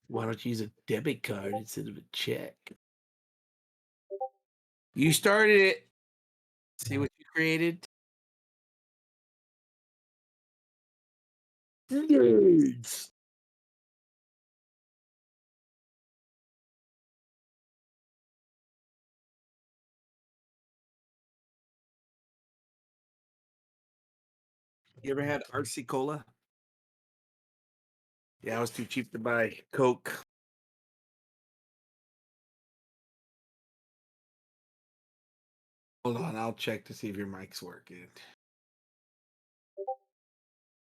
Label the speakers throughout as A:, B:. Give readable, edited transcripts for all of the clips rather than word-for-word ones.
A: Why don't you use a debit card instead of a check? You started it. See what you created? Nerds. You ever had RC Cola? Yeah, it was too cheap to buy Coke. Hold on, I'll check to see if your mic's working.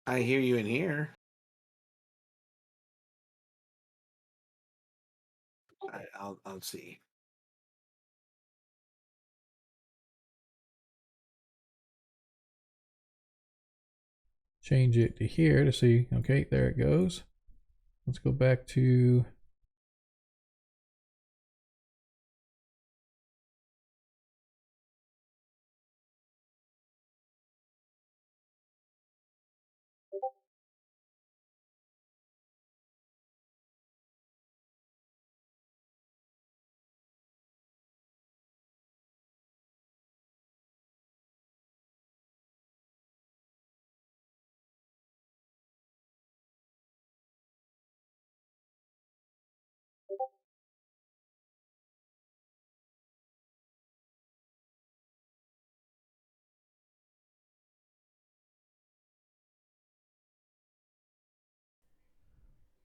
A: I hear you in here. I'll see.
B: Change it to here to see. Okay, there it goes. Let's go back to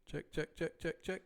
B: check, check, check, check, check.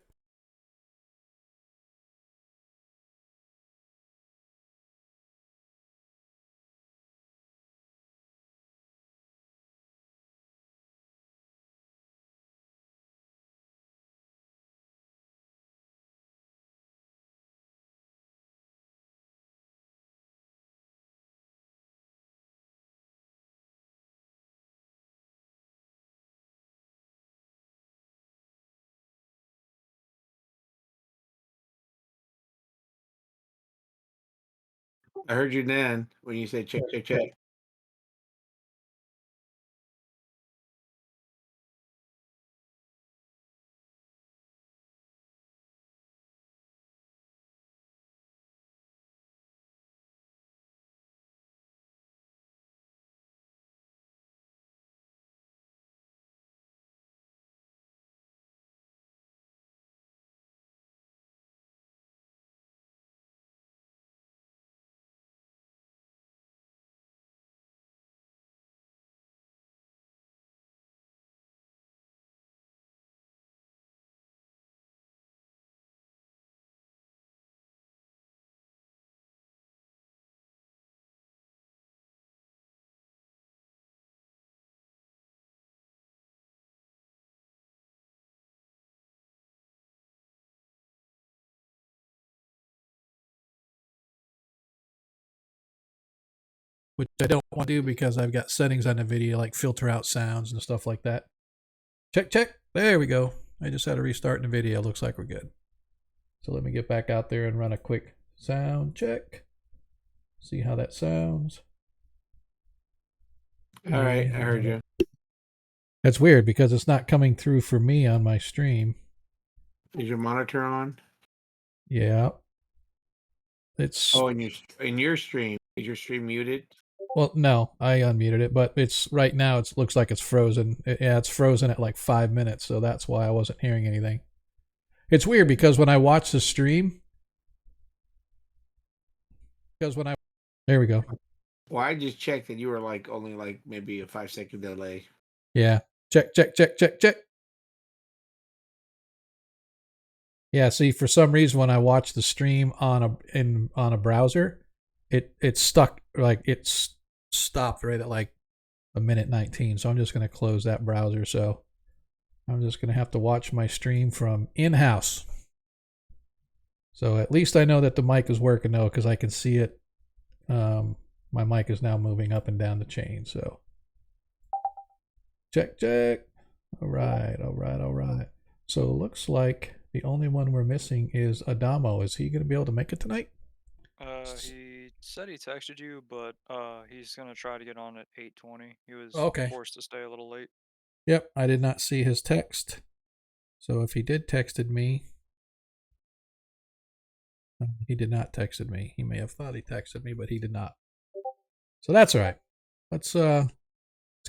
A: I heard you then when you said check, check, check.
B: Which I don't want to do because I've got settings on the video like filter out sounds and stuff like that. Check, check. There we go. I just had to restart the video. Looks like we're good. So let me get back out there and run a quick sound check. See how that sounds.
A: All right, I heard you.
B: That's weird because it's not coming through for me on my stream.
A: Is your monitor on?
B: Yeah. It's
A: Oh, in your stream, is your stream muted?
B: well, no, I unmuted it, but it's right now. It looks like it's frozen. Yeah, it's frozen at like 5 minutes, so that's why I wasn't hearing anything. It's weird because when I watch the stream, there we go.
A: Well, I just checked and you were like only like maybe a 5-second delay.
B: Yeah, check, check, check, check, check. Yeah, see, for some reason when I watch the stream on a browser, it's stuck like it's stopped right at like a minute 19. So I'm just going to close that browser. So I'm just going to have to watch my stream from in-house. So at least I know that the mic is working though, because I can see it. My mic is now moving up and down the chain. So check, check. All right, all right, all right. So it looks like the only one we're missing is Adamo. Is he going to be able to make it tonight?
C: He said he texted you, but he's gonna try to get on at 8:20. He was
B: Okay.
C: forced to stay a little late.
B: Yep, I did not see his text. So if he did texted me, he did not texted me. He may have thought he texted me, but he did not. So that's all right. Let's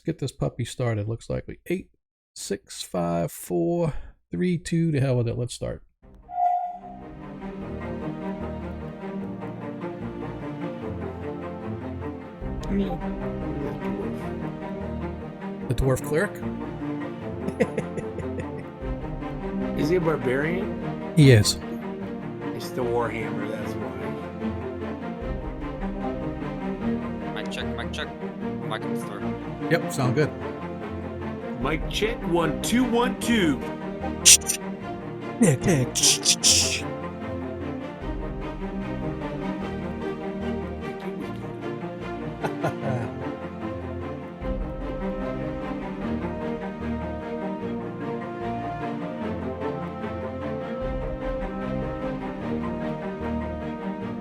B: get this puppy started. Looks like 8, 6, 5, 4, 3, 2. To hell with it. Let's start. The dwarf cleric.
A: Is he a barbarian?
B: He is.
A: It's the Warhammer, that's why.
D: Mic check, mic check. Mic comes through.
B: Yep, sound good.
A: Mic check 1 2 1 2.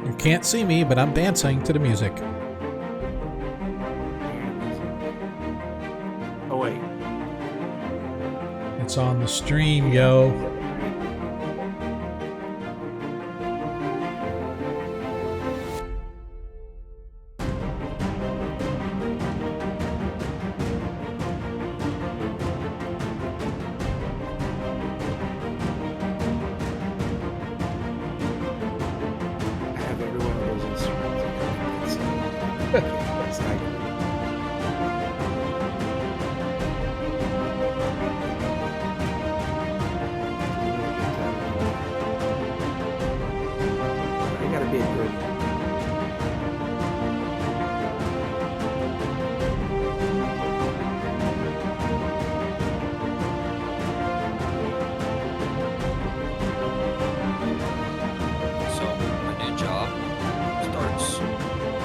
B: You can't see me, but I'm dancing to the music.
A: Oh wait.
B: It's on the stream, yo.
A: I have every one of those instruments. It's like I gotta be a good.
D: So my new job starts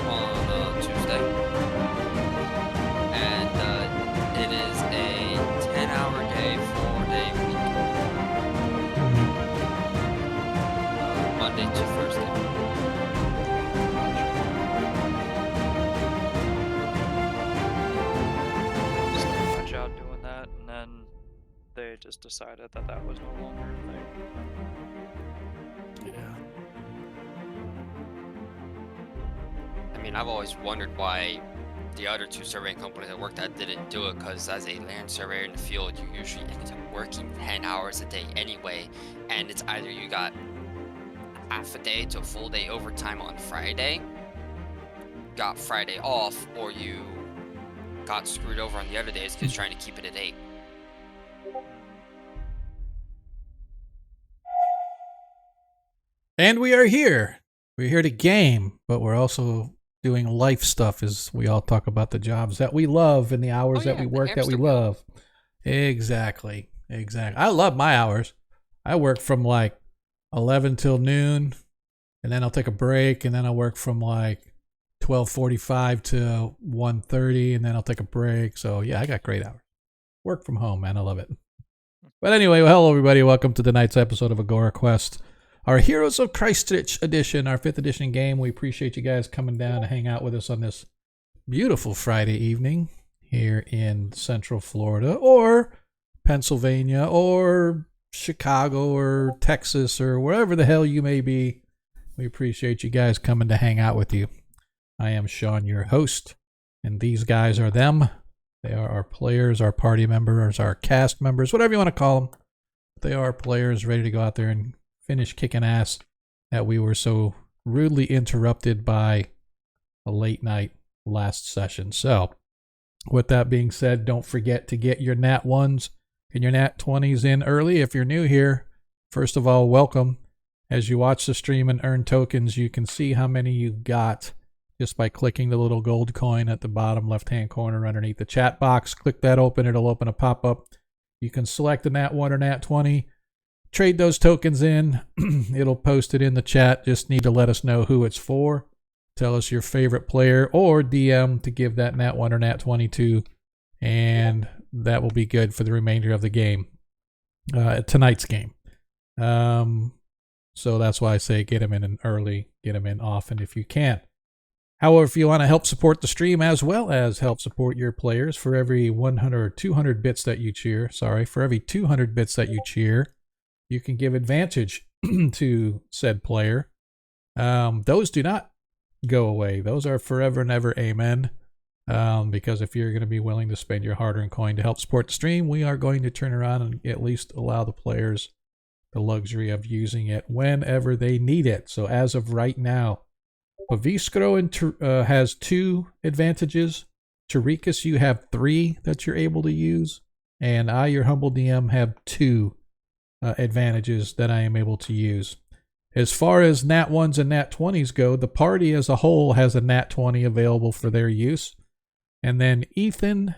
D: on Tuesday, and it is a 10-hour day, 4-day week, Monday to Thursday.
C: Started my job doing that, and then they just decided that that was no longer a thing.
A: Yeah.
D: I mean, I've always wondered why the other two surveying companies I worked at didn't do it, because as a land surveyor in the field, you usually end up working 10 hours a day anyway, and it's either you got half a day to a full day overtime on Friday, got Friday off, or you got screwed over on the other days because trying to keep it at 8.
B: And we are here. We're here to game, but we're also doing life stuff as we all talk about the jobs that we love and the hours
D: Oh,
B: that
D: yeah,
B: we
D: the
B: work that we
D: hamster wheel.
B: love. Exactly. I love my hours. I work from like 11 till noon, and then I'll take a break, and then I'll work from like 12:45 to 1:30, and then I'll take a break. So yeah, I got great hours. Work from home, man. I love it. But anyway, well, hello everybody. Welcome to tonight's episode of Agora Quest, our Heroes of Kreistrich edition, our 5th edition game. We appreciate you guys coming down to hang out with us on this beautiful Friday evening here in Central Florida, or Pennsylvania, or Chicago, or Texas, or wherever the hell you may be. We appreciate you guys coming to hang out with you. I am Sean, your host, and these guys are them. They are our players, our party members, our cast members, whatever you want to call them. They are players ready to go out there and finish kicking ass that we were so rudely interrupted by a late night last session. So, with that being said, don't forget to get your Nat 1s and your Nat 20s in early. If you're new here, first of all, welcome. As you watch the stream and earn tokens, you can see how many you got just by clicking the little gold coin at the bottom left-hand corner underneath the chat box. Click that open. It'll open a pop-up. You can select a Nat 1 or Nat 20. Trade those tokens in. It'll post it in the chat. Just need to let us know who it's for. Tell us your favorite player or DM to give that Nat 1 or Nat 20 to, and that will be good for the remainder of the game, tonight's game. So that's why I say get them in early, get them in often if you can. However, if you want to help support the stream as well as help support your players, for every 100 or 200 bits that you cheer, for every 200 bits that you cheer, you can give advantage to said player. Those do not go away. Those are forever and ever amen. Because if you're going to be willing to spend your hard-earned coin to help support the stream, we are going to turn around and at least allow the players the luxury of using it whenever they need it. So as of right now, Paviskro has 2 advantages. Tarikas, you have 3 that you're able to use. And I, your humble DM, have 2 advantages that I am able to use. As far as Nat 1s and Nat 20s go, the party as a whole has a Nat 20 available for their use. And then Ethan,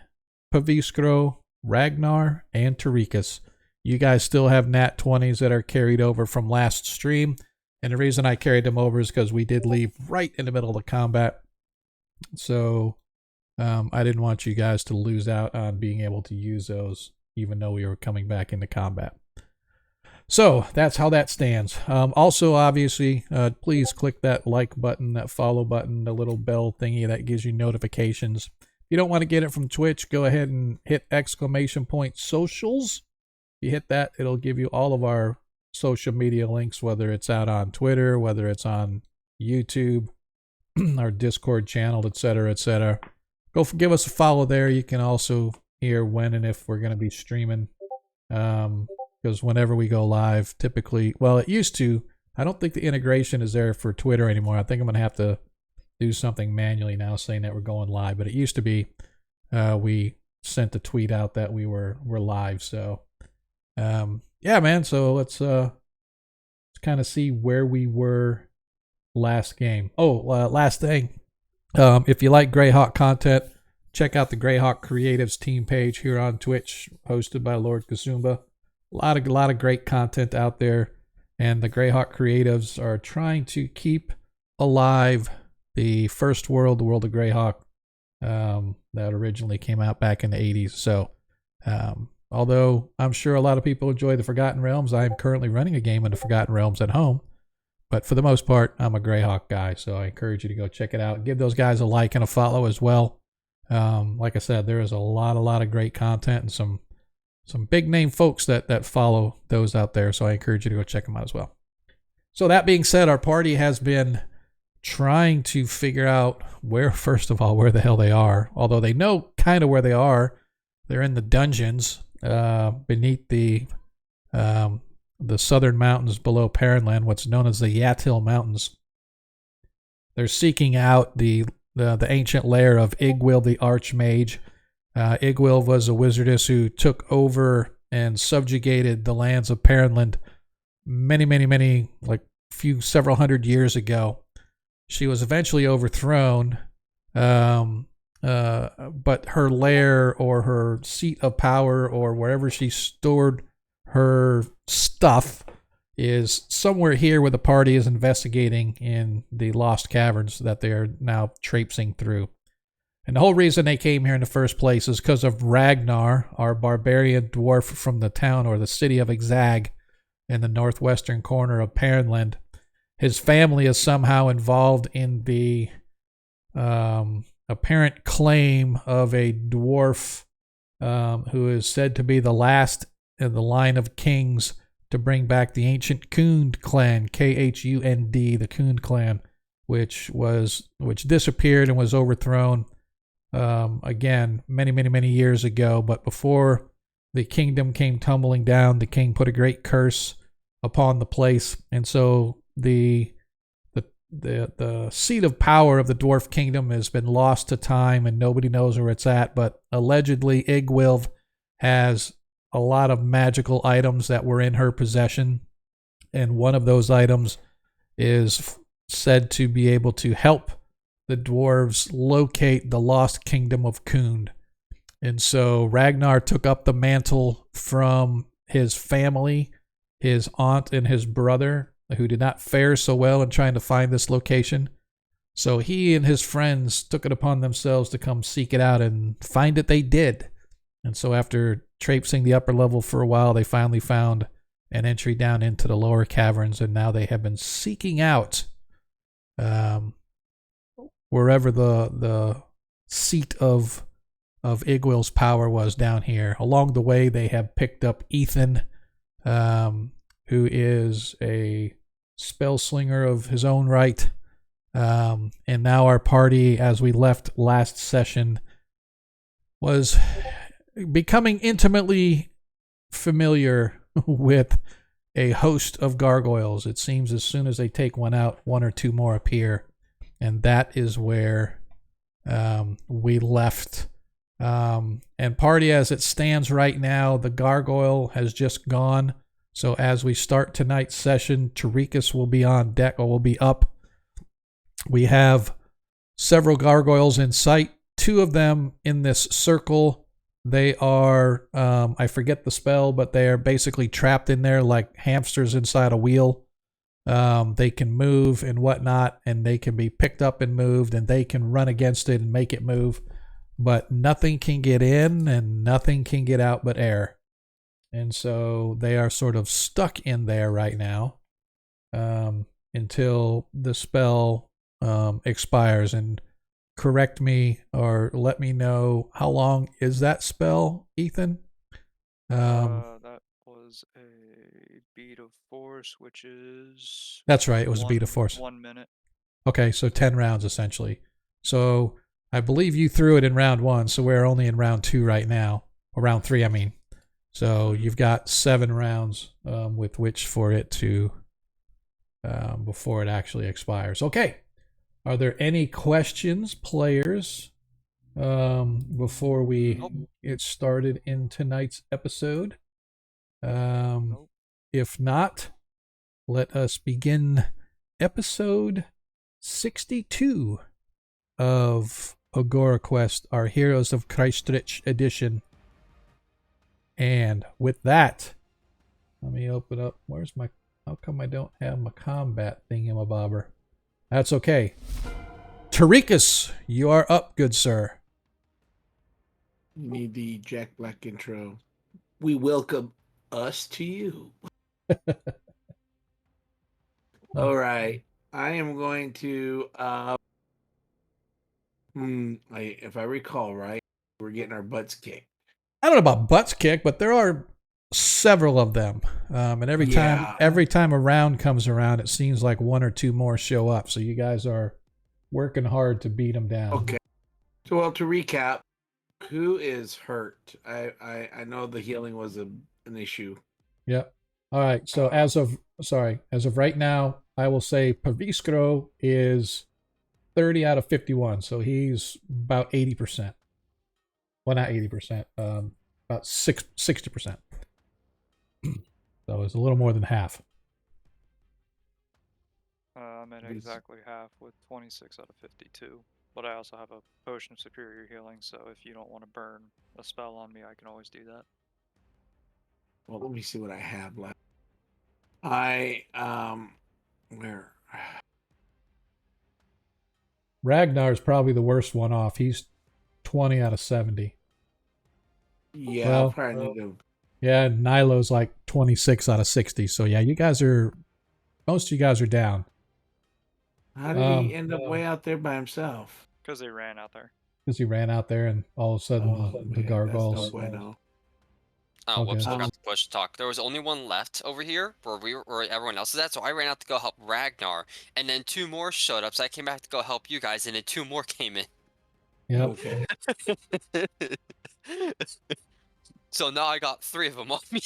B: Paviskro, Ragnar, and Tarikas, you guys still have Nat 20s that are carried over from last stream. And the reason I carried them over is because we did leave right in the middle of the combat. So I didn't want you guys to lose out on being able to use those, even though we were coming back into combat. So that's how that stands. Also, obviously, please click that like button, that follow button, the little bell thingy that gives you notifications. If you don't want to get it from Twitch, go ahead and hit !socials. If you hit that, it'll give you all of our social media links, whether it's out on Twitter, whether it's on YouTube, our Discord channel, etc., etc. Go give us a follow there. You can also hear when and if we're going to be streaming. Because whenever we go live, typically, well, it used to. I don't think the integration is there for Twitter anymore. I think I'm going to have to do something manually now saying that we're going live. But it used to be we sent a tweet out that we're live. So, yeah, man. So let's kind of see where we were last game. Oh, last thing. If you like Greyhawk content, check out the Greyhawk Creatives team page here on Twitch, hosted by Lord Kazumba. A lot of great content out there, and the Greyhawk Creatives are trying to keep alive the first world, the world of Greyhawk, that originally came out back in the 80s. So, although I'm sure a lot of people enjoy the Forgotten Realms, I am currently running a game in the Forgotten Realms at home. But for the most part, I'm a Greyhawk guy, so I encourage you to go check it out. Give those guys a like and a follow as well. Like I said, there is a lot of great content and some big name folks that follow those out there, so I encourage you to go check them out as well. So that being said, our party has been trying to figure out first of all, where the hell they are. Although they know kind of where they are. They're in the dungeons beneath the southern mountains below Paranland, what's known as the Yatil Mountains. They're seeking out the ancient lair of Igwil the Archmage. Igwil was a wizardess who took over and subjugated the lands of Paranland many, like several hundred years ago. She was eventually overthrown, but her lair or her seat of power or wherever she stored her stuff is somewhere here where the party is investigating in the Lost Caverns that they are now traipsing through. And the whole reason they came here in the first place is because of Ragnar, our barbarian dwarf from the town or the city of Exag in the northwestern corner of Paranland. His family is somehow involved in the apparent claim of a dwarf who is said to be the last in the line of kings to bring back the ancient Khund clan, Khund, the Khund clan, which disappeared and was overthrown again many years ago. But before the kingdom came tumbling down, the king put a great curse upon the place, and so the seat of power of the dwarf kingdom has been lost to time, and nobody knows where it's at. But allegedly, Igwilv has a lot of magical items that were in her possession, and one of those items is said to be able to help the dwarves locate the lost kingdom of Khund. And so Ragnar took up the mantle from his family, his aunt and his brother, who did not fare so well in trying to find this location. So he and his friends took it upon themselves to come seek it out, and find it they did. And so after traipsing the upper level for a while, they finally found an entry down into the lower caverns, and now they have been seeking out wherever the seat of Igwil's power was down here. Along the way, they have picked up Ethan, who is a spell slinger of his own right. And now our party, as we left last session, was becoming intimately familiar with a host of gargoyles. It seems as soon as they take one out, one or two more appear. And that is where we left. And party as it stands right now, the gargoyle has just gone. So as we start tonight's session, Tarikas will be on deck, or will be up. We have several gargoyles in sight, two of them in this circle. They are, I forget the spell, but they are basically trapped in there like hamsters inside a wheel. They can move and whatnot, and they can be picked up and moved, and they can run against it and make it move. But nothing can get in and nothing can get out but air. And so they are sort of stuck in there right now until the spell expires. And correct me or let me know, how long is that spell, Ethan?
C: That was a beat of force, which is...
B: That's right, it was a beat of force.
C: 1 minute.
B: Okay, so 10 rounds essentially. So I believe you threw it in round 1, so we're only in round 2 right now. Or round 3, I mean. So you've got 7 rounds with which for it to... before it actually expires. Okay. Are there any questions, players, before we get started in tonight's episode? If not, let us begin episode 62 of Agora Quest, our Heroes of Kreistrich edition. And with that, let me open up. Where's my... How come I don't have my combat thingamabobber? That's okay. Tarikas, you are up, good sir.
A: You need the Jack Black intro. We welcome us to you. All right. I am going to if I recall right, we're getting our butts kicked.
B: I don't know about butts kicked, but there are several of them. And every time a round comes around, it seems like one or two more show up. So you guys are working hard to beat them down.
A: Okay. So, well, to recap, who is hurt? I know the healing was an issue.
B: Yep. All right. So as of right now, I will say Paviskro is 30 out of 51. So he's about 80%. Well, not 80%. About 60%. So it's a little more than half.
C: I'm at exactly half with 26 out of 52. But I also have a potion of superior healing, so if you don't want to burn a spell on me, I can always do that.
A: Well, let me see what I have left. Where?
B: Ragnar's probably the worst one off. He's 20 out of 70.
A: Yeah,
B: Well,
A: I'll probably need to.
B: Yeah, Nilo's like 26 out of 60. So yeah, most of you guys are down.
A: How did he end up way out there by himself?
C: Because they ran out there.
B: Because he ran out there and all of a sudden the gargoyles.
A: That's no bueno.
D: Oh, whoops, I
B: Okay.
D: forgot to push talk. There was only one left over here where everyone else is at, so I ran out to go help Ragnar, and then 2 more showed up, so I came back to go help you guys, and then 2 more came in.
B: Yep.
A: Okay.
D: So now I got 3 of them on me.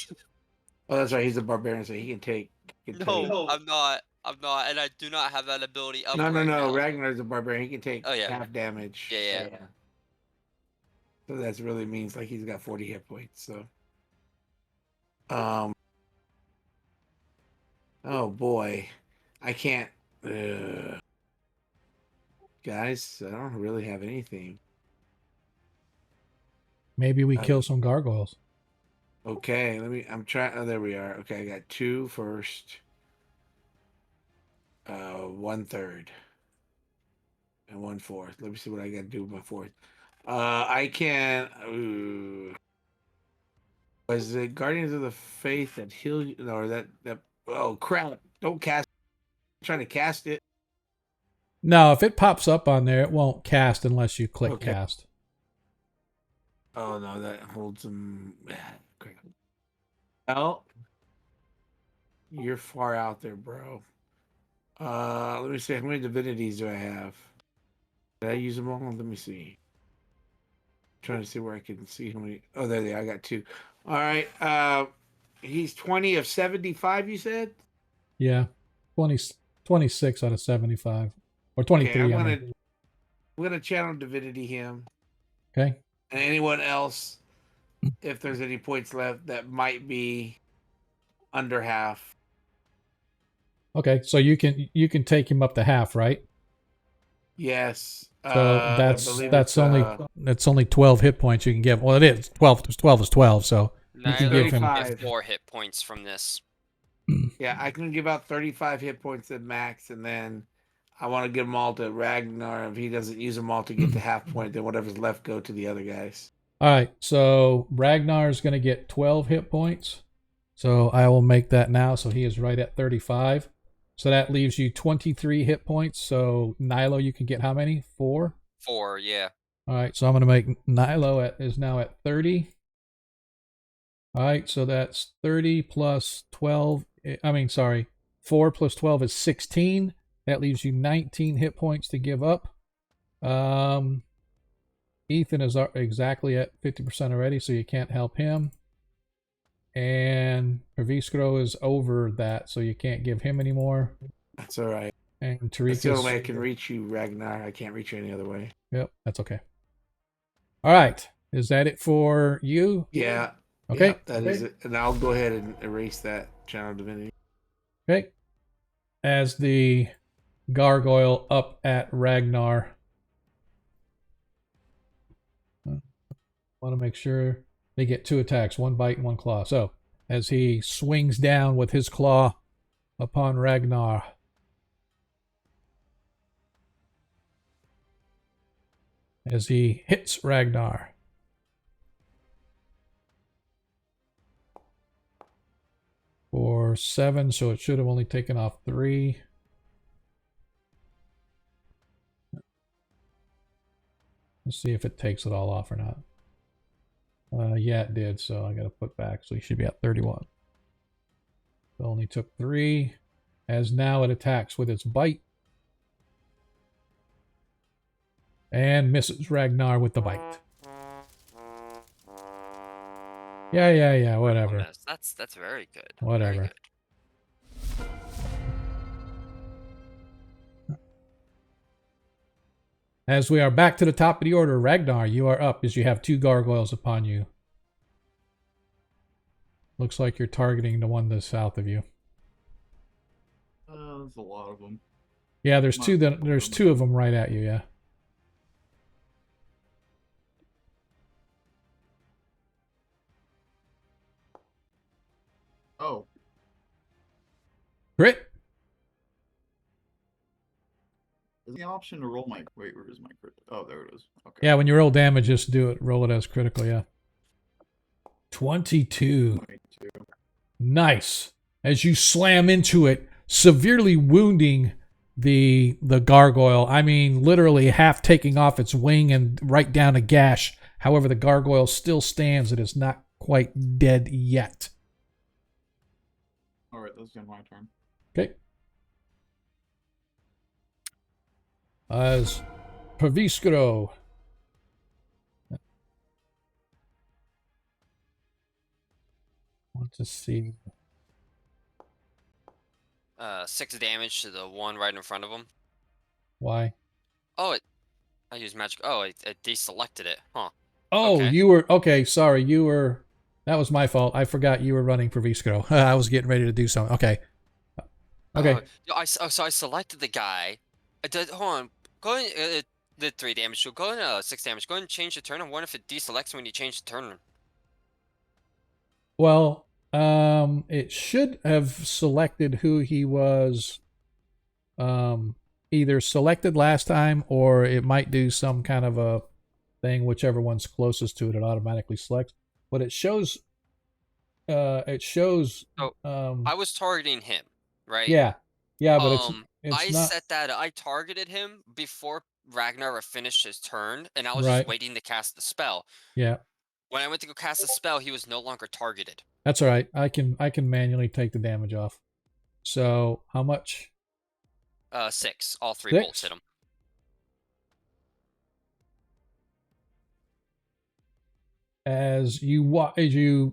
A: Oh, that's right. He's a barbarian, so he can take.
D: No, I'm not, and I do not have that ability up
A: No.
D: right now.
A: Ragnar's a barbarian. He can take
D: Oh, yeah.
A: half damage.
D: Yeah.
A: So that really means like he's got 40 hit points. So. Oh boy, I can't. Guys, I don't really have anything.
B: Maybe we kill some gargoyles.
A: Okay, I'm trying. Oh, there we are. Okay, I got 2 first. 1/3. And 1/4. Let me see what I got to do with my 4th. I can. Was it Guardians of the Faith that heal you? Or that? Oh crap! Don't cast. I'm trying to cast it.
B: No, if it pops up on there, it won't cast unless you click
A: Okay.
B: cast.
A: Oh no, that holds him. Crap. Well, you're far out there, bro. Let me see. How many divinities do I have? Did I use them all? Let me see. Trying to see where I can see how many. Oh, there they are. I got 2. All right. He's 20 of 75. You said.
B: Yeah, 20, 26 out of 75, or
A: Okay,
B: 23. I mean.
A: I'm gonna channel divinity him
B: Okay.
A: and anyone else, if there's any points left that might be under half.
B: Okay, so you can take him up to half, right?
A: Yes.
B: So
A: I believe
B: that's
A: it's
B: only 12 hit points you can give. Well, it is 12. 12 is 12, so you can give him.
A: 35.
D: Get 4 hit points from this.
A: Yeah, I can give out 35 hit points at max, and then I want to give them all to Ragnar. If he doesn't use them all to get to half point, then whatever's left go to the other guys.
B: All right, so Ragnar is going to get 12 hit points. So I will make that now. So he is right at 35. So that leaves you 23 hit points. So Nilo, you can get how many? 4?
D: 4, yeah.
B: All right, so I'm going to make Nilo is now at 30. All right, so that's 30 plus 12. I mean, sorry, 4 plus 12 is 16. That leaves you 19 hit points to give up. Ethan is exactly at 50% already, so you can't help him. And Perviskro is over that, so you can't give him anymore.
A: That's all right.
B: And
A: That's the only way I
B: Tarika's...
A: can reach you, Ragnar. I can't reach you any other way.
B: Yep, that's okay. All right, is that it for you?
A: Yeah.
B: Okay.
A: Yeah, that is it. And I'll go ahead and erase that channel divinity.
B: Okay. As the gargoyle up at Ragnar. Want to make sure they get 2 attacks, 1 bite and 1 claw. So, as he swings down with his claw upon Ragnar. As he hits Ragnar. For 7, so it should have only taken off 3. Let's see if it takes it all off or not. Yeah, it did, so I got to put back, so he should be at 31. It only took 3, as now it attacks with its bite. And misses Ragnar with the bite. Yeah, whatever.
D: That's very good.
B: Whatever.
D: Very good.
B: As we are back to the top of the order, Ragnar, you are up as you have 2 gargoyles upon you. Looks like you're targeting the one that's south of you.
E: There's a lot of them.
B: Yeah, there's 2 of them right at you, yeah.
E: Oh.
B: Crit.
E: Is the option to roll my... Wait, where is my crit? Oh, there it is. Okay.
B: Yeah, when you roll damage, just do it. Roll it as critical, yeah. 22.
E: 22.
B: Nice. As you slam into it, severely wounding the gargoyle. I mean, literally half taking off its wing and right down a gash. However, the gargoyle still stands. It is not quite dead yet.
E: Alright, that's my turn.
B: Okay. As Perviskro. Want to see.
D: 6 damage to the one right in front of him.
B: Why?
D: Oh, I used magic. Oh, it deselected it. Huh.
B: Oh,
D: Okay.
B: you were... Okay, sorry. You were... That was my fault. I forgot you were running Perviskro. I was getting ready to do something. Okay. Okay.
D: So I selected the guy. Hold on. Go ahead. It did 3 damage. So go ahead. 6 damage. Go ahead and change the turn. I wonder if it deselects when you change the turn.
B: Well, it should have selected who he was either selected last time, or it might do some kind of a thing, whichever one's closest to it, it automatically selects. But it shows
D: So I was targeting him, right?
B: yeah, but It's
D: I
B: not
D: set that. I targeted him before Ragnar finished his turn, and I was just
B: right.
D: waiting to cast the spell.
B: Yeah,
D: When I went to go cast the spell, he was no longer targeted.
B: that's all right. I can manually take the damage off. So how much?
D: 6. All 3 bolts
B: 6.
D: hit him.
B: As you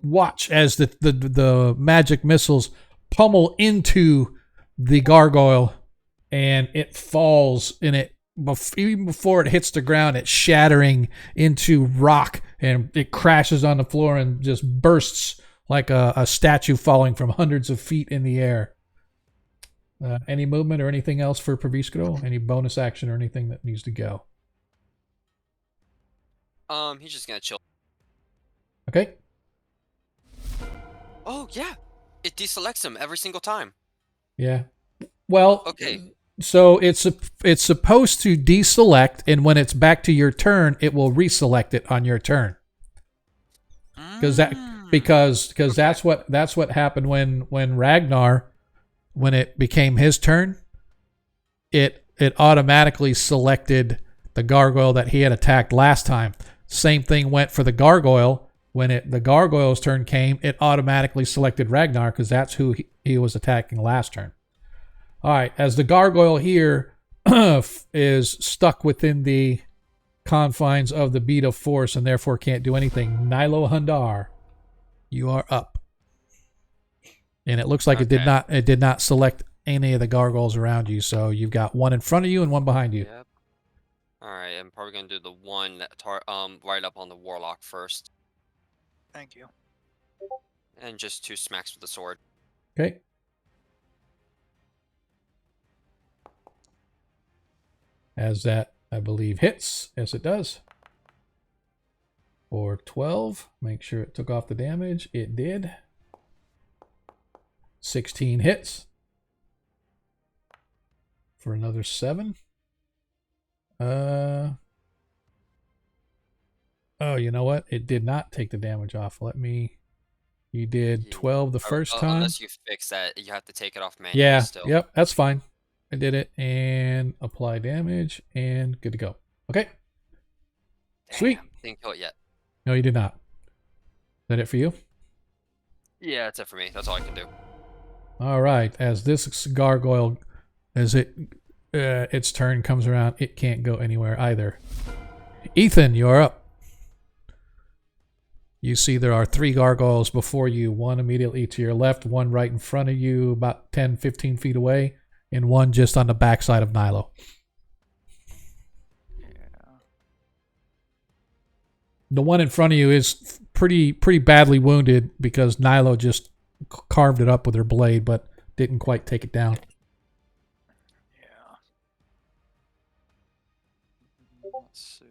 B: watch as the magic missiles pummel into the gargoyle, and it falls, and even before it hits the ground, it's shattering into rock, and it crashes on the floor and just bursts like a statue falling from hundreds of feet in the air. Any movement or anything else for Praviskro? Any bonus action or anything that needs to go?
D: He's just gonna chill.
B: Okay.
D: Oh yeah, it deselects him every single time.
B: Yeah. Well,
D: Okay.
B: So it's supposed to deselect, and when it's back to your turn, it will reselect it on your turn. Because
D: Okay.
B: that's what happened when Ragnar, when it became his turn, it automatically selected the gargoyle that he had attacked last time. Same thing went for the gargoyle. When the gargoyle's turn came, it automatically selected Ragnar because that's who he was attacking last turn. All right, as the gargoyle here is stuck within the confines of the beat of force and therefore can't do anything, Nilo Hundar, you are up. And it looks like it did not select any of the gargoyles around you, so you've got one in front of you and one behind you.
D: Yep. All right, I'm probably gonna do the one that right up on the warlock first,
C: Thank you.
D: and just 2 smacks with the sword.
B: Okay. As that, I believe, hits. Yes, it does. For 12. Make sure it took off the damage. It did. 16 hits. For another 7. Oh, you know what? It did not take the damage off. You did 12 the first time.
D: Unless you fix that, you have to take it off manually
B: Yeah,
D: still.
B: yep, that's fine. I did it, and apply damage, and good to go. Okay.
D: Damn,
B: Sweet.
D: Didn't kill it yet.
B: No, you did not. Is that it for you?
D: Yeah, that's it for me. That's all I can do.
B: All right. As this gargoyle, as its turn comes around, it can't go anywhere either. Ethan, you're up. You see there are 3 gargoyles before you, one immediately to your left, one right in front of you, about 10, 15 feet away, and one just on the backside of Nilo.
C: Yeah.
B: The one in front of you is pretty badly wounded because Nilo just carved it up with her blade, but didn't quite take it down.
C: Yeah. Let's see.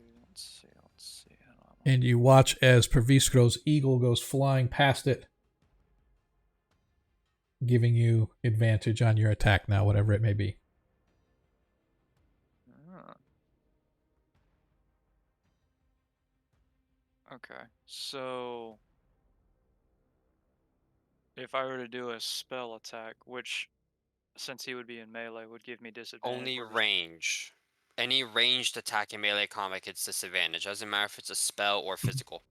B: And you watch as Praviskro's eagle goes flying past it, giving you advantage on your attack now, whatever it may be.
C: Okay, so if I were to do a spell attack, which, since he would be in melee, would give me disadvantage.
D: Only range. Any ranged attack in melee combat gets disadvantage. Doesn't matter if it's a spell or physical.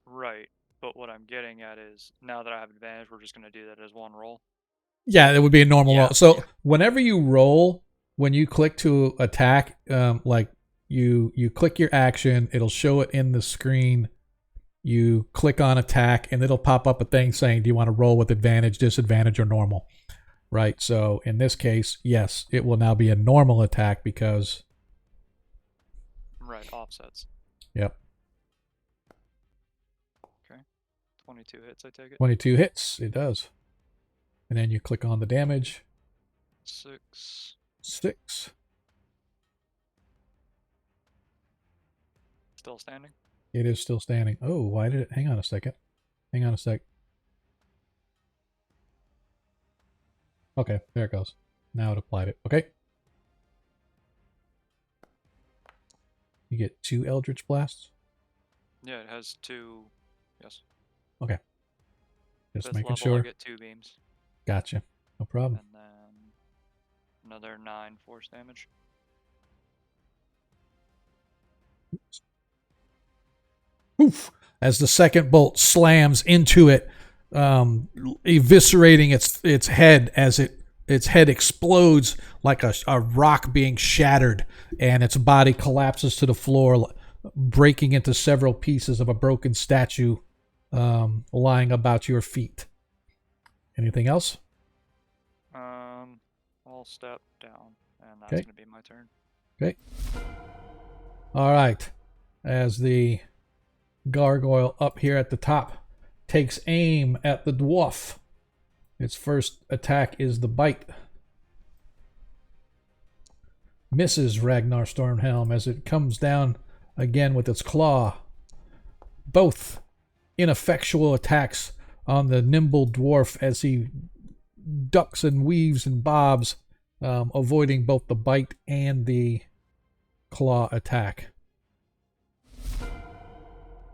C: Right, but what I'm getting at is, now that I have advantage, we're just going to do that as one roll.
B: Yeah, it would be a normal
D: Yeah,
B: roll. So
D: yeah.
B: whenever you roll, when you click to attack, like you click your action, it'll show it in the screen. You click on attack, and it'll pop up a thing saying, do you want to roll with advantage, disadvantage, or normal? Right, so in this case, yes, it will now be a normal attack because...
C: Right, offsets.
B: Yep.
C: Okay, 22 hits, I take it.
B: 22 hits, it does. And then you click on the damage.
C: 6.
B: 6.
C: Still standing?
B: It is still standing. Oh, why did it... Hang on a second. Hang on a sec. Okay, there it goes. Now it applied it. Okay. You get 2 Eldritch Blasts?
C: Yeah, it has 2. Yes.
B: Okay. Just
C: Fifth
B: making
C: level,
B: sure.
C: I get 2 beams.
B: Gotcha. No problem.
C: And then another 9 force damage.
B: Oof, as the second bolt slams into it, eviscerating its head as its head explodes like a rock being shattered, and its body collapses to the floor, breaking into several pieces of a broken statue lying about your feet. Anything else?
C: I'll step down, and that's
B: Okay.
C: going to be my turn.
B: Okay. All right. As the gargoyle up here at the top takes aim at the dwarf. Its first attack is the bite. Misses Ragnar Stormhelm as it comes down again with its claw. Both ineffectual attacks on the nimble dwarf as he ducks and weaves and bobs, avoiding both the bite and the claw attack.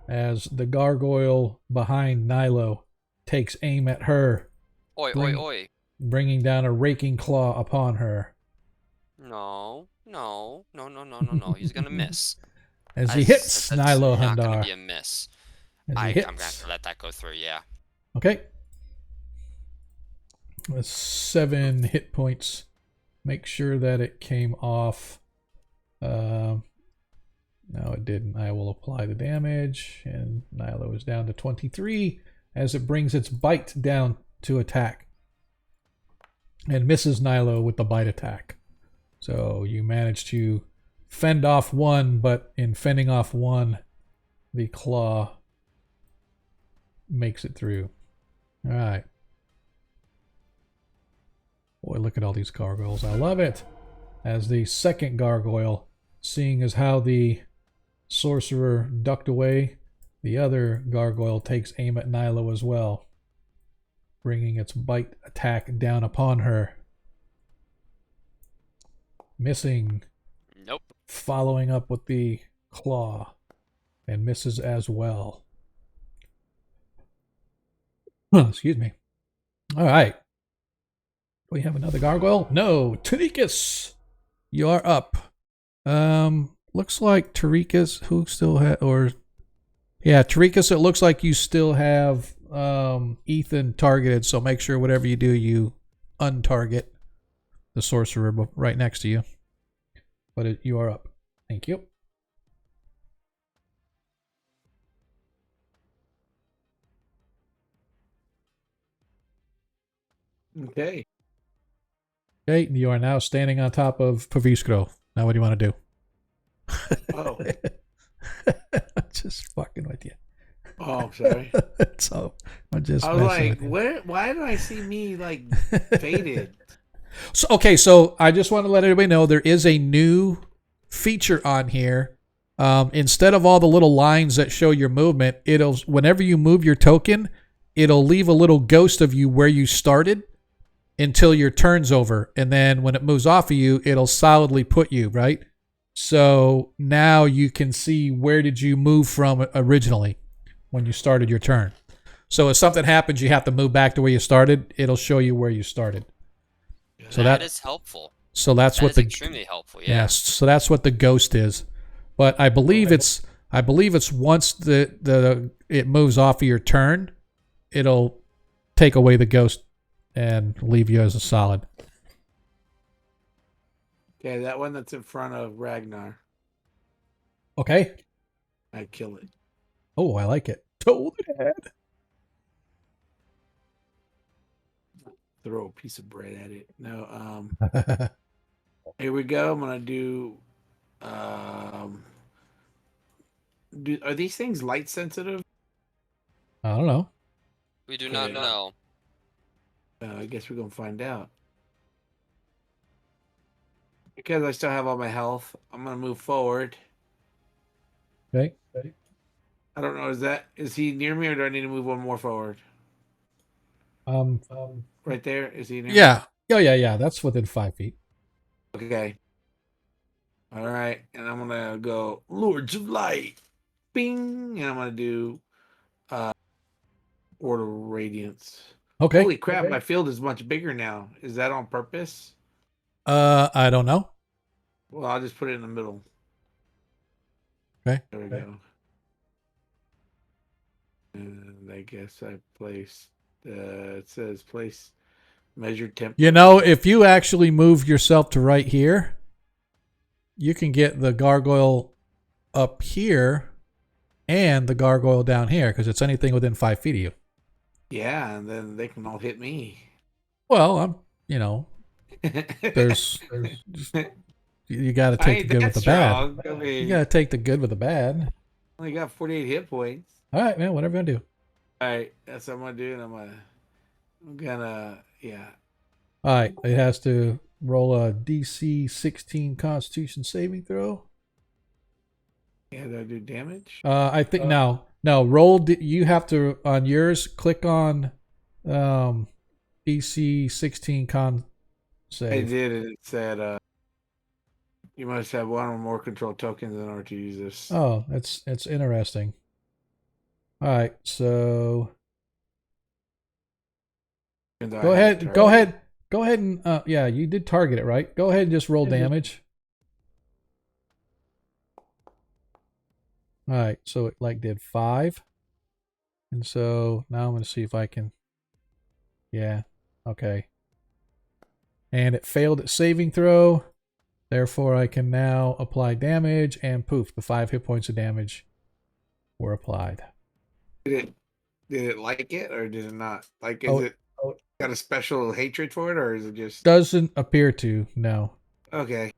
B: As the gargoyle behind Nilo takes aim at her,
D: Oi, oi, oi.
B: bringing down a raking claw upon her.
D: No. He's gonna miss.
B: As he hits
D: That's
B: Nilo
D: not gonna
B: Hundar.
D: be a miss.
B: As he
D: I'm gonna have
B: hits.
D: to let that go through, yeah.
B: Okay. 7 hit points. Make sure that it came off. No, it didn't. I will apply the damage, and Nilo is down to 23 as it brings its bite down to attack. And misses Nilo with the bite attack. So you manage to fend off one, but in fending off one, the claw makes it through. All right. Boy, look at all these gargoyles. I love it. As the second gargoyle, seeing as how the sorcerer ducked away, the other gargoyle takes aim at Nilo as well, bringing its bite attack down upon her. Missing.
D: Nope.
B: Following up with the claw, and misses as well. Excuse me. All right. We have another gargoyle? No. Tarikas, you are up. Looks like Tarikas, who still had, or yeah, Tarikas, it looks like you still have Ethan targeted, so make sure whatever you do, you untarget the sorcerer right next to you. But you are up. Thank you.
A: Okay.
B: Okay, you are now standing on top of Paviskro. Now what do you want to do?
A: Oh.
B: Just fucking with you.
A: Oh, sorry.
B: So I'm just.
A: I was
B: messing
A: like,
B: with you.
A: where? Why do I see me like faded?
B: So okay, so I just want to let everybody know there is a new feature on here. Instead of all the little lines that show your movement, it'll whenever you move your token, it'll leave a little ghost of you where you started until your turn's over, and then when it moves off of you, it'll solidly put you right. So now you can see where did you move from originally when you started your turn. So if something happens, you have to move back to where you started. It'll show you where you started. So
D: that is helpful.
B: So that's what
D: is
B: the
D: extremely helpful. Yeah.
B: yes. So that's what the ghost is. But I believe it's once the it moves off of your turn, it'll take away the ghost and leave you as a solid.
A: Okay, that one that's in front of Ragnar.
B: Okay.
A: I kill it.
B: Oh, I like it. Toe the head.
A: Throw a piece of bread at it. No, here we go. I'm gonna do are these things light sensitive?
B: I don't know.
D: We do not know.
A: I guess we're gonna find out. Because I still have all my health, I'm gonna move forward.
B: Okay.
A: I don't know. Is he near me, or do I need to move one more forward? Right there. Is he near me?
B: Yeah. Oh, yeah. That's within 5 feet.
A: Okay. All right, and I'm gonna go Lords of Light, bing, and I'm gonna do Order of Radiance.
B: Okay.
A: Holy crap! My field is much bigger now. Is that on purpose?
B: I don't know.
A: Well, I'll just put it in the middle.
B: Okay.
A: There we go. And I guess I placed. It says place measure temp.
B: You know, if you actually move yourself to right here, you can get the gargoyle up here and the gargoyle down here because it's anything within 5 feet of you.
A: Yeah, and then they can all hit me.
B: Well, I'm, you know, there's you got to
A: I
B: take
A: ain't
B: the good
A: that
B: with the bad.
A: strong. I mean,
B: You got to take the good with the bad.
A: only got 48 hit points.
B: All right, man. Whatever you want to do.
A: All right, that's what I'm gonna do, and I'm gonna, yeah.
B: All right, it has to roll a DC 16 Constitution saving throw.
A: Yeah, do I do damage?
B: I think no. Roll. You have to on yours. Click on DC 16 con save.
A: I did, and it said you must have one or more control tokens in order to use this.
B: Oh, it's interesting. All right, so go ahead and yeah, you did target it, right? Go ahead and just roll damage. All right, so it did 5, and so now I'm going to see if I can. Yeah, okay. And it failed its saving throw. Therefore, I can now apply damage, and poof, the 5 hit points of damage were applied.
A: Did it like it or did it not? Like, is it got a special hatred for it, or is it just
B: doesn't appear to? No.
A: Okay.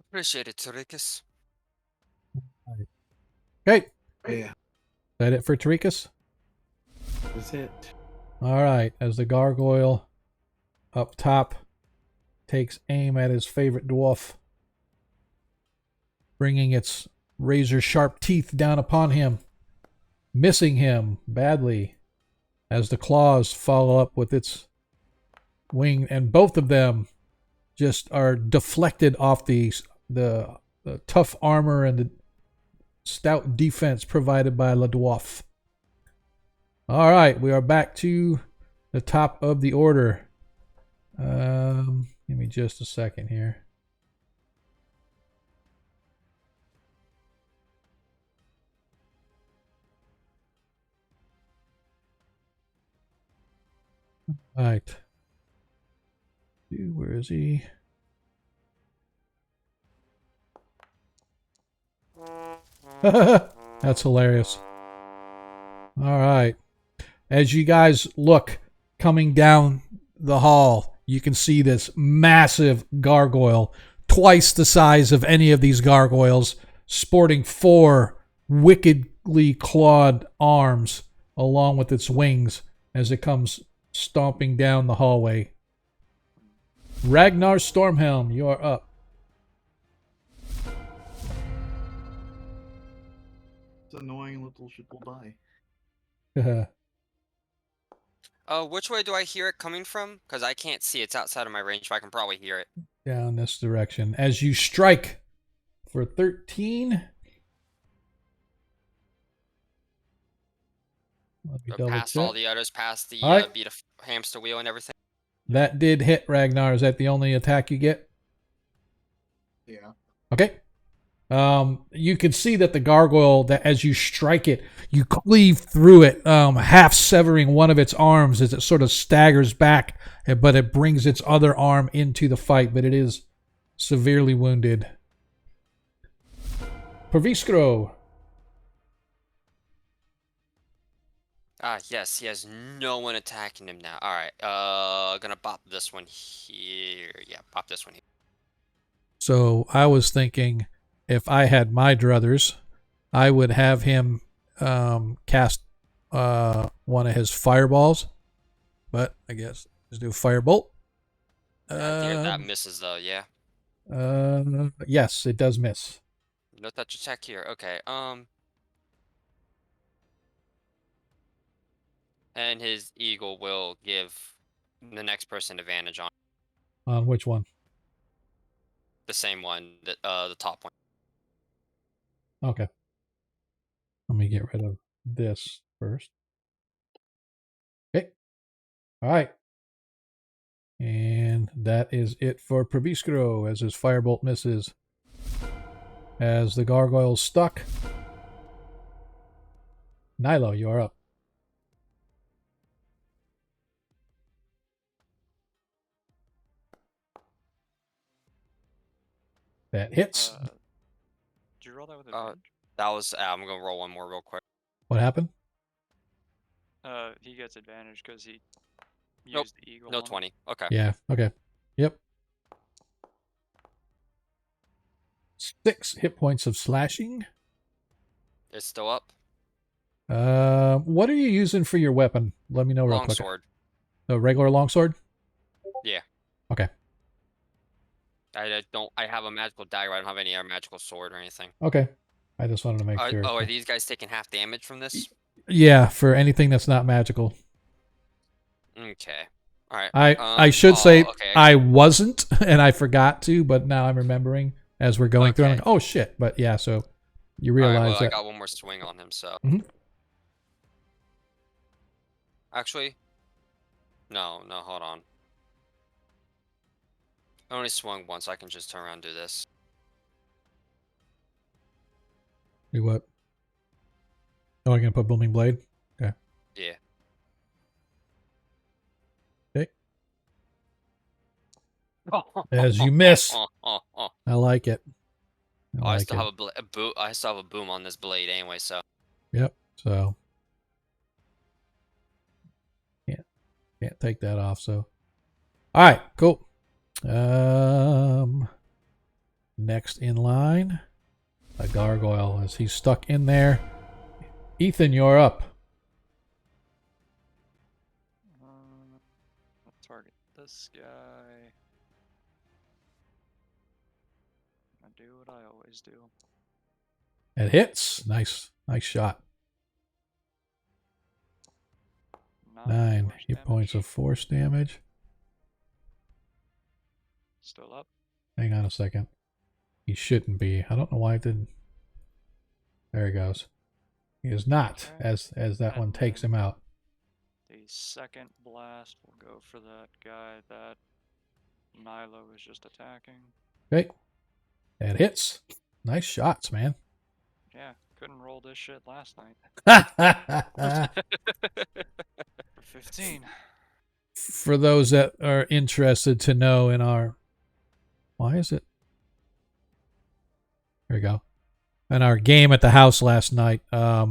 D: Appreciate it, Tarikas.
B: Okay.
A: Yeah,
B: Is that it for Tarikas?
A: that's it.
B: All right. As the gargoyle up top takes aim at his favorite dwarf, bringing its razor-sharp teeth down upon him, missing him badly as the claws follow up with its wing, and both of them just are deflected off the tough armor and the stout defense provided by Le Dwarf. All right, we are back to the top of the order. Give me just a second here. All right. Where is he? That's hilarious. All right. As you guys look coming down the hall, you can see this massive gargoyle, twice the size of any of these gargoyles, sporting 4 wickedly clawed arms along with its wings as it comes stomping down the hallway. Ragnar Stormhelm, you are up.
E: It's annoying little shit will die.
D: Which way do I hear it coming from? Because I can't see. It's outside of my range, but I can probably hear it.
B: Down this direction. As you strike for 13. Let me double
D: Past
B: check.
D: all the others, past the
B: All right.
D: beat a hamster wheel and everything.
B: That did hit, Ragnar. Is that the only attack you get?
E: Yeah.
B: Okay. You can see that the gargoyle, that as you strike it, you cleave through it, half severing one of its arms as it sort of staggers back, but it brings its other arm into the fight, but it is severely wounded. Perviskro.
D: Yes, he has no one attacking him now. Alright, gonna bop this one here. Yeah, bop this one here.
B: So I was thinking if I had my druthers, I would have him cast one of his fireballs. But I guess let's do firebolt.
D: That misses though, yeah.
B: Yes, it does miss.
D: No touch attack here. Okay, and his eagle will give the next person advantage on
B: On which one?
D: the same one, the top one.
B: Okay. Let me get rid of this first. Okay. All right. And that is it for Proviskro as his firebolt misses. As the gargoyle's stuck. Nilo, you are up. That hits.
C: Did you roll that with
D: Uh,
C: advantage?
D: That was. I'm gonna roll one more real quick.
B: What happened?
C: He gets advantage because he
D: Nope.
C: used the eagle.
D: No
C: on it.
D: 20. Okay.
B: Yeah, okay. Yep. 6 hit points of slashing.
D: It's still up.
B: What are you using for your weapon? Let me know real quick.
D: Longsword.
B: The regular longsword?
D: Yeah.
B: Okay.
D: I don't. I have a magical dagger. I don't have any magical sword or anything.
B: Okay. I just wanted to make sure.
D: Are these guys taking half damage from this?
B: Yeah, for anything that's not magical.
D: Okay. All right.
B: I should say
D: okay.
B: I wasn't, and I forgot to, but now I'm remembering as we're going through. I'm
D: Okay.
B: like, oh shit! But yeah, so you
D: All right,
B: realize
D: well,
B: that.
D: I got one more swing on him, so.
B: Mhm.
D: Actually, no, hold on. I only swung once. I can just turn around and do this.
B: Do what? Oh, I'm gonna put booming blade. Okay.
D: Yeah.
B: Okay. As you miss.
D: Oh.
B: I like it. I
D: I
B: like
D: still
B: it.
D: have I still have a boom on this blade anyway, so.
B: Yep. So can't take that off. So, all right, cool. Next in line, a gargoyle as he's stuck in there. Ethan, you're up.
C: I'll target this guy. I do what I always do.
B: It hits. Nice shot. 9
C: force
B: hit points
C: damage.
B: of force damage.
C: Still up.
B: Hang on a second. He shouldn't be. I don't know why it didn't. There he goes. He is not,
C: Okay.
B: as that
C: And
B: one takes him out.
C: The second blast will go for that guy that Nilo was just attacking.
B: Okay. That hits. Nice shots, man.
C: Yeah, couldn't roll this shit last night. For 15.
B: For those that are interested to know in our... Why is it? There we go. In our game at the house last night, our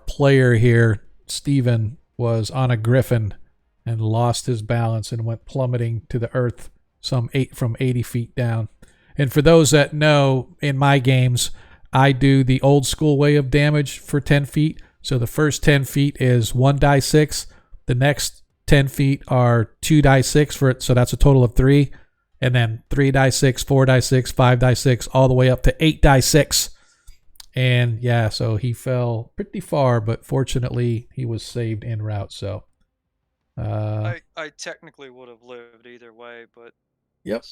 B: player here, Steven, was on a griffin and lost his balance and went plummeting to the earth from 80 feet down. And for those that know, in my games, I do the old school way of damage for 10 feet. So the first 10 feet is 1d6. The next 10 feet are 2d6 for it. So that's a total of 3. And then 3d6, 4d6, 5d6, all the way up to 8d6. And yeah, so he fell pretty far, but fortunately he was saved en route. So
C: I technically would have lived either way, but
B: yep.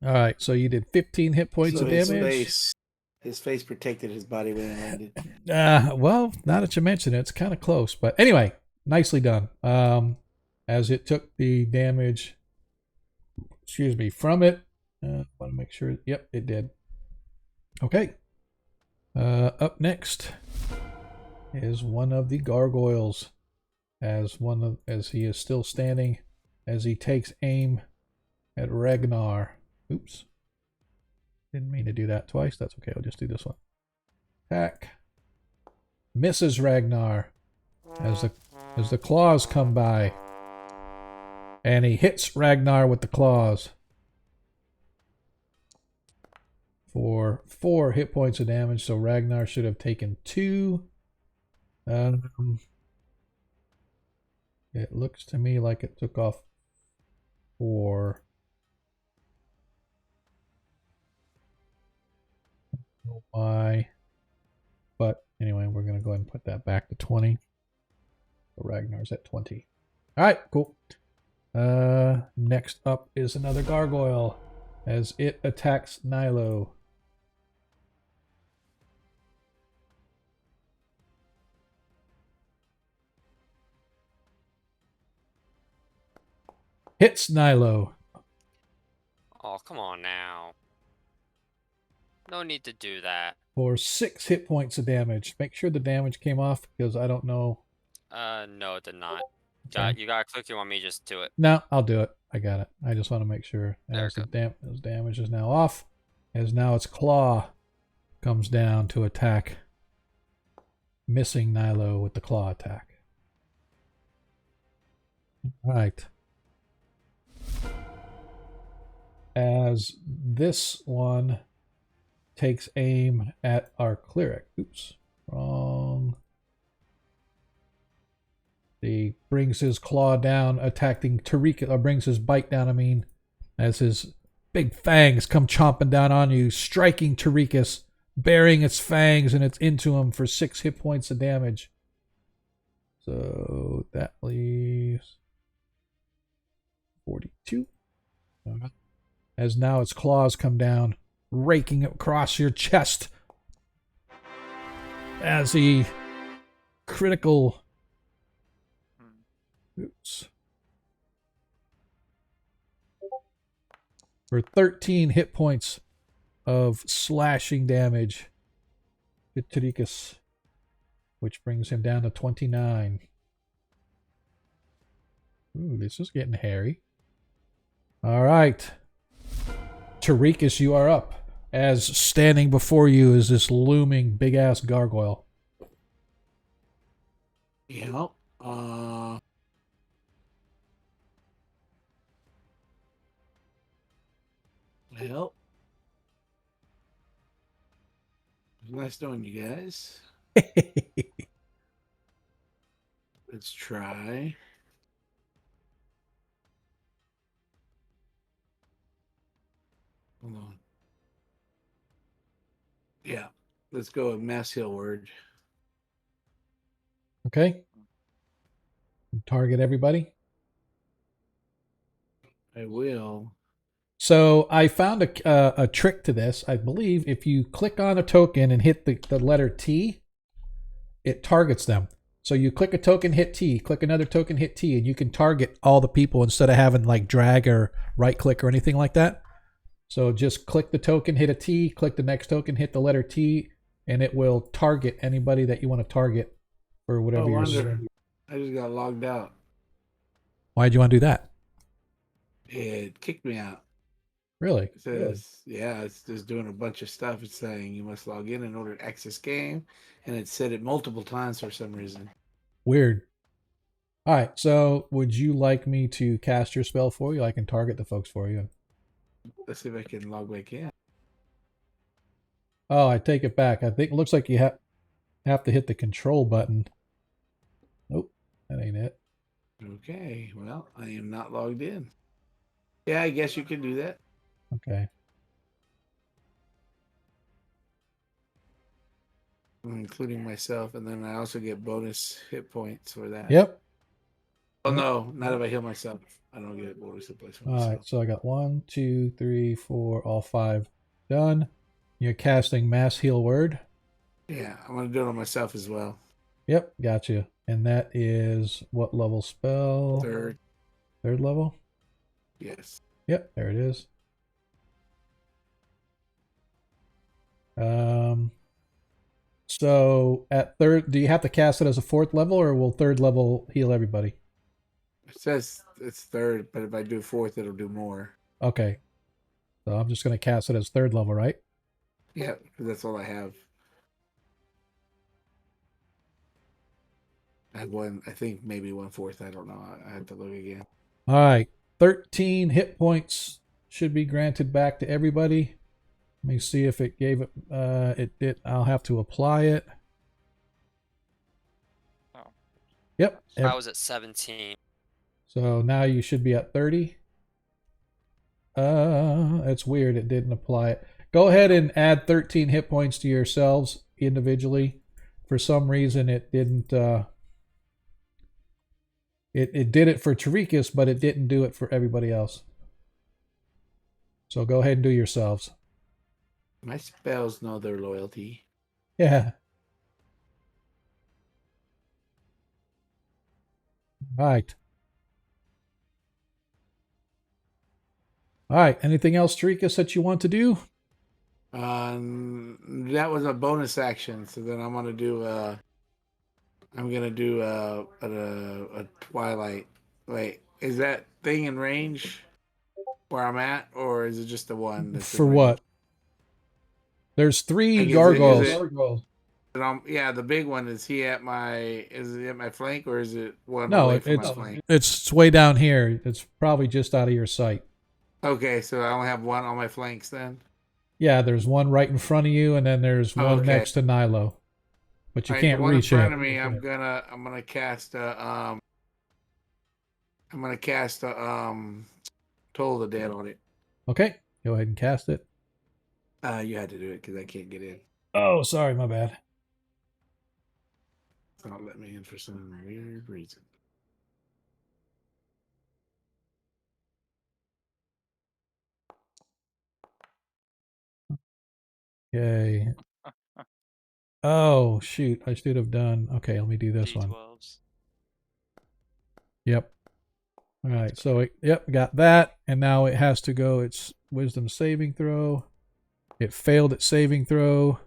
B: All right, so you did 15 hit points
A: So
B: of
A: his
B: damage.
A: His face protected his body when it landed.
B: Well, now that you mention it, it's kind of close. But anyway, nicely done. As it took the damage, from it. Want to make sure. Yep, it did. Okay. Up next is one of the gargoyles, as he is still standing, as he takes aim at Ragnar. Oops. Didn't mean to do that twice. That's okay. I'll just do this one. Attack. Misses Ragnar as the claws come by. And he hits Ragnar with the claws for 4 hit points of damage. So Ragnar should have taken 2. It looks to me like it took off 4. I don't know why. But anyway, we're going to go ahead and put that back to 20. So Ragnar's at 20. All right, cool. Next up is another gargoyle as it attacks Nilo. Hits Nilo
D: Oh, come on now. No need to do that.
B: for 6 hit points of damage. Make sure the damage came off because I don't know.
D: No, it did not.
B: Okay.
D: You gotta click it on me, just do it.
B: No, I'll do it. I got it. I just want to make sure.
D: There
B: As
D: we
B: the as damage is now off, as now its claw comes down to attack, missing Nilo with the claw attack. All right. As this one takes aim at our cleric. Oops, wrong. He brings his claw down, attacking Tariq, or brings his bite down, I mean, as his big fangs come chomping down on you, striking Tariqus, burying its fangs and it's into him for 6 hit points of damage. So that leaves 42. As now its claws come down, raking across your chest. As he critical. Oops. For 13 hit points of slashing damage to Tariqus, which brings him down to 29. Ooh, this is getting hairy. All right. Tariqus, you are up. As standing before you is this looming big-ass gargoyle.
A: Yeah. Well, it was nice knowing you guys. Let's try. Hold on. Yeah, let's go with Mass Hill Word.
B: Okay. Target everybody.
A: I will.
B: So I found a trick to this. I believe if you click on a token and hit the letter T, it targets them. So you click a token, hit T, click another token, hit T, and you can target all the people instead of having like drag or right click or anything like that. So just click the token, hit a T, click the next token, hit the letter T, and it will target anybody that you want to target for whatever you're doing.
A: I just got logged out.
B: Why'd you want to do that?
A: It kicked me out.
B: Really?
A: It says, yeah, it's just doing a bunch of stuff. It's saying you must log in order to access game. And it said it multiple times for some reason.
B: Weird. All right, so would you like me to cast your spell for you? I can target the folks for you.
A: Let's see if I can log back in.
B: Oh, I take it back. I think it looks like you have to hit the control button. Nope, that ain't it.
A: Okay, well, I am not logged in. Yeah, I guess you can do that.
B: Okay.
A: Including myself, and then I also get bonus hit points for that.
B: Yep.
A: Oh no, not if I heal myself. I don't get bonus hit points for myself.
B: All right, so I got 1, 2, 3, 4, all 5 done. You're casting Mass Heal Word.
A: Yeah, I'm gonna do it on myself as well.
B: Yep, got you. And that is what level spell?
A: Third.
B: Third level?
A: Yes.
B: Yep, there it is. So at third, do you have to cast it as a 4th level, or will 3rd level heal everybody?
A: It says it's third, but if I do fourth, it'll do more.
B: Okay. So I'm just going to cast it as 3rd level, right?
A: Yeah, because that's all I have. I have one, I think maybe 1/4. I don't know. I have to look again.
B: All right. 13 hit points should be granted back to everybody. Let me see if it gave it. It did. I'll have to apply it.
C: Oh.
B: Yep.
D: I was at 17.
B: So now you should be at 30. That's weird. It didn't apply it. Go ahead and add 13 hit points to yourselves individually. For some reason, it didn't. It did it for Tariqus, but it didn't do it for everybody else. So go ahead and do yourselves.
A: My spells know their loyalty.
B: Yeah. Right. All right. Anything else, Tarikas, that you want to do?
A: That was a bonus action. So then I'm gonna do a Twilight. Wait, is that thing in range where I'm at, or is it just the one that's
B: For
A: in range?
B: what? There's 3
A: Like,
B: gargoyles.
A: Yeah, the big one. Is he at my? Is it at my flank, or is it one
B: No,
A: away from my flank?
B: it's way down here. It's probably just out of your sight.
A: Okay, so I only have one on my flanks then.
B: Yeah, there's one right in front of you, and then there's one
A: Okay.
B: next to Nilo. But you
A: All right,
B: can't
A: the one
B: reach
A: in front
B: it.
A: of me. I'm gonna cast Toll the Dead on it.
B: Okay, go ahead and cast it.
A: You had to do it because I can't get in.
B: Oh, sorry, my bad.
A: It's not letting me in for some weird reason.
B: Yay. Oh, shoot. I should have done... Okay, let me do this one.
C: D12s.
B: Yep. All right, so, yep, got that. And now it has to go its wisdom saving throw. It failed its saving throw.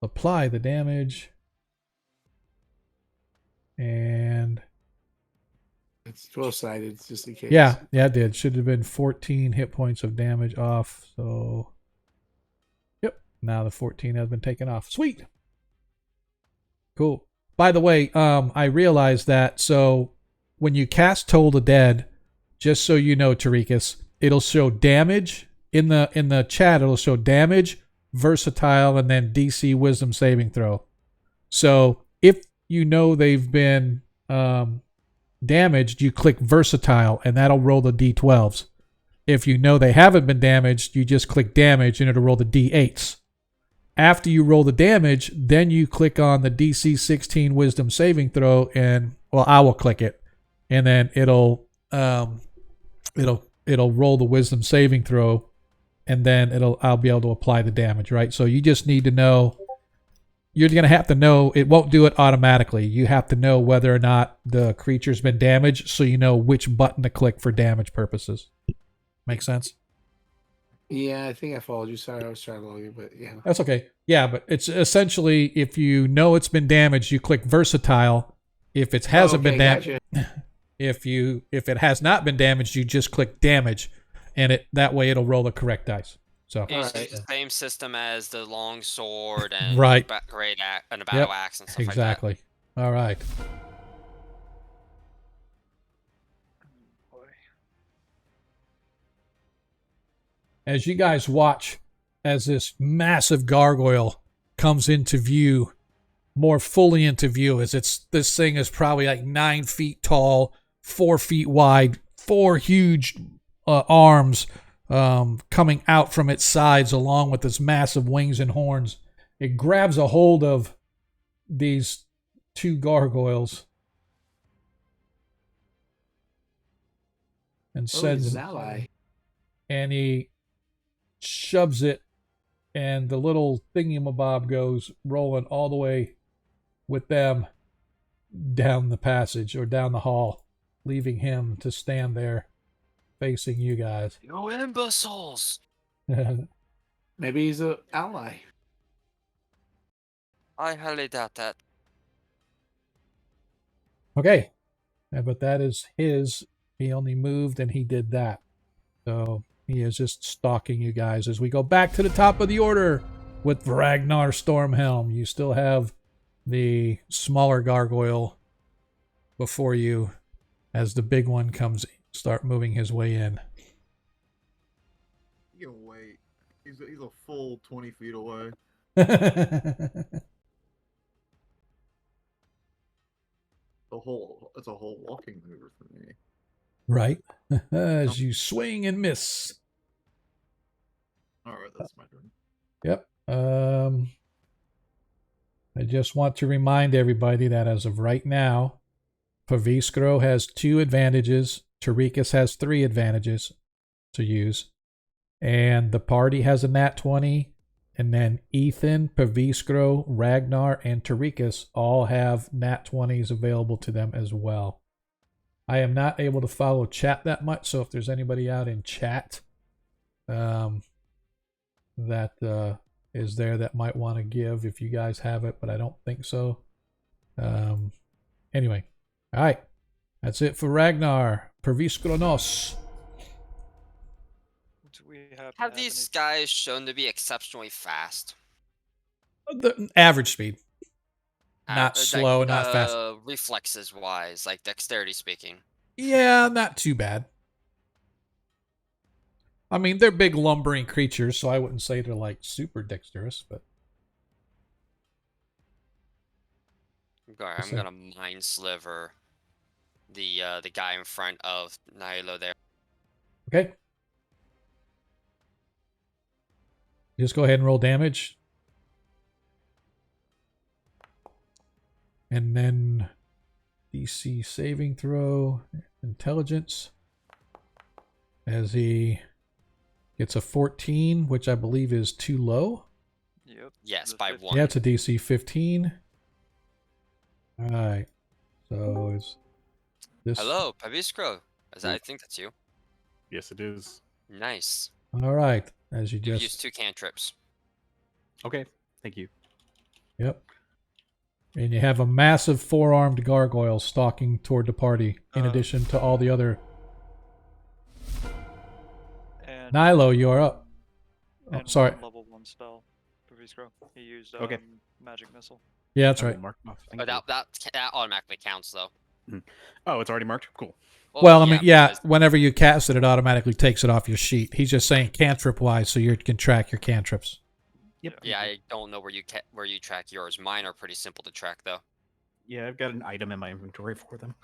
B: Apply the damage. And...
A: It's 12-sided, just in case.
B: Yeah, it did. Should have been 14 hit points of damage off. So, yep. Now the 14 has been taken off. Sweet. Cool. By the way, I realized that. So, when you cast Toll the Dead, just so you know, Tarikas, it'll show damage in the chat. It'll show damage, versatile, and then DC Wisdom saving throw. So, if you know they've been damaged, you click versatile and that'll roll the d12s. If you know they haven't been damaged, you just click damage and it'll roll the d8s. After you roll the damage, then you click on the DC 16 wisdom saving throw, and well, I will click it, and then it'll roll the wisdom saving throw, and then I'll be able to apply the damage, right? So you just need to know. You're going to have to know, it won't do it automatically. You have to know whether or not the creature's been damaged, so you know which button to click for damage purposes. Make sense?
A: Yeah, I think I followed you. Sorry, I was trying to log in, but yeah.
B: That's okay. Yeah, but it's essentially, if you know it's been damaged, you click versatile. If it hasn't been damaged,
A: gotcha.
B: if it has not been damaged, you just click damage, and that way it'll roll the correct dice. So
D: It's
A: Alright.
D: the same system as the long sword and
B: Right.
D: and the battle axe and stuff
B: exactly. All right.
C: Boy.
B: As you guys watch as this massive gargoyle comes into view, more fully into view, as this thing is probably like 9 feet tall, 4 feet wide, 4 huge arms coming out from its sides, along with its massive wings and horns. It grabs a hold of these 2 gargoyles and
A: Oh,
B: sends
A: he's an ally.
B: and he shoves it, and the little thingamabob goes rolling all the way with them down the passage or down the hall, leaving him to stand there facing you guys.
D: You imbeciles!
A: Maybe he's an ally.
D: I highly doubt that.
B: Okay. But that is his. He only moved and he did that. So he is just stalking you guys as we go back to the top of the order with Ragnar Stormhelm. You still have the smaller gargoyle before you as the big one start moving his way in.
E: You can wait. He's a full 20 feet away. It's a whole walking maneuver for me.
B: Right. As you swing and miss.
E: Alright, that's my turn.
B: Yep. I just want to remind everybody that as of right now, Paviskro has 2 advantages. Tarikas has 3 advantages to use. And the party has a nat 20. And then Ethan, Paviskro, Ragnar, and Tarikas all have nat 20s available to them as well. I am not able to follow chat that much, so if there's anybody out in chat that is there that might want to give, if you guys have it, but I don't think so. Anyway, all right. That's it for Ragnar. Perviskronos.
C: Do we happen to
D: Have these guys shown to be exceptionally fast?
B: The average speed. Not slow, not fast.
D: Reflexes wise, like dexterity speaking.
B: Yeah, not too bad. I mean, they're big lumbering creatures, so I wouldn't say they're like super dexterous, but
D: Alright, I'm gonna mind sliver the guy in front of Nilo there.
B: okay. Just go ahead and roll damage. And then DC saving throw, intelligence. As he gets a 14, which I believe is too low.
C: Yep.
D: Yes,
C: the
D: by
C: 15.
D: one.
B: Yeah, it's a DC 15. All right. So is this?
D: Hello, Paviskro. I think that's you.
F: Yes, it is.
D: Nice.
B: All right. As you
D: You
B: just
D: used 2 cantrips.
F: Okay, thank you.
B: Yep. And you have a massive 4-armed gargoyle stalking toward the party, in addition to all the other.
C: And,
B: Nilo, you are up. Oh,
C: and
B: sorry.
C: one level 1 spell. Paviskro. He used
F: Okay.
C: magic missile.
B: Yeah, that's
F: I will
B: right.
F: mark them off. Thank
D: But
F: you.
D: that automatically counts though.
F: Oh, it's already marked? Cool.
B: Well, I mean, yeah,
D: because-
B: whenever you cast it, it automatically takes it off your sheet. He's just saying cantrip-wise, so you can track your cantrips.
F: Yep.
D: Yeah, I don't know where you track yours. Mine are pretty simple to track though.
F: Yeah, I've got an item in my inventory for them.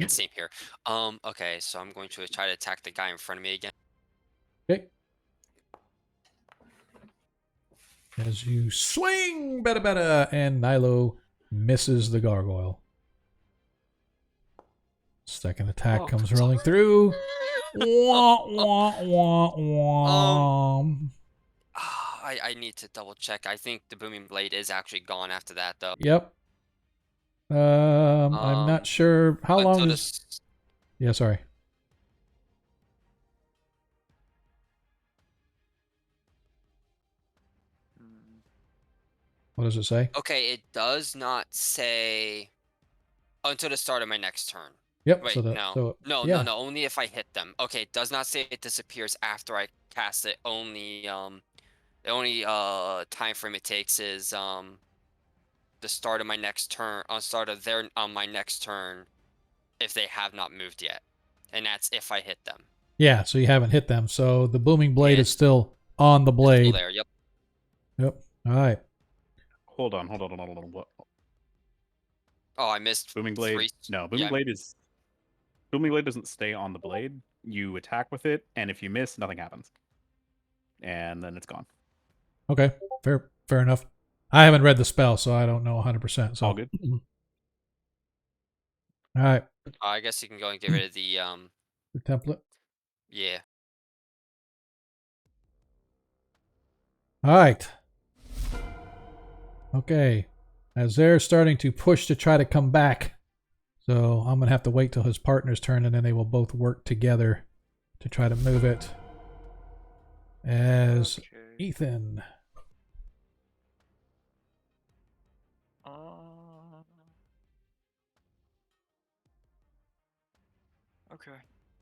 D: Same here. Okay, so I'm going to try to attack the guy in front of me again.
B: Okay. As you swing, bada, and Nilo misses the gargoyle. Second attack comes rolling through. Wah, wah, wah, wah.
D: I need to double check. I think the booming blade is actually gone after that though.
B: Yep. I'm not sure how long
D: Until
B: is. Yeah, sorry. What does it say?
D: Okay, it does not say until the start of my next turn.
B: Yep.
D: Wait,
B: so that,
D: no.
B: so
D: No,
B: yeah.
D: no, only if I hit them. Okay, it does not say it disappears after I cast it. Only the only time frame it takes is the start of my next turn, on my next turn, if they have not moved yet. And that's if I hit them.
B: Yeah, so you haven't hit them. So the booming blade
D: Yeah.
B: is still on the
D: It's still
B: blade.
D: there, yep.
B: Yep. All right.
F: Hold on. What?
D: Oh, I missed
F: Booming blade.
D: 3.
F: No, booming
D: yeah.
F: blade is. Booming blade doesn't stay on the blade. You attack with it, and if you miss, nothing happens. And then it's gone.
B: Okay. Fair enough. I haven't read the spell, so I don't know 100%. So
F: All good.
B: All right.
D: I guess you can go and get rid of the
B: The template.
D: yeah.
B: All right. Okay. As they're starting to push to try to come back. So I'm going to have to wait till his partner's turn, and then they will both work together to try to move it. As
C: Okay.
B: Ethan.
C: Okay,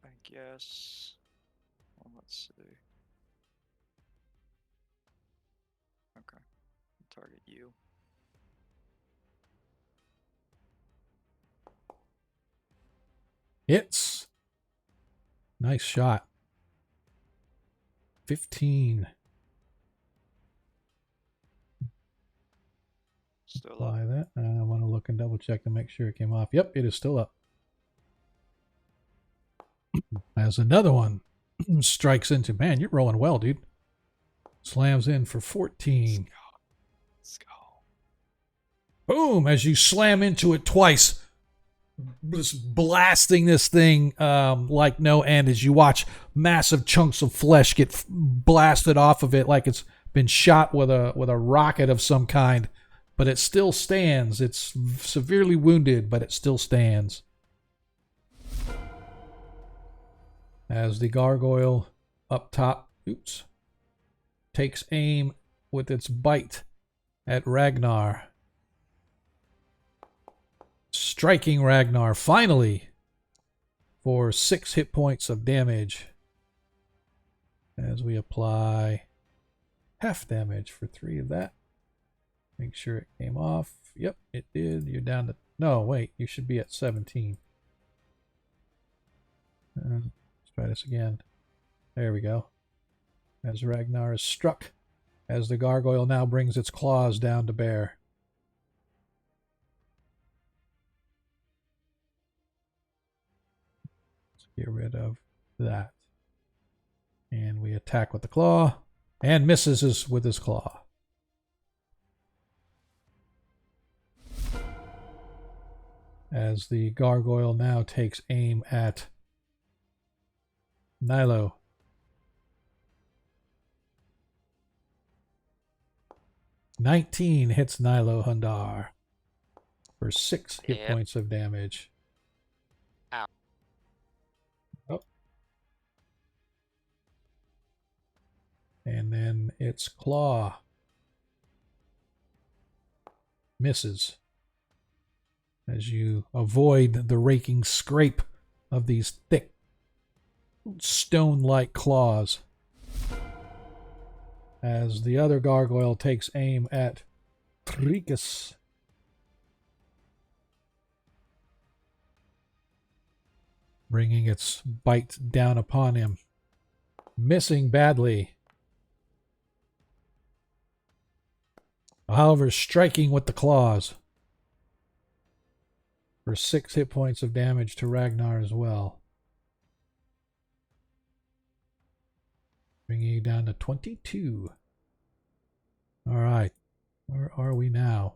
C: I guess. Well, let's see. Okay, target you.
B: Hits. Nice shot. 15.
C: Still up.
B: Apply that. I want to look and double check to make sure it came off. Yep, it is still up. As another one strikes into. Man, you're rolling well, dude. Slams in for 14.
C: Let's go.
B: Boom! As you slam into it twice, just blasting this thing like no end. As you watch massive chunks of flesh get blasted off of it, like it's been shot with a rocket of some kind. But it still stands. It's severely wounded, but it still stands. As the gargoyle up top, takes aim with its bite at Ragnar. Striking Ragnar finally for 6 hit points of damage. As we apply half damage for 3 of that. Make sure it came off. Yep, it did. You're down to... No, wait. You should be at 17. Let's try this again. There we go. As Ragnar is struck. As the gargoyle now brings its claws down to bear. Let's get rid of that. And we attack with the claw. And misses with his claw. As the gargoyle now takes aim at Nilo. "19 hits Nilo Hundar for 6 hit points of damage.
D: Ow.
B: Oh. And then its claw misses. As you avoid the raking scrape of these thick, stone-like claws. As the other gargoyle takes aim at Tricus. Bringing its bite down upon him. Missing badly. However, striking with the claws. For 6 hit points of damage to Ragnar as well. Bringing you down to 22. Alright. Where are we now?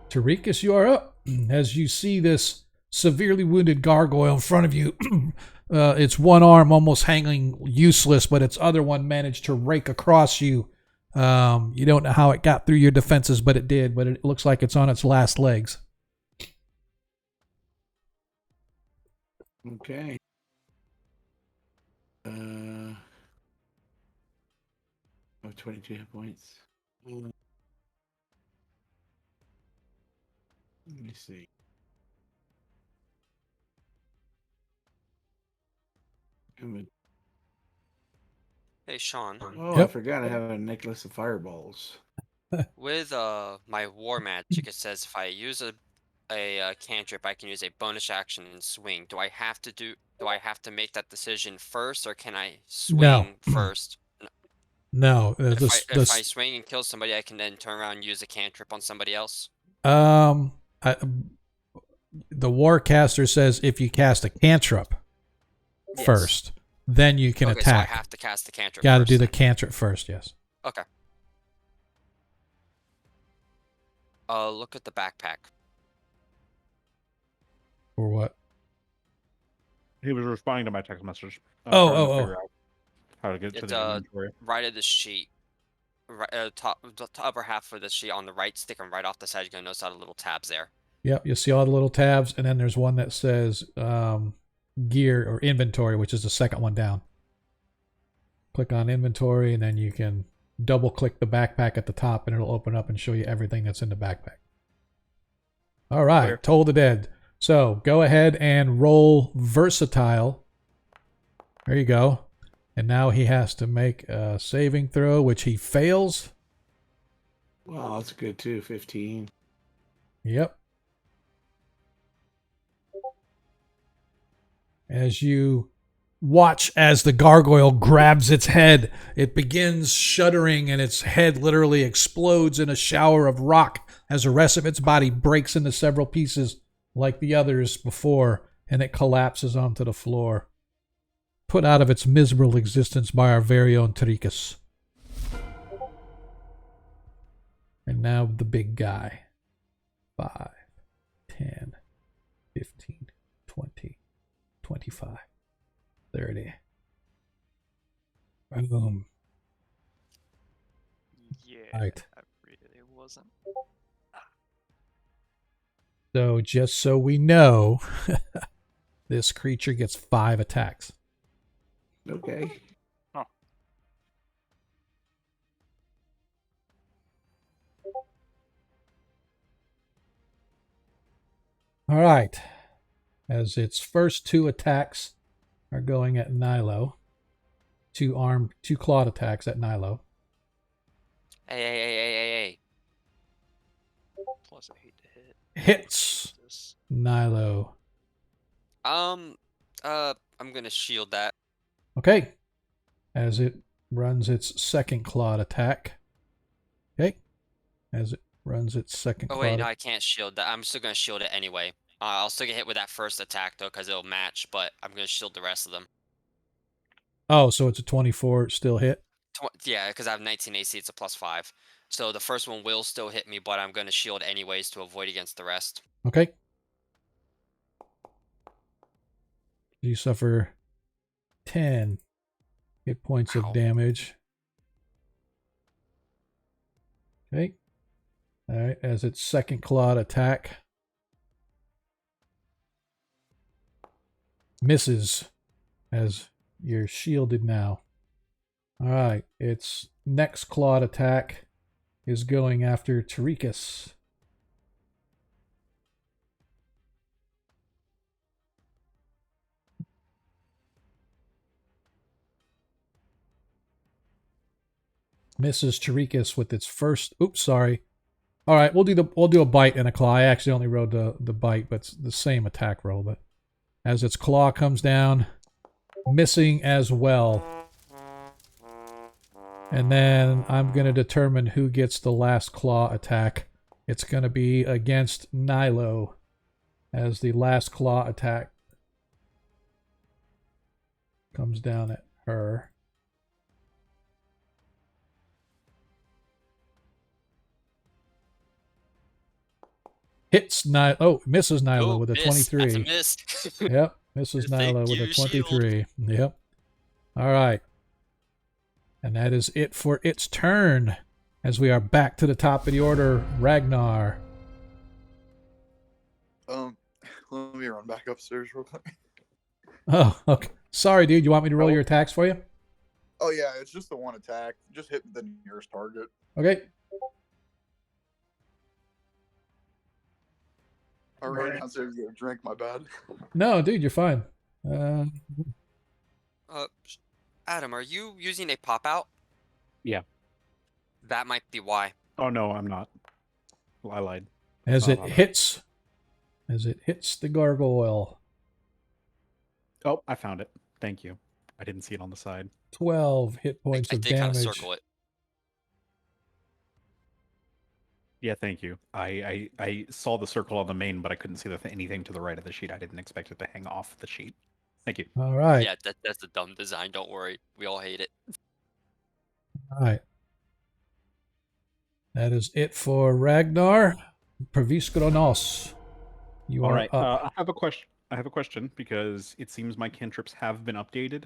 B: Tarikas, you are up. As you see this severely wounded gargoyle in front of you. Its one arm almost hanging useless, but its other one managed to rake across you. You don't know how it got through your defenses, but it did. But it looks like it's on its last legs.
A: Okay. I have 22 hit points. Let me see.
D: Hey, Sean.
A: Oh, I forgot I have a necklace of fireballs.
D: With my war magic, it says if I use a cantrip, I can use a bonus action and swing. Do I have to make that decision first, or can I swing first?
B: No.
D: If I swing and kill somebody, I can then turn around and use a cantrip on somebody else.
B: The Warcaster says if you cast a cantrip first, then you can attack.
D: So I have to cast the cantrip.
B: Got to do the cantrip first. Yes.
D: Okay. Look at the backpack.
B: Or what?
F: He was responding to my text message.
B: Oh.
F: Figure out how to get to the inventory.
D: Right of the sheet. Right, the upper half of the sheet on the right, sticking right off the side. You're gonna notice all the little tabs there.
B: Yep, you see all the little tabs, and then there's one that says gear or inventory, which is the second one down. Click on inventory, and then you can double click the backpack at the top, and it'll open up and show you everything that's in the backpack. All right, Toll the Dead. So go ahead and roll Versatile. There you go. And now he has to make a saving throw, which he fails.
A: Wow, that's good too. 15.
B: Yep. As you watch as the gargoyle grabs its head, it begins shuddering and its head literally explodes in a shower of rock as the rest of its body breaks into several pieces like the others before, and it collapses onto the floor. Put out of its miserable existence by our very own Tricus. And now the big guy. 5, 10, 15, 20, 25, 30. Boom.
C: Yeah,
B: Right.
C: I really wasn't.
B: So just so we know, this creature gets 5 attacks.
A: Okay.
B: All right. As its first 2 attacks are going at Nilo. 2 clawed attacks at Nilo.
D: Hey.
C: Plus 8 to hit.
B: Hits
C: This.
B: Nilo.
D: I'm gonna shield that.
B: Okay. As it runs its second clawed attack. Okay. As it runs its second
D: Oh wait,
B: clawed
D: no, I can't shield that. I'm still gonna shield it anyway. I'll still get hit with that first attack though, because it'll match. But I'm gonna shield the rest of them.
B: Oh, so it's a 24 still hit?
D: Yeah, because I have 19 AC. It's a +5. So the first one will still hit me, but I'm gonna shield anyways to avoid against the rest.
B: Okay. You suffer 10 hit points
D: Ow.
B: of damage. Okay. All right. As its second clawed attack misses, as you're shielded now. All right. Its next clawed attack is going after Tarikas. Misses Tarikas with its first. Oops, sorry. All right, we'll do a bite and a claw. I actually only rolled the bite, but it's the same attack roll. But as its claw comes down, missing as well. And then I'm gonna determine who gets the last claw attack. It's gonna be against Nilo as the last claw attack comes down at her. Hits Nilo. Oh, misses Nilo
D: Oh,
B: with a
D: miss.
B: 23.
D: That's a miss.
B: Yep, misses
D: Thank
B: Nilo with a
D: you, shield.
B: 23. Yep. All right. And that is it for its turn. As we are back to the top of the order, Ragnar.
E: Let me run back upstairs real quick.
B: Oh, okay. Sorry, dude. You want me to roll your attacks for you?
E: Oh yeah, it's just the one attack. Just hit the nearest target.
B: Okay.
E: I ran downstairs to get a drink. My bad.
B: No, dude, you're fine.
D: Adam, are you using a pop out?
F: Yeah.
D: That might be why.
F: Oh no, I'm not. Well, I lied.
B: As
F: Oh,
B: it
F: wow.
B: hits the gargoyle.
F: Oh, I found it. Thank you. I didn't see it on the side.
B: 12 hit points
D: I
B: of
D: did kind of
B: damage.
D: circle it.
F: Yeah, thank you. I saw the circle on the main, but I couldn't see anything to the right of the sheet. I didn't expect it to hang off the sheet. Thank you.
B: All right.
D: Yeah, that's a dumb design. Don't worry. We all hate it.
B: All right. That is it for Ragnar. Praviskronos. You
F: All
B: are
F: right.
B: up.
F: I have a question. I have a question because it seems my cantrips have been updated.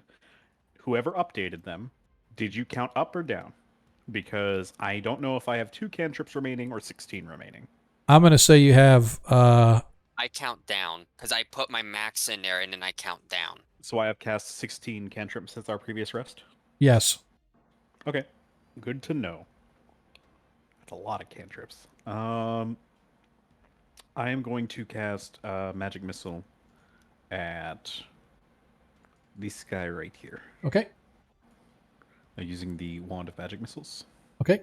F: Whoever updated them, did you count up or down? Because I don't know if I have 2 cantrips remaining or 16 remaining.
B: I'm going to say you have
D: I count down because I put my max in there and then I count down.
F: So I have cast 16 cantrips since our previous rest?
B: yes.
F: Okay. Good to know. That's a lot of cantrips. I am going to cast Magic Missile at this guy right here.
B: Okay.
F: Using the Wand of Magic Missiles.
B: Okay.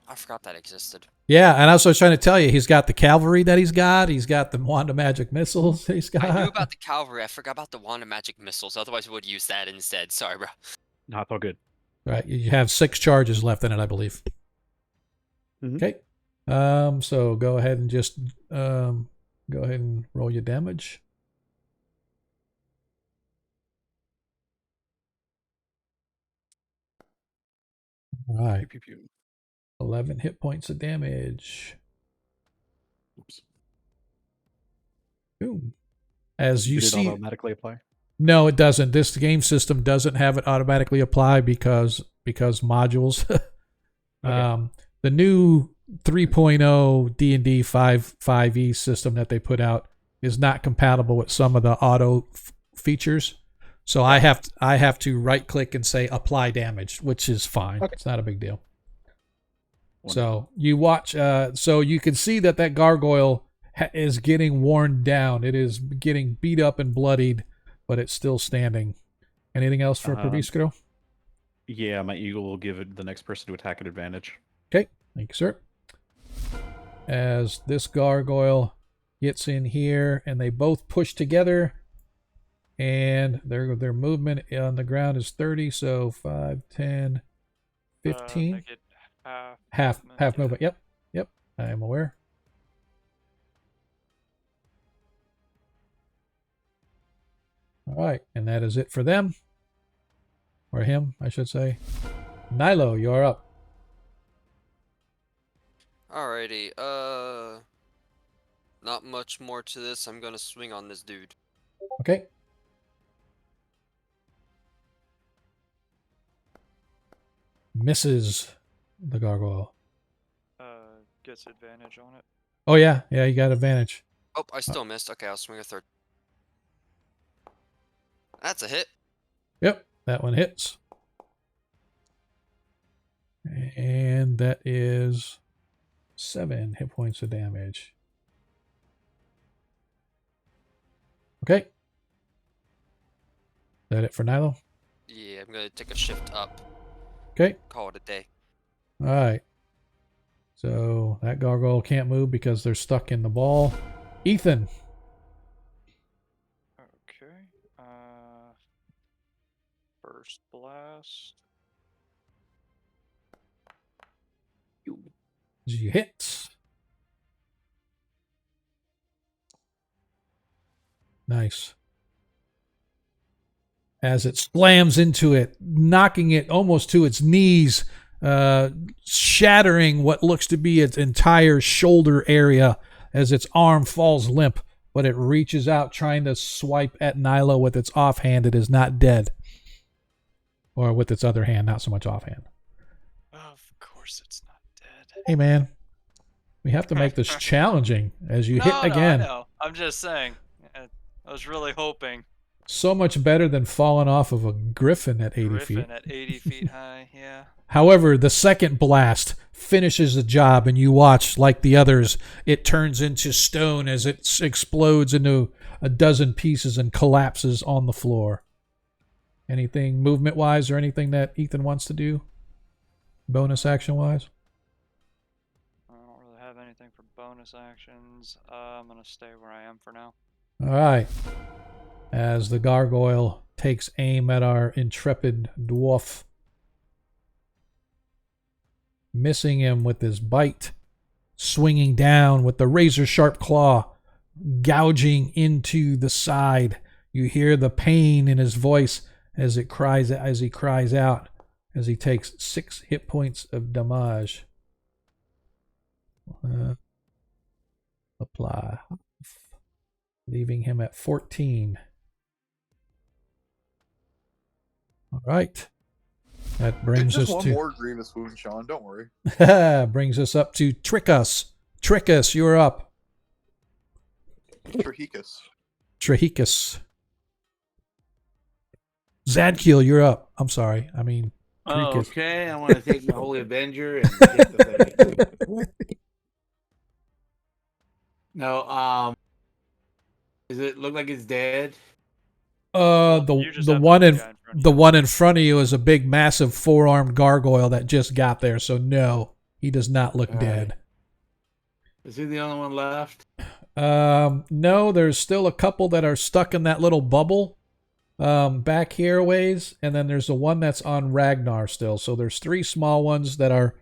D: I forgot that existed.
B: Yeah, and I was trying to tell you, he's got the cavalry that he's got. He's got the wand of magic missiles he's got.
D: I knew about the cavalry. I forgot about the wand of magic missiles. Otherwise, we would use that instead. Sorry, bro.
F: No, it's all good.
B: Right, you have 6 charges left in it, I believe.
F: Mhm.
B: Okay. So go ahead and just go ahead and roll your damage. All right.
F: Pew, pew, pew.
B: 11 hit points of damage.
F: Oops.
B: Boom. As you
F: Did it
B: see,
F: automatically apply?
B: no, it doesn't. This game system doesn't have it automatically apply because modules.
F: Okay.
B: The new 3.0 D&D 5e system that they put out is not compatible with some of the auto features. So I have to right click and say apply damage, which is fine.
F: Okay.
B: It's not a big deal.
F: Wonderful.
B: So you watch. So you can see that gargoyle is getting worn down. It is getting beat up and bloodied, but it's still standing. Anything else for Probisco?
F: Yeah, my eagle will give it the next person to attack an advantage.
B: Okay, thank you, sir. As this gargoyle gets in here, and they both push together, and their movement on the ground is 30, so 5, 10, 15.
C: Make it
B: half
C: yeah.
B: movement. Yep, I am aware. All right, and that is it for them. Or him, I should say. Nilo, you're up.
D: Alrighty, not much more to this. I'm gonna swing on this dude.
B: Okay. Misses the gargoyle.
C: Gets advantage on it.
B: Oh yeah, you got advantage.
D: Oh, I still missed. Okay, I'll swing a third. That's a hit.
B: Yep, that one hits. And that is 7 hit points of damage. Okay. Is that it for Nilo?
D: Yeah, I'm gonna take a shift up.
B: Okay.
D: Call it a day.
B: All right. So that gargoyle can't move because they're stuck in the ball. Ethan.
C: Okay. First blast.
B: You hit. Nice. As it slams into it, knocking it almost to its knees, shattering what looks to be its entire shoulder area as its arm falls limp, but it reaches out trying to swipe at Nilo with its offhand. It is not dead. Or with its other hand, not so much offhand.
C: Of course it's not dead.
B: Hey, man. We have to make this challenging as you hit again.
C: No, I know. I'm just saying. I was really hoping.
B: So much better than falling off of a griffin at 80 feet.
C: Griffin at 80 feet high, yeah.
B: However, the second blast finishes the job, and you watch, like the others, it turns into stone as it explodes into a dozen pieces and collapses on the floor. Anything movement-wise or anything that Ethan wants to do? Bonus action-wise?
C: I don't really have anything for bonus actions. I'm going to stay where I am for now.
B: All right. As the gargoyle takes aim at our intrepid dwarf, missing him with his bite, swinging down with the razor-sharp claw, gouging into the side. You hear the pain in his voice as he cries out, as he takes 6 hit points of damage. Apply, leaving him at 14. All right. That brings
G: just
B: us
G: one
B: to
G: more grievous wound, Sean. Don't worry.
B: brings us up to Trickus. Trickus, you're up.
G: Trahicus.
B: Trahicus. Zadkiel, you're up. I'm sorry. I mean, Trickus.
A: Okay, I want to take the Holy Avenger and get the thing. No, does it look like it's dead?
B: The one in front of you is a big, massive 4-armed gargoyle that just got there. So no, he does not look dead.
A: Is he the only one left?
B: No, there's still a couple that are stuck in that little bubble back here ways, and then there's the one that's on Ragnar still. So there's 3 small ones that are.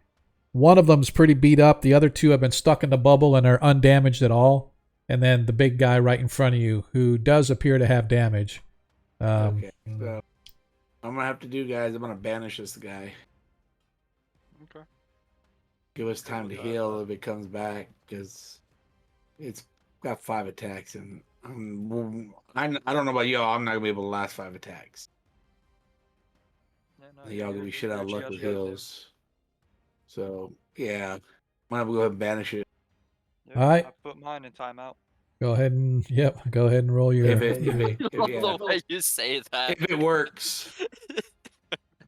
B: One of them's pretty beat up. The other 2 have been stuck in the bubble and are undamaged at all. And then the big guy right in front of you, who does appear to have damage.
A: Okay, so I'm gonna have to do, guys. I'm gonna banish this guy.
C: Okay.
A: Give us time to heal if it comes back, because it's got 5 attacks, and I don't know about y'all. I'm not gonna be able to last 5 attacks.
C: Yeah, no,
A: Y'all gonna be shit out of luck with heals. So yeah, I'm gonna go ahead and banish it.
C: Yep,
B: Alright.
C: I put mine in timeout.
B: Go ahead and go ahead and roll your.
D: The way you say that.
A: If it works.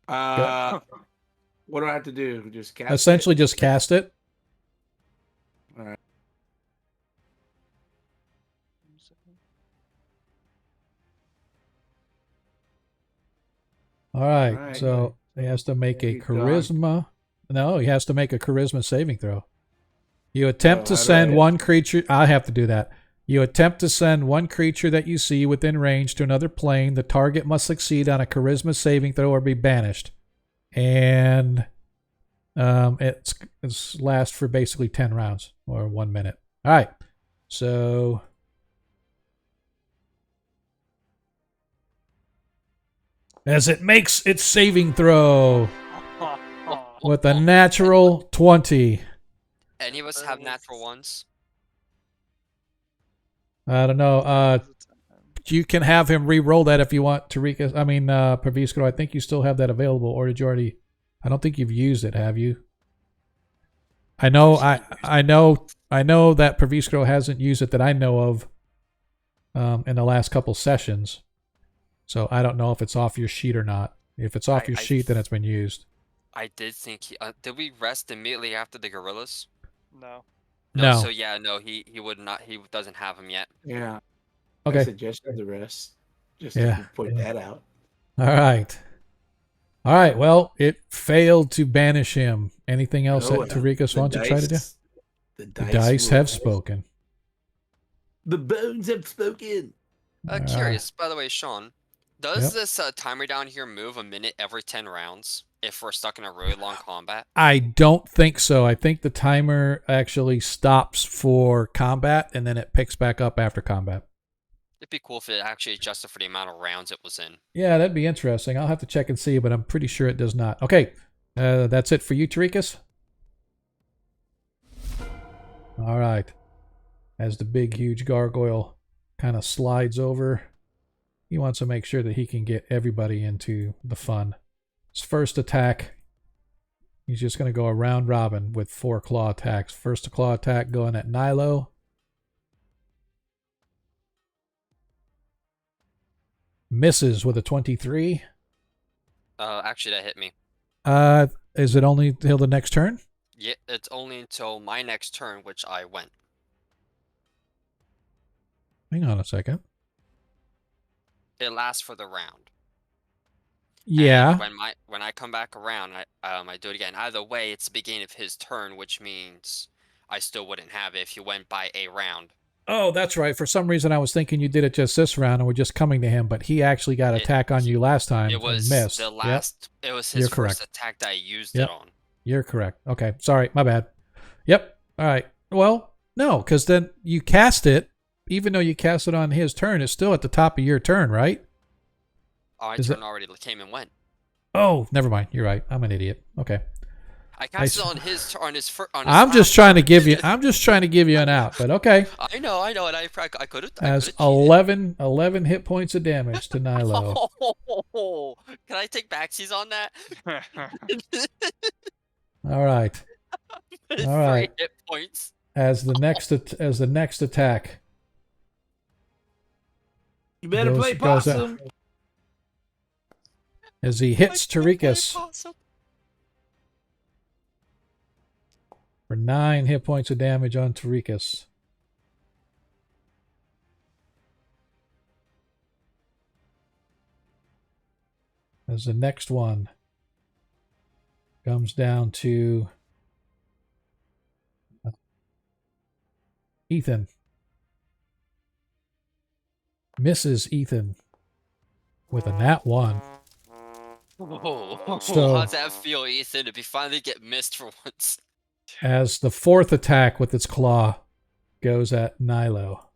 A: What do I have to do? Just cast
B: Essentially,
A: it?
B: just cast it.
A: All right.
B: All right.
A: Alright.
B: So he has to make a
A: He's gone.
B: charisma. No, he has to make a charisma saving throw. You attempt
A: Oh,
B: to
A: how do
B: send
A: I-
B: one creature. I have to do that. You attempt to send one creature that you see within range to another plane. The target must succeed on a charisma saving throw or be banished. And it's lasts for basically 10 rounds or 1 minute. All right. So as it makes its saving throw with a natural 20.
D: Any of us have natural ones?
B: I don't know. You can have him re-roll that if you want, Tarika. I mean, Pavisco, I think you still have that available, or did you already? I don't think you've used it, have you? I know that Pavisco hasn't used it that I know of in the last couple sessions. So I don't know if it's off your sheet or not. If it's off your sheet, then it's been used.
D: I did think did we rest immediately after the gorillas?
C: No.
B: No.
D: So yeah, no, he would not. He doesn't have them yet.
A: Yeah.
B: Okay.
A: I suggested the rest. Just
B: Yeah.
A: to point that out.
B: All right. All right. Well, it failed to banish him. Anything else
A: Oh,
B: that Tarikas
A: the
B: wants to try to do?
A: The
B: The dice
A: will-
B: have spoken.
A: The bones have spoken.
D: Curious, by the way, Sean, does this timer down here move a minute every 10 rounds if we're stuck in a really long combat?
B: I don't think so. I think the timer actually stops for combat and then it picks back up after combat.
D: It'd be cool if it actually adjusted for the amount of rounds it was in.
B: Yeah, that'd be interesting. I'll have to check and see, but I'm pretty sure it does not. Okay, that's it for you, Tarikas? All right. As the big, huge gargoyle kind of slides over, he wants to make sure that he can get everybody into the fun. His first attack, he's just going to go a round robin with 4 claw attacks. First claw attack going at Nilo. Misses with a 23.
D: Actually, that hit me.
B: Is it only till the next turn?
D: Yeah, it's only until my next turn, which I went.
B: Hang on a second.
D: It lasts for the round.
B: Yeah.
D: And when I come back around, I do it again. Either way, it's the beginning of his turn, which means I still wouldn't have it if you went by a round.
B: Oh, that's right. For some reason, I was thinking you did it just this round and we're just coming to him, but he actually got attack on you last time
D: It was
B: and missed.
D: the last. It was his
B: You're
D: first
B: correct.
D: attack that I used
B: Yep.
D: it on.
B: You're correct. Okay. Sorry. My bad. Yep. All right. Well, no, because then you cast it. Even though you cast it on his turn, it's still at the top of your turn, right?
D: Oh, my
B: Is
D: turn
B: it-
D: already came and went.
B: Oh, never mind. You're right. I'm an idiot. Okay.
D: I cast it on his
B: I'm just trying to give you. I'm just trying to give you an out, but okay.
D: I know, and I could have.
B: As 11 hit points of damage to Nilo.
D: Can I take backsies on that?
B: All right. All right.
D: 3 hit points.
B: As the next attack.
A: You better
B: Goes-
A: play
B: goes out.
A: possum.
B: As he hits Tarikas for 9 hit points of damage on Tarikas. As the next one comes down to Ethan. Misses Ethan with a nat 1.
D: Oh,
B: So-
D: how's that feel, Ethan? To be finally get missed for once.
B: As the fourth attack with its claw goes at Nilo.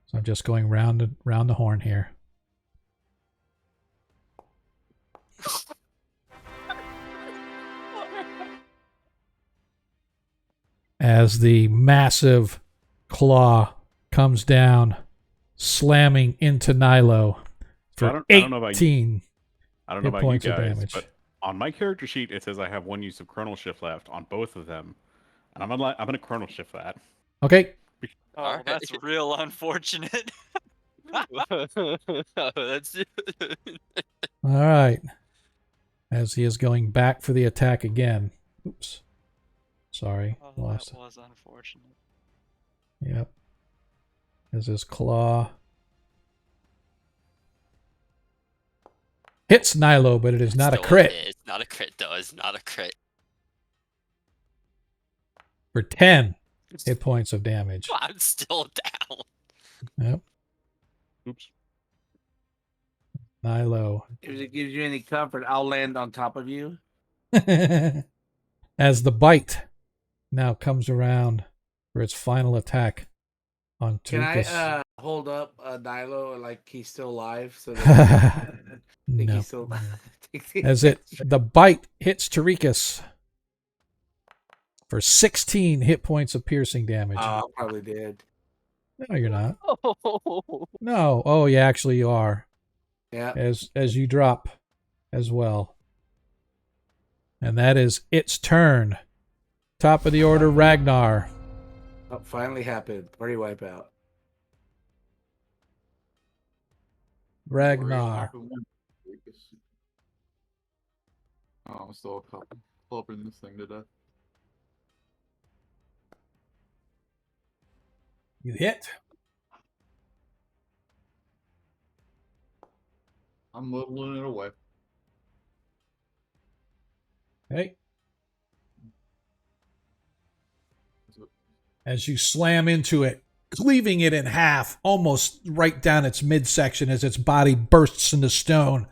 B: So I'm just going round the horn here. As the massive claw comes down, slamming into Nilo
F: So
B: for
F: I don't know about you.
B: 18.
F: I don't know
B: hit
F: about you
B: points of
F: guys,
B: damage.
F: but On my character sheet, it says I have 1 use of Chronal Shift left on both of them, and I'm gonna Chronal Shift that.
B: Okay.
C: Oh,
D: Alright.
C: that's real unfortunate.
D: That's
B: All right. As he is going back for the attack again. Oops. Sorry.
C: Oh,
B: Lost.
C: that was unfortunate.
B: Yep. As his claw hits Nilo, but it is not a
D: still
B: crit.
D: hit. It's not a crit, though. It's not a crit.
B: For 10 hit points of damage.
D: I'm still down.
B: Yep.
F: Oops.
B: Nilo.
A: If it gives you any comfort, I'll land on top of you.
B: As the bite now comes around for its final attack on
A: Can I
B: Tukas.
A: hold up Nilo like he's still alive? So that think
B: No.
A: he's still
B: As the bite hits Tarikas for 16 hit points of piercing damage.
A: probably did.
B: No, you're not.
D: Oh.
B: No. Oh, yeah, actually you are.
A: Yeah.
B: As you drop as well. And that is its turn. Top of the order, Ragnar.
A: Oh, finally happened. Party wipeout.
B: Ragnar.
E: Oh, I'm still helping this thing to death.
B: You hit.
E: I'm leveling it away.
B: Okay. As you slam into it, cleaving it in half, almost right down its midsection as its body bursts into stone.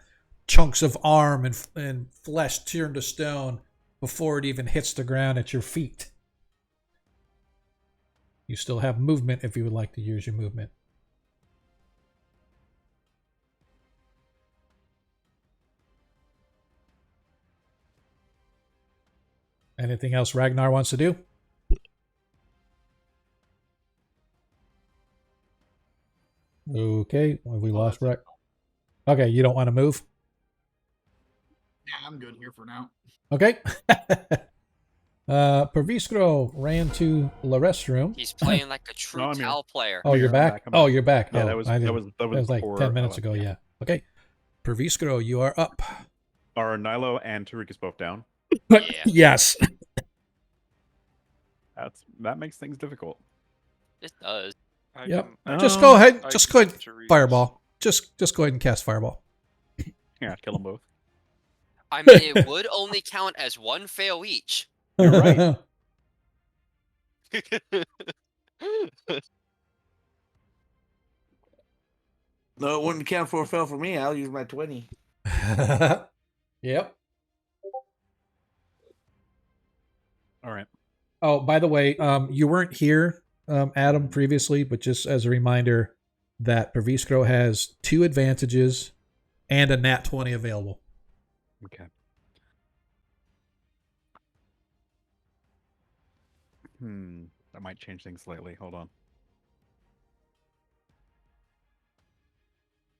B: Chunks of arm and flesh turned to stone before it even hits the ground at your feet. You still have movement if you would like to use your movement. Anything else Ragnar wants to do? Okay, have we lost Ragnar? Okay, you don't want to move?
E: Yeah, I'm good here for now.
B: Okay. Perviskro ran to the restroom.
D: He's playing like a true
F: No, I'm here.
D: Tal player.
B: Oh, you're
F: I'm
B: back?
F: back, I'm
B: Oh,
F: back.
B: you're back.
F: Yeah,
B: Oh,
F: that was
B: I
F: that
B: didn't-
F: was
B: like
F: before
B: 10
F: I
B: minutes
F: left,
B: ago, yeah. Okay. Perviskro, you are up.
F: Are Nilo and Tarikas both down?
D: Yeah.
B: Yes.
F: That makes things difficult.
D: It does.
B: Yep.
C: I
B: Just
C: can-
B: go ahead.
C: I
B: Just
C: can
B: go ahead.
C: to read
B: Fireball. Just go ahead and cast fireball.
F: Yeah, kill them both.
D: I mean, it would only count as one fail each.
F: You're right.
A: No, it wouldn't count for a fail for me. I'll use my 20.
B: Yep.
F: All right.
B: Oh, by the way, you weren't here, Adam, previously, but just as a reminder that Perviskro has 2 advantages and a nat 20 available.
F: Okay. That might change things slightly. Hold on.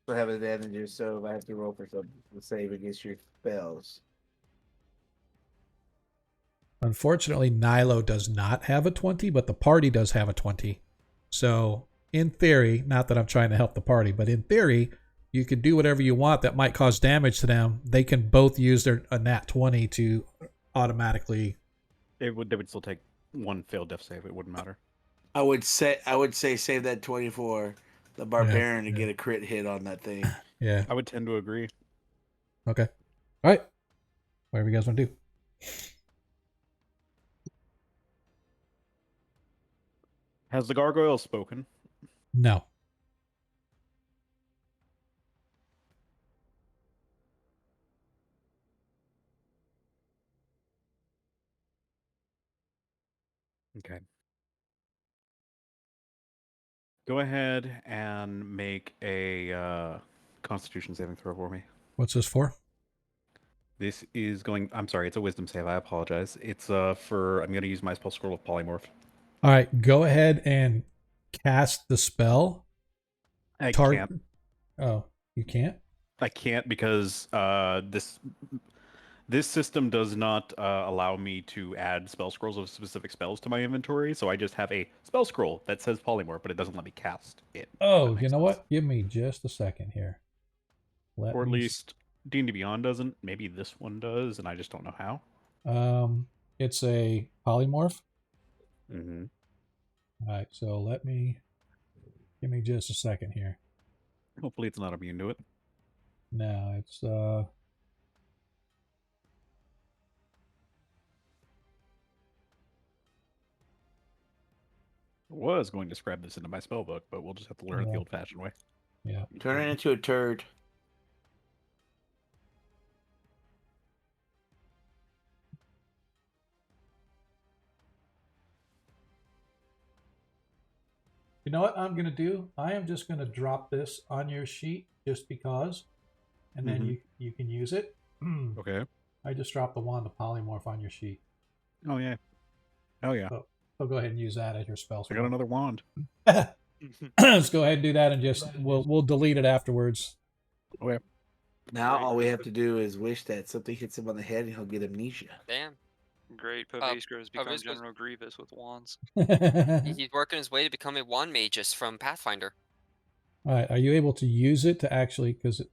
A: So I have advantages, so if I have to roll for something to save against your spells.
B: Unfortunately, Nilo does not have a 20, but the party does have a 20. So, in theory, not that I'm trying to help the party, but in theory, you could do whatever you want that might cause damage to them. They can both use a nat 20 to automatically.
F: They would still take 1 failed death save. It wouldn't matter.
A: I would say save that 20 for the barbarian to get a crit hit on that thing.
B: Yeah.
F: I would tend to agree.
B: Okay. All right. Whatever you guys want to do.
F: Has the gargoyle spoken?
B: No.
F: Okay. Go ahead and make a Constitution saving throw for me.
B: What's this for?
F: This is going. I'm sorry, it's a Wisdom save. I apologize. It's for. I'm going to use my spell scroll of polymorph.
B: All right. Go ahead and cast the spell.
F: I can't.
B: Oh, you can't?
F: I can't because this This system does not allow me to add spell scrolls of specific spells to my inventory, so I just have a spell scroll that says polymorph, but it doesn't let me cast it.
B: Oh, you know what? Give me just a second here.
F: Or at least D&D Beyond doesn't. Maybe this one does, and I just don't know how.
B: It's a polymorph.
F: Mm-hmm.
B: All right, so give me just a second here.
F: Hopefully it's not immune to it.
B: No, it's
F: I was going to scribe this into my spell book, but we'll just have to learn it the old-fashioned way.
B: Yeah.
A: Turn it into a turd.
B: You know what I'm going to do? I am just going to drop this on your sheet just because, and then you can use it.
F: Okay.
B: I just dropped the wand of polymorph on your sheet.
F: Oh, yeah. Oh, yeah.
B: So go ahead and use that as your spell.
F: I got another wand.
B: Let's go ahead and do that, and just we'll delete it afterwards.
F: Okay.
A: Now all we have to do is wish that something hits him on the head and he'll get amnesia.
D: Damn.
C: Great, Pavisco has become
D: Pavisco's-
C: General Grievous with wands.
D: He's working his way to become a wand magus from Pathfinder.
B: All right, are you able to use it to actually? Because it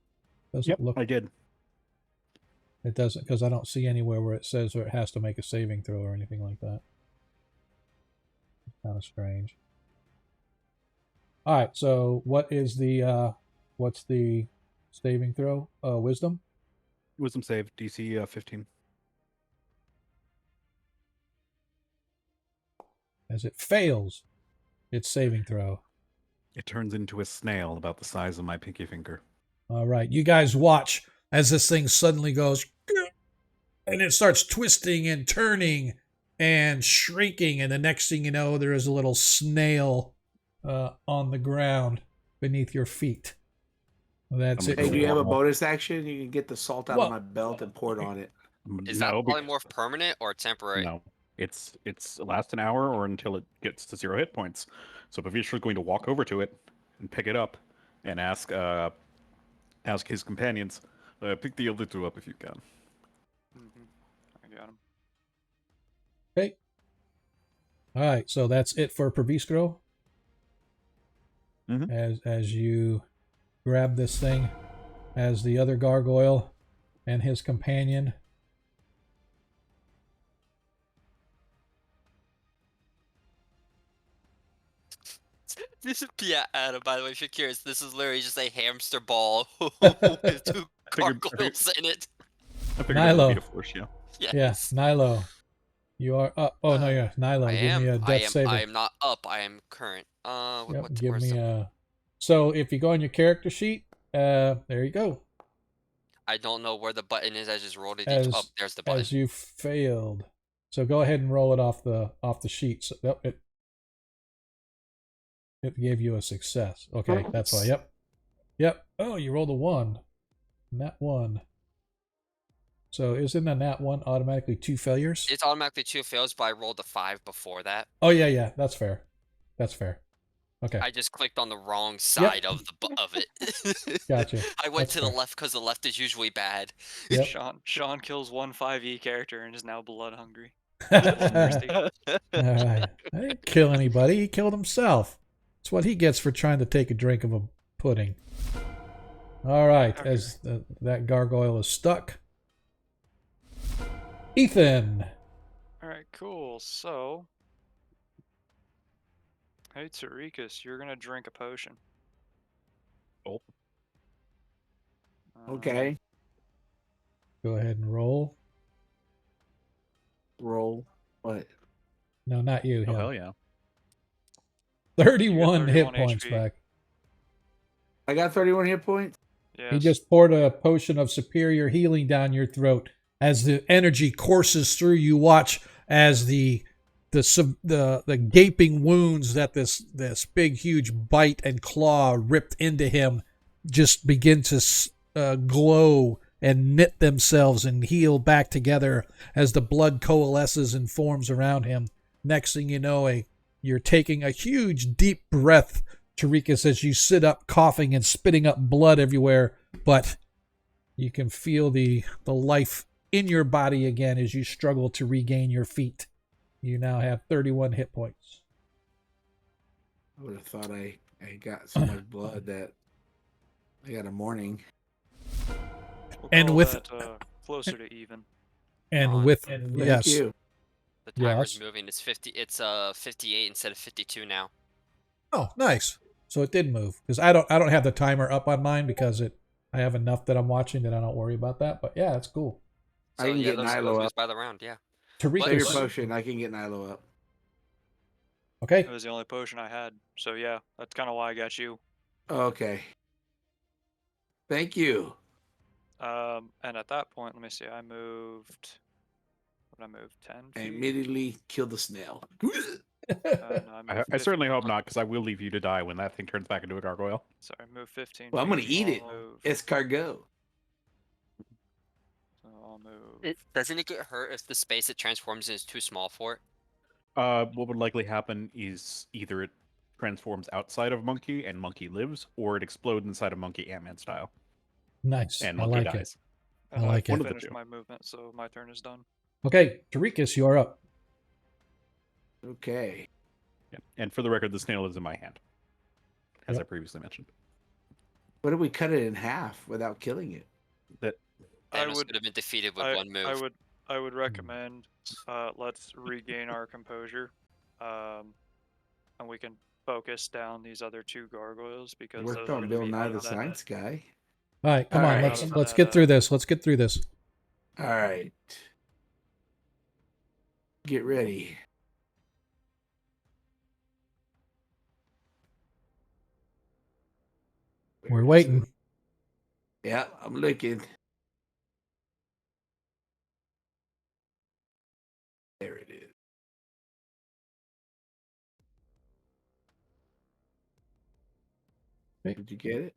B: doesn't look.
F: I did.
B: It doesn't, because I don't see anywhere where it says it has to make a saving throw or anything like that. It's kind of strange. All right, so what is the what's the saving throw? Wisdom.
F: Wisdom save, DC 15.
B: As it fails its saving throw.
F: It turns into a snail about the size of my pinky finger.
B: All right, you guys watch as this thing suddenly goes, and it starts twisting and turning and shrieking, and the next thing you know, there is a little snail on the ground beneath your feet. That's it.
A: Hey, do you have a bonus action? You can get the salt out
B: Well-
A: of my belt and pour it on it.
D: Is
F: No,
D: that polymorph permanent or temporary?
F: No. It's lasts an hour or until it gets to 0 hit points. So Pavisha is going to walk over to it and pick it up and ask his companions, pick the other two up if you can.
C: I got him.
B: Okay. All right, so that's it for Proviscro. As you grab this thing, as the other gargoyle and his companion
D: This is Adam, by the way, if you're curious. This is literally just a hamster ball with two gargoyles in it.
F: I figured that would be
B: Nilo.
F: a force, yeah.
D: Yes.
B: Yeah, Nilo. You are up. Oh no, yeah, Nilo. Give me a death saving.
D: I am not up. I am current.
B: Yep, give me a. So if you go on your character sheet, there you go.
D: I don't know where the button is. I just rolled it.
B: As,
D: Oh, there's the button.
B: As you failed, so go ahead and roll it off the sheet. So it gave you a success. Okay, that's why. Yep. Oh, you rolled a 1. Nat 1. So isn't a nat 1 automatically 2 failures?
D: It's automatically 2 fails, but I rolled a 5 before that.
B: Oh yeah, that's fair. That's fair. Okay.
D: I just clicked on the wrong side of it.
B: Gotcha.
D: I went
B: That's
D: to the
B: fair.
D: left because the left is usually bad.
B: Yep.
C: Sean kills one 5e character and is now blood hungry.
B: All right. I didn't kill anybody. He killed himself. That's what he gets for trying to take a drink of a pudding. All right.
C: Okay.
B: As that gargoyle is stuck. Ethan.
C: Alright, cool. So, hey, Tarikas, you're gonna drink a potion.
F: Oh.
A: Okay.
B: Go ahead and roll.
A: Roll. What?
B: No, not you.
F: Oh,
B: Him.
F: hell yeah.
B: 31 hit
C: 31
B: points
C: HP.
B: back.
A: I got 31 hit points.
C: Yes.
B: He just poured a potion of superior healing down your throat. As the energy courses through, you watch as the gaping wounds that this big huge bite and claw ripped into him just begin to glow and knit themselves and heal back together as the blood coalesces and forms around him. Next thing you know, you're taking a huge deep breath, Tarikas, as you sit up coughing and spitting up blood everywhere, but you can feel the life in your body again as you struggle to regain your feet. You now have 31 hit points.
A: I would have thought I got so much blood that I got a morning.
C: We'll
B: And
C: call
B: with-
C: that closer to even.
B: And
D: On.
B: with
A: Thank
B: yes,
A: you.
D: The
B: Yeah,
D: timer's
B: let's-
D: moving. It's 50. It's 58 instead of 52 now.
B: oh, nice. So it did move because I don't have the timer up on mine because I have enough that I'm watching that I don't worry about that. But yeah, that's cool.
D: So
A: I can
D: yeah,
A: get
D: those
A: Nilo
D: moves
A: up.
D: by the round. Yeah.
A: Save your
B: Tarikas.
A: potion. I can get Nilo up.
B: Okay.
C: It was the only potion I had. So yeah, that's kind of why I got you.
A: Okay. Thank you.
C: And at that point, let me see. I moved. What did I move? 10
A: I
C: feet.
A: immediately kill the snail.
C: No, I moved
F: I certainly
C: 15.
F: hope not, because I will leave you to die when that thing turns back into a gargoyle.
C: Sorry, move 15.
A: Well, I'm gonna
C: feet.
A: eat
C: I'll
A: it.
C: Move,
A: Escargot.
C: so I'll move.
D: Doesn't it get hurt if the space it transforms in is too small for it?
F: What would likely happen is either it transforms outside of Monkey and Monkey lives, or it explodes inside of Monkey Ant-Man style
B: Nice.
F: and
B: I
F: Monkey
B: like it.
F: dies.
B: I like
F: One
B: it.
F: of the
C: Finished
F: two.
C: my movement, so my turn is done.
B: Okay, Tarikas, you are up.
A: Okay.
F: Yeah. And for the record, the snail is in my hand, as
B: Yep.
F: I previously mentioned.
A: What if we cut it in half without killing it?
F: That
C: I
D: Thanos
C: would-
D: could have been defeated with
C: I,
D: one move.
C: I would recommend let's regain our composure, and we can focus down these other two gargoyles because
A: Worked
C: those are
A: on
C: going
A: Bill
C: to be
A: Nye
C: out
A: the
C: of that.
A: Science Guy.
B: All right, come
A: All
B: on.
A: right.
B: Let's get through this. Let's get through this.
A: All right. Get ready.
B: We're
A: Where is
B: waiting.
A: it? Yeah, I'm looking. There it is.
B: Okay.
A: Did you get it?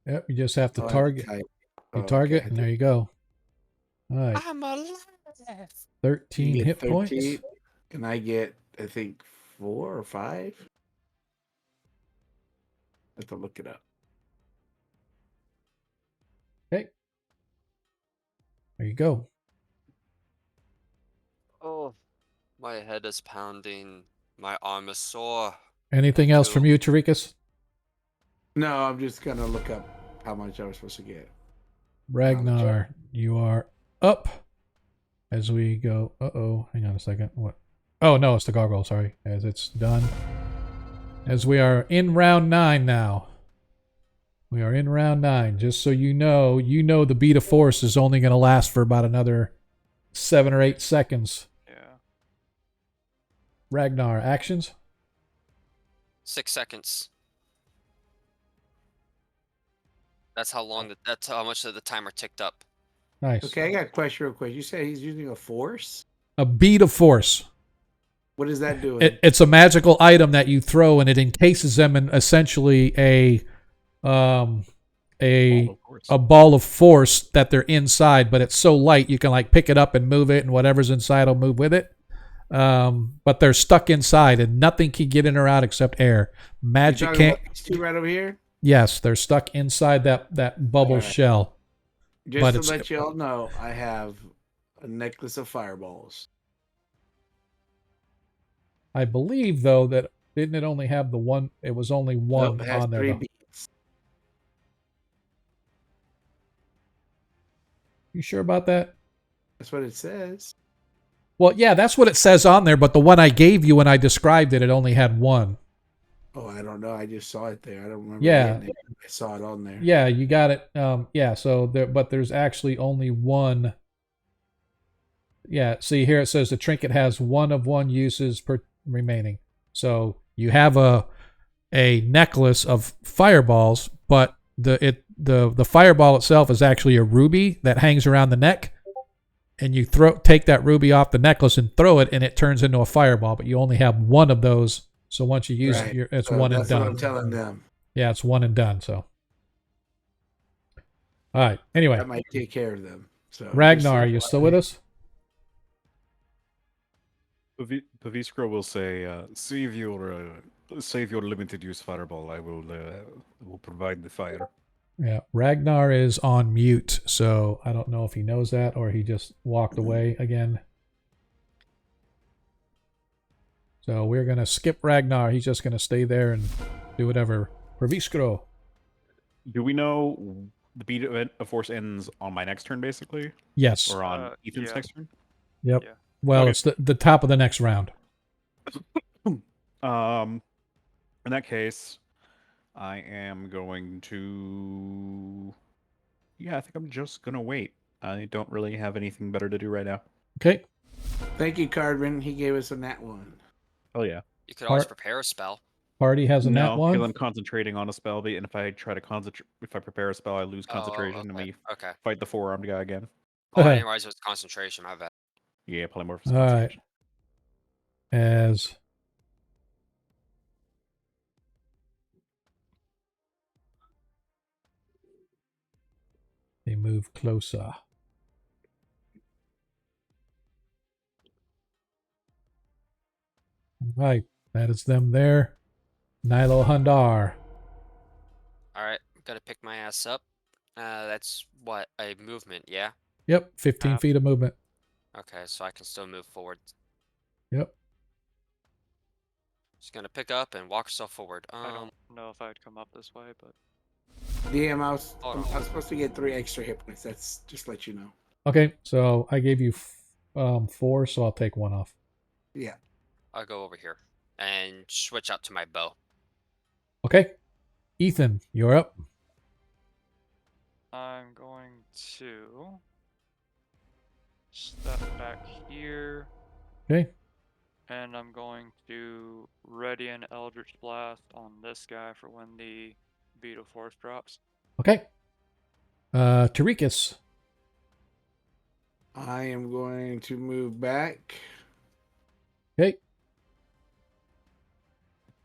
B: Yep, you just have to
A: Oh, I
B: target.
A: type.
B: You
A: Oh,
B: target,
A: okay.
B: and there you go. All right,
D: I'm alive.
B: 13
A: You
B: hit
A: get
B: points.
A: 13, and I get, I think, 4 or 5. I have to look it up.
B: Okay. There you go.
D: Oh, my head is pounding. My arm is sore.
B: Anything else from you, Tarikas?
A: No, I'm just gonna look up how much I was supposed to get.
B: Ragnar, you are up as we go. Uh-oh, hang on a second. What? Oh, no, it's the gargoyle, sorry. As it's done. As we are in round 9 now. We are in round 9. Just so you know the beat of force is only going to last for about another 7 or 8 seconds.
C: Yeah.
B: Ragnar, actions?
D: 6 seconds. That's how long. That's how much of the timer ticked up.
B: Nice.
A: Okay, I got a question real quick. You said he's using a force?
B: A beat of force.
A: What is that doing?
B: It's a magical item that you throw, and it encases them in essentially a
F: ball of force.
B: ball of force that they're inside, but it's so light you can like pick it up and move it, and whatever's inside will move with it. But they're stuck inside, and nothing can get in or out except air.
A: You
B: Magic
A: talking
B: can't.
A: about these two right over here?
B: Yes, they're stuck inside that bubble
A: Alright.
B: shell.
A: Just
B: But
A: to
B: it's-
A: let you all know, I have a necklace of fireballs.
B: I believe though that didn't it only have the one? It was only one
A: Nope, it has
B: on there.
A: 3
B: Though.
A: beats.
B: You sure about that?
A: That's what it says.
B: Well, yeah, that's what it says on there, but the one I gave you when I described it, it only had one.
A: Oh, I don't know. I just saw it there. I don't remember.
B: Yeah.
A: getting it. I saw it on there.
B: Yeah, you got it. Yeah, so there, but there's actually only one. Yeah, see here it says the trinket has 1 of 1 uses per remaining. So you have a necklace of fireballs, but the fireball itself is actually a ruby that hangs around the neck. And you take that ruby off the necklace and throw it, and it turns into a fireball. But you only have 1 of those. So once you use
A: Right.
B: it, it's
A: So
B: one and
A: that's what I'm
B: done.
A: telling them.
B: Yeah, it's one and done. So, all right. Anyway,
A: That might take care of them. So
B: Ragnar, are you still with us?
F: Paviskro will say, save your limited use fireball. I will provide the fire.
B: Yeah, Ragnar is on mute, so I don't know if he knows that or he just walked away again. So we're going to skip Ragnar. He's just going to stay there and do whatever. Praviskro.
F: Do we know the beat of force ends on my next turn, basically?
B: Yes.
F: Or on Ethan's
C: yeah.
F: next turn?
B: Yep.
C: Yeah.
B: Well,
F: Okay.
B: it's the top of the next round.
F: In that case, I am going to... Yeah, I think I'm just going to wait. I don't really have anything better to do right now.
B: Okay.
A: Thank you, Cardman. He gave us a nat one.
F: Oh, yeah.
D: You could always
B: Part-
D: prepare a spell.
B: Party has a nat
F: No,
B: one.
F: because I'm concentrating on a spell, and if I try to concentrate, if I prepare a spell, I lose concentration, and we
D: Okay.
F: fight the four-armed guy again.
D: Oh, I didn't realize it was concentration. My bad.
F: Yeah, polymorph.
B: All right. As they move closer. Right, that is them there. Nilo Hundar.
D: Alright, gotta pick my ass up. That's what, a movement, yeah?
B: Yep, 15 feet of movement.
D: Okay, so I can still move forward.
B: Yep.
D: Just gonna pick up and walk yourself forward.
C: I don't know if I'd come up this way, but
A: DM, I was
D: Hold on.
A: supposed to get 3 extra hit points. That's just let you know.
B: Okay, so I gave you 4, so I'll take 1 off.
A: Yeah.
D: I'll go over here and switch out to my bow.
B: Okay. Ethan, you're up.
C: I'm going to step back here.
B: Okay.
C: And I'm going to ready an Eldritch Blast on this guy for when the Beetle Force drops.
B: Okay. Tarikas.
A: I am going to move back.
B: Okay.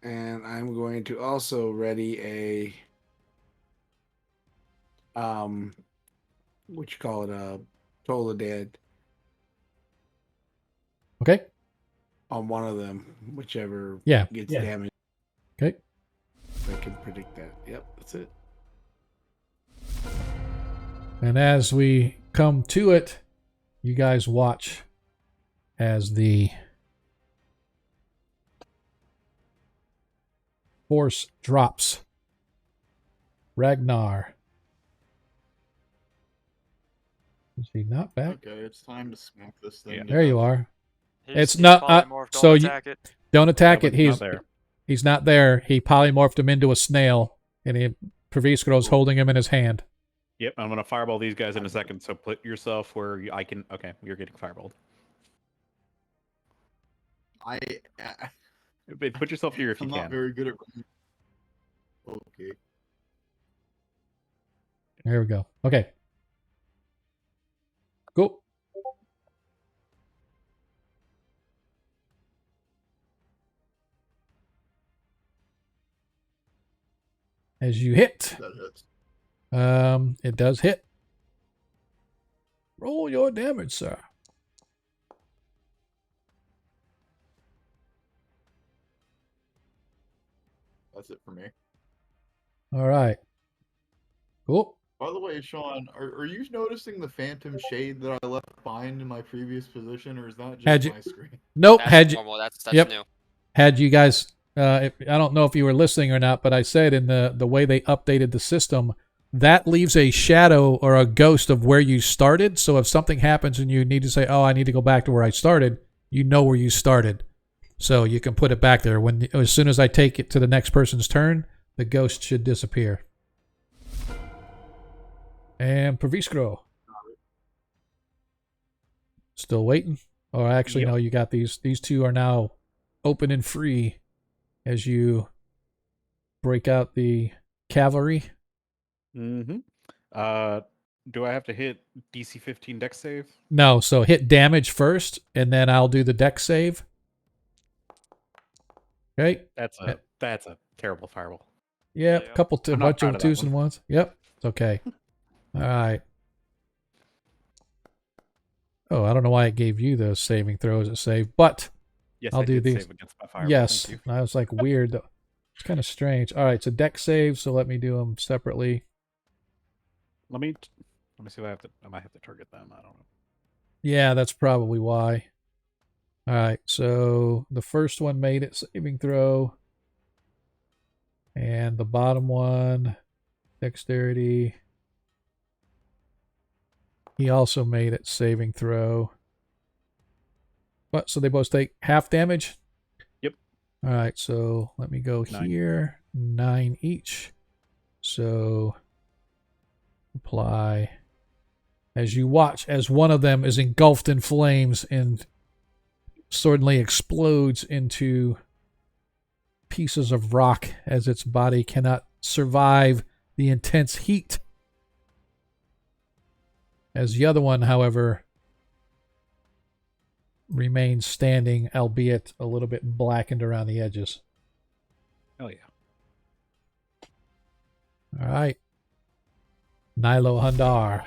A: And I'm going to also ready a what you call it, a Toll the Dead
B: Okay.
A: on one of them, whichever
B: Yeah.
A: gets
B: Yeah.
A: damaged.
B: Okay.
A: I can predict that. Yep, that's it.
B: And as we come to it, you guys watch as the force drops. Ragnar. Is he not back?
E: Okay, it's time to smack this thing.
F: Yeah.
E: to
B: There you
E: death.
B: are.
C: He's
B: It's not-
C: polymorphed,
B: so
C: don't
B: you-
C: attack it.
B: Don't attack
F: Yeah,
B: it.
F: but
B: He's
F: not there.
B: He's not there. He polymorphed him into a snail, and Praviskro's holding him in his hand.
F: Yep, I'm gonna fireball these guys in a second. So put yourself where I can. Okay, you're getting fireballed. Put yourself here if you
E: I'm
F: can.
E: not very good at running. Okay.
B: There we go. Okay. Cool. As you hit,
E: That hits.
B: it does hit. Roll your damage, sir.
E: That's it for me.
B: All right. Cool.
E: By the way, Sean, are you noticing the phantom shade that I left behind in my previous position, or is that
B: Had
E: just
B: you-
E: my screen?
B: Nope.
D: That's
B: Had you
D: normal. That's
B: Yep.
D: new.
B: had you guys I don't know if you were listening or not, but I said in the way they updated the system, that leaves a shadow or a ghost of where you started. So if something happens and you need to say, oh, I need to go back to where I started, you know where you started. So you can put it back there. As soon as I take it to the next person's turn, the ghost should disappear. And Praviskro. Still waiting? Or actually,
F: Yep.
B: no, you got these. These two are now open and free as you break out the cavalry.
F: Mm-hmm. Do I have to hit DC 15 dex save?
B: No, so hit damage first, and then I'll do the dex save. Okay.
F: That's a terrible fireball.
B: Yep.
C: Yeah.
B: A
F: I'm not
B: bunch
F: proud
B: of
F: of that
B: twos
F: one.
B: and ones. Yep. It's okay. All right. Oh, I don't know why it gave you those saving throws at save, but
F: Yes,
B: I'll
F: I
B: do
F: did
B: these.
F: save against my fireball.
B: yes,
F: Thank you.
B: I was like weird. It's kind of strange. All right, so dex save. So let me do them separately.
F: Let me see if I have to. I might have to target them. I don't know.
B: Yeah, that's probably why. All right, so the first one made it saving throw. And the bottom one, dexterity. He also made it saving throw. But so they both take half damage?
F: Yep.
B: All right, so let me go
F: 9.
B: here. 9 each. So apply. As you watch, as one of them is engulfed in flames and suddenly explodes into pieces of rock as its body cannot survive the intense heat. As the other one, however, remains standing, albeit a little bit blackened around the edges.
F: Oh yeah.
B: All right. Nilo Hundar.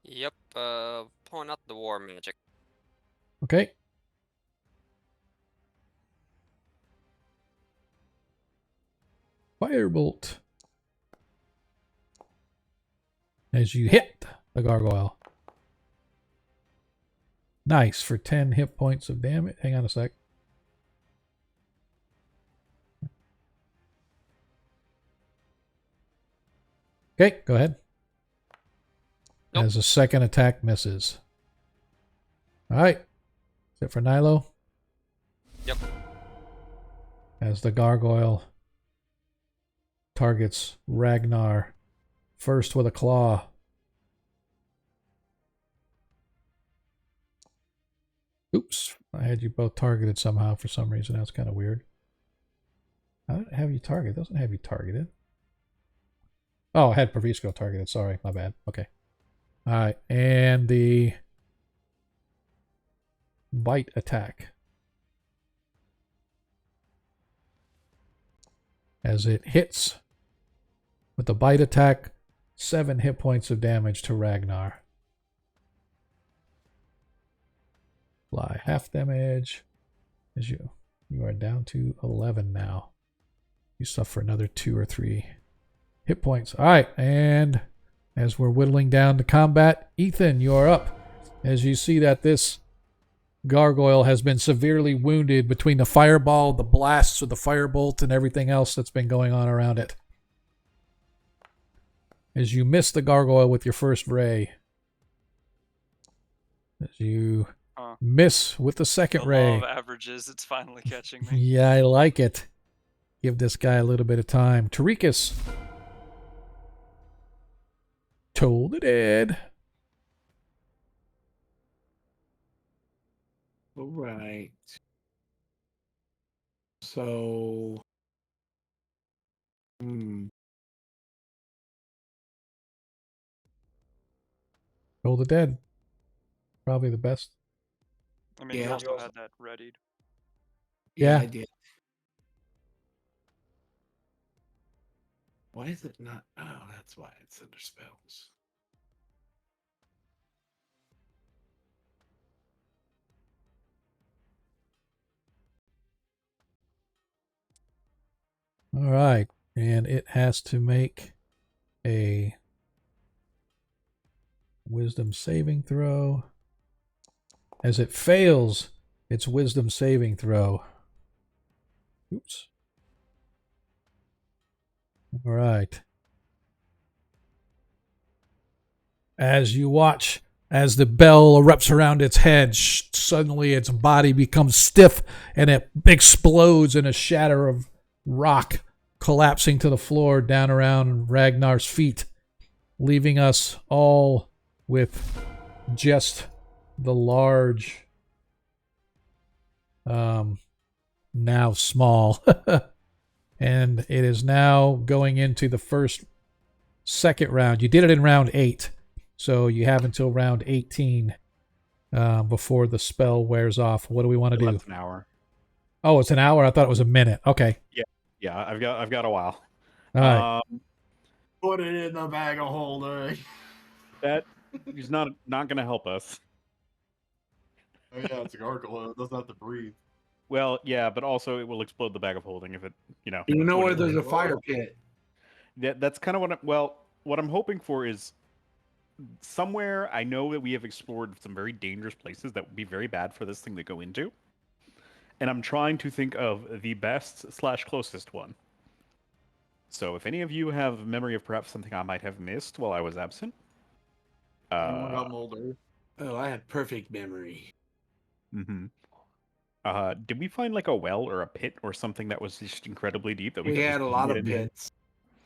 D: Yep. Pulling out the war magic.
B: Okay. Firebolt. As you hit the gargoyle. Nice for 10 hit points of damage. Hang on a sec. Okay, go ahead.
D: Nope.
B: As a second attack misses. All right. Is it for Nilo?
D: Yep.
B: As the gargoyle targets Ragnar first with a claw. Oops. I had you both targeted somehow for some reason. That's kind of weird. I don't have you targeted. It doesn't have you targeted. Oh, I had Pravisco targeted. Sorry, my bad. Okay. All right. And the bite attack. As it hits with the bite attack, 7 hit points of damage to Ragnar. Fly half damage. As you are down to 11 now. You suffer another 2 or 3 hit points. All right, and as we're whittling down to combat, Ethan, you're up. As you see that this gargoyle has been severely wounded between the fireball, the blasts of the firebolt, and everything else that's been going on around it. As you miss the gargoyle with your first ray. As you miss with the second
C: The
B: ray.
C: law of averages, it's finally catching me.
B: Yeah, I like it. Give this guy a little bit of time. Tarikas. Toll the Dead.
A: All right. So,
B: Toll the Dead. Probably the best.
C: I mean,
A: Yeah.
C: you also had that readied.
B: Yeah.
A: I did. Why is it not? Oh, that's why it's under spells.
B: All right. And it has to make a wisdom saving throw. As it fails its wisdom saving throw. Oops. All right. As you watch, as the bell erupts around its head, suddenly its body becomes stiff and it explodes in a shatter of rock, collapsing to the floor down around Ragnar's feet, leaving us all with just the large, now small. And it is now going into the second round. You did it in round 8, so you have until round 18 before the spell wears off. What do we want to do?
F: That's an hour.
B: Oh, it's an hour? I thought it was a minute. Okay.
F: Yeah, I've got a while.
B: All right.
E: Put it in the bag of holding.
F: That is not going to help us.
E: Oh, yeah, it's a gargoyle. It doesn't have to breathe.
F: Well, yeah, but also it will explode the bag of holding if it,
A: You know where
F: when it-
A: there's a fire pit.
F: That's kind of what. Well, what I'm hoping for is somewhere. I know that we have explored some very dangerous places that would be very bad for this thing to go into, and I'm trying to think of the best / closest one. So, if any of you have memory of perhaps something I might have missed while I was absent,
E: Anyone got Molder?
A: Oh, I have perfect memory.
F: mhm. Did we find like a well or a pit or something that was just incredibly deep that we
A: We
F: could
A: had
F: just
A: a lot
F: get
A: of
F: into?
A: pits.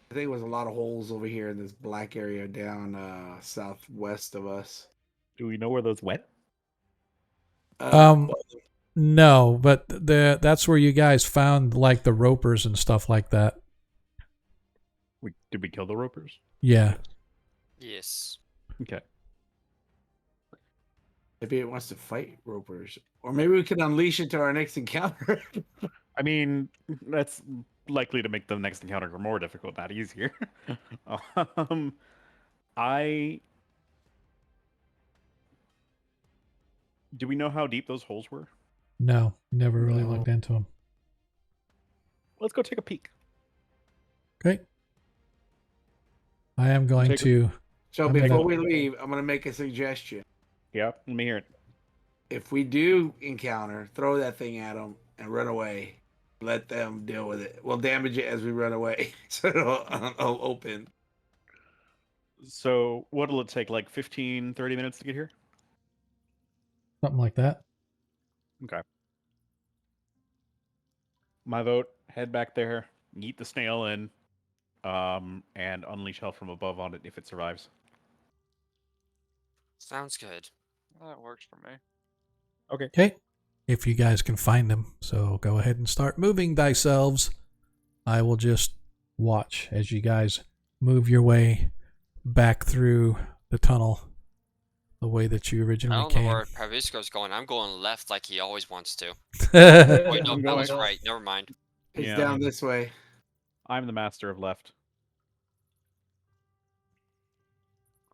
A: I think it was a lot of holes over here in this black area down southwest of us.
F: Do we know where those went?
B: Um, no, but that's where you guys found like the ropers and stuff like that.
F: Did we kill the ropers?
B: Yeah.
D: Yes.
F: Okay.
A: Maybe it wants to fight ropers, or maybe we can unleash it to our next encounter.
F: I mean, that's likely to make the next encounter more difficult, not easier. um, I do we know how deep those holes were?
B: No, never really
A: No.
B: looked into them.
F: Let's go take a peek.
B: Okay. I am going
F: Take a-
B: to.
A: So
B: I'm
A: before
B: gonna-
A: we leave, I'm going to make a suggestion.
F: Yeah, let me hear it.
A: If we do encounter, throw that thing at them and run away. Let them deal with it. We'll damage it as we run away, so it'll open.
F: So, what'll it take? Like 15, 30 minutes to get here?
B: Something like that.
F: Okay. My vote, head back there, eat the snail in, and unleash hell from above on it if it survives.
D: Sounds good.
C: That works for me.
F: Okay.
B: Okay. If you guys can find them. So go ahead and start moving thyselves. I will just watch as you guys move your way back through the tunnel the way that you
D: I
B: originally
D: don't know
B: came.
D: where Pavisco's going. I'm going left like he always wants to.
B: Well,
D: Wait, no,
F: I'm
D: that was
F: going-
D: right. Never mind.
A: It's
F: Yeah.
A: down this way.
F: I'm the master of left.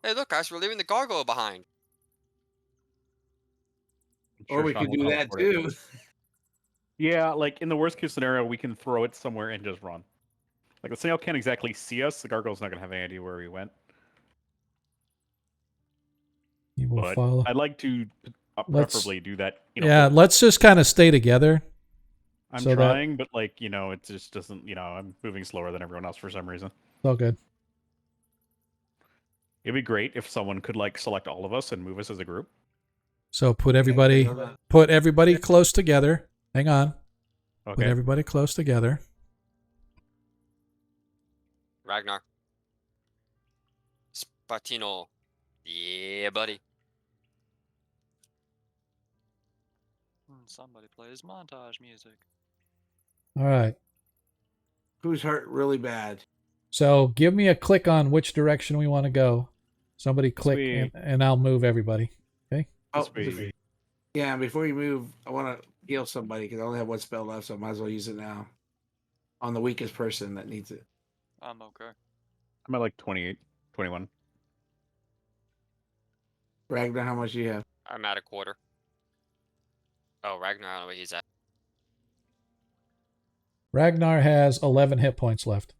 D: Hey, look, guys, we're leaving the gargoyle behind.
F: I'm
A: Or
F: sure
A: we
F: Sean
A: could
F: will
A: do that
F: teleport it.
A: too.
F: Yeah, like in the worst case scenario, we can throw it somewhere and just run. Like the snail can't exactly see us. The gargoyle's not gonna have any idea where we went.
B: you will
F: But
B: follow.
F: I'd like to
B: Let's-
F: preferably do that.
B: Yeah, let's just kind of stay together.
F: I'm
B: so that-
F: trying, but like it just doesn't. I'm moving slower than everyone else for some reason.
B: It's all good.
F: It'd be great if someone could like select all of us and move us as a group.
B: So put everybody close together. Hang on. Put
F: Okay.
B: everybody close together.
D: Ragnar. Spatino. Yeah, buddy.
C: Somebody plays montage music.
B: All right.
A: Who's hurt really bad?
B: So give me a click on which direction we want to go. Somebody click
F: Sweet.
B: and I'll move everybody.
A: Oh,
F: Sweet.
A: yeah. Before you move, I want to heal somebody because I only have one spell left, so I might as well use it now on the weakest person that needs it.
C: I'm okay.
F: I'm at like 28, 21.
A: Ragnar, how much do you have?
D: I'm at a quarter. Oh, Ragnar, I don't know where he's at.
B: Ragnar has 11 hit points left.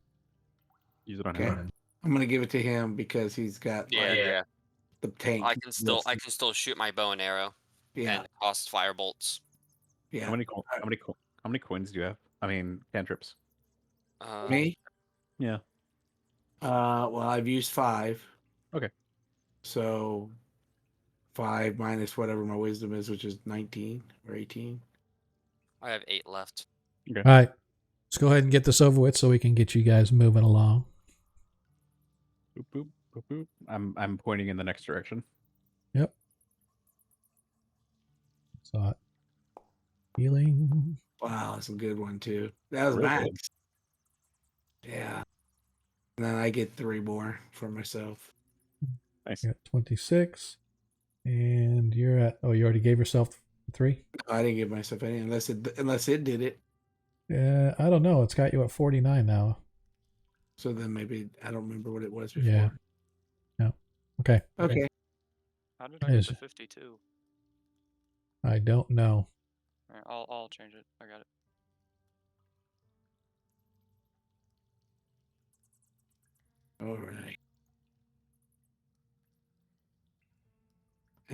F: Use it on
A: Okay.
F: him.
A: I'm gonna give it to him because he's got
D: Yeah.
A: the tank.
D: I can still shoot my bow and arrow
A: Yeah,
D: and toss fire bolts.
A: yeah.
F: How many coins do you have? I mean, cantrips.
A: Me?
F: Yeah.
A: Well, I've used 5.
F: Okay.
A: So 5 minus whatever my wisdom is, which is 19 or 18.
D: I have 8 left.
B: All right. Let's go ahead and get this over with so we can get you guys moving along.
F: Boop, boop, boop, boop. I'm pointing in the next direction.
B: Yep. Saw it. Healing.
A: Wow, that's a good one too. That was
F: Real
A: max.
F: good.
A: Yeah. And then I get 3 more for myself.
F: Nice.
B: You're at 26. And you're at, you already gave yourself 3?
A: I didn't give myself any unless it did it.
B: I don't know. It's got you at 49 now.
A: So then maybe I don't remember what it was before.
B: Yeah. No. Okay.
A: Okay.
C: How did I get
B: Is-
C: to 52?
B: I don't know.
C: Alright, I'll change it. I got it.
A: All right.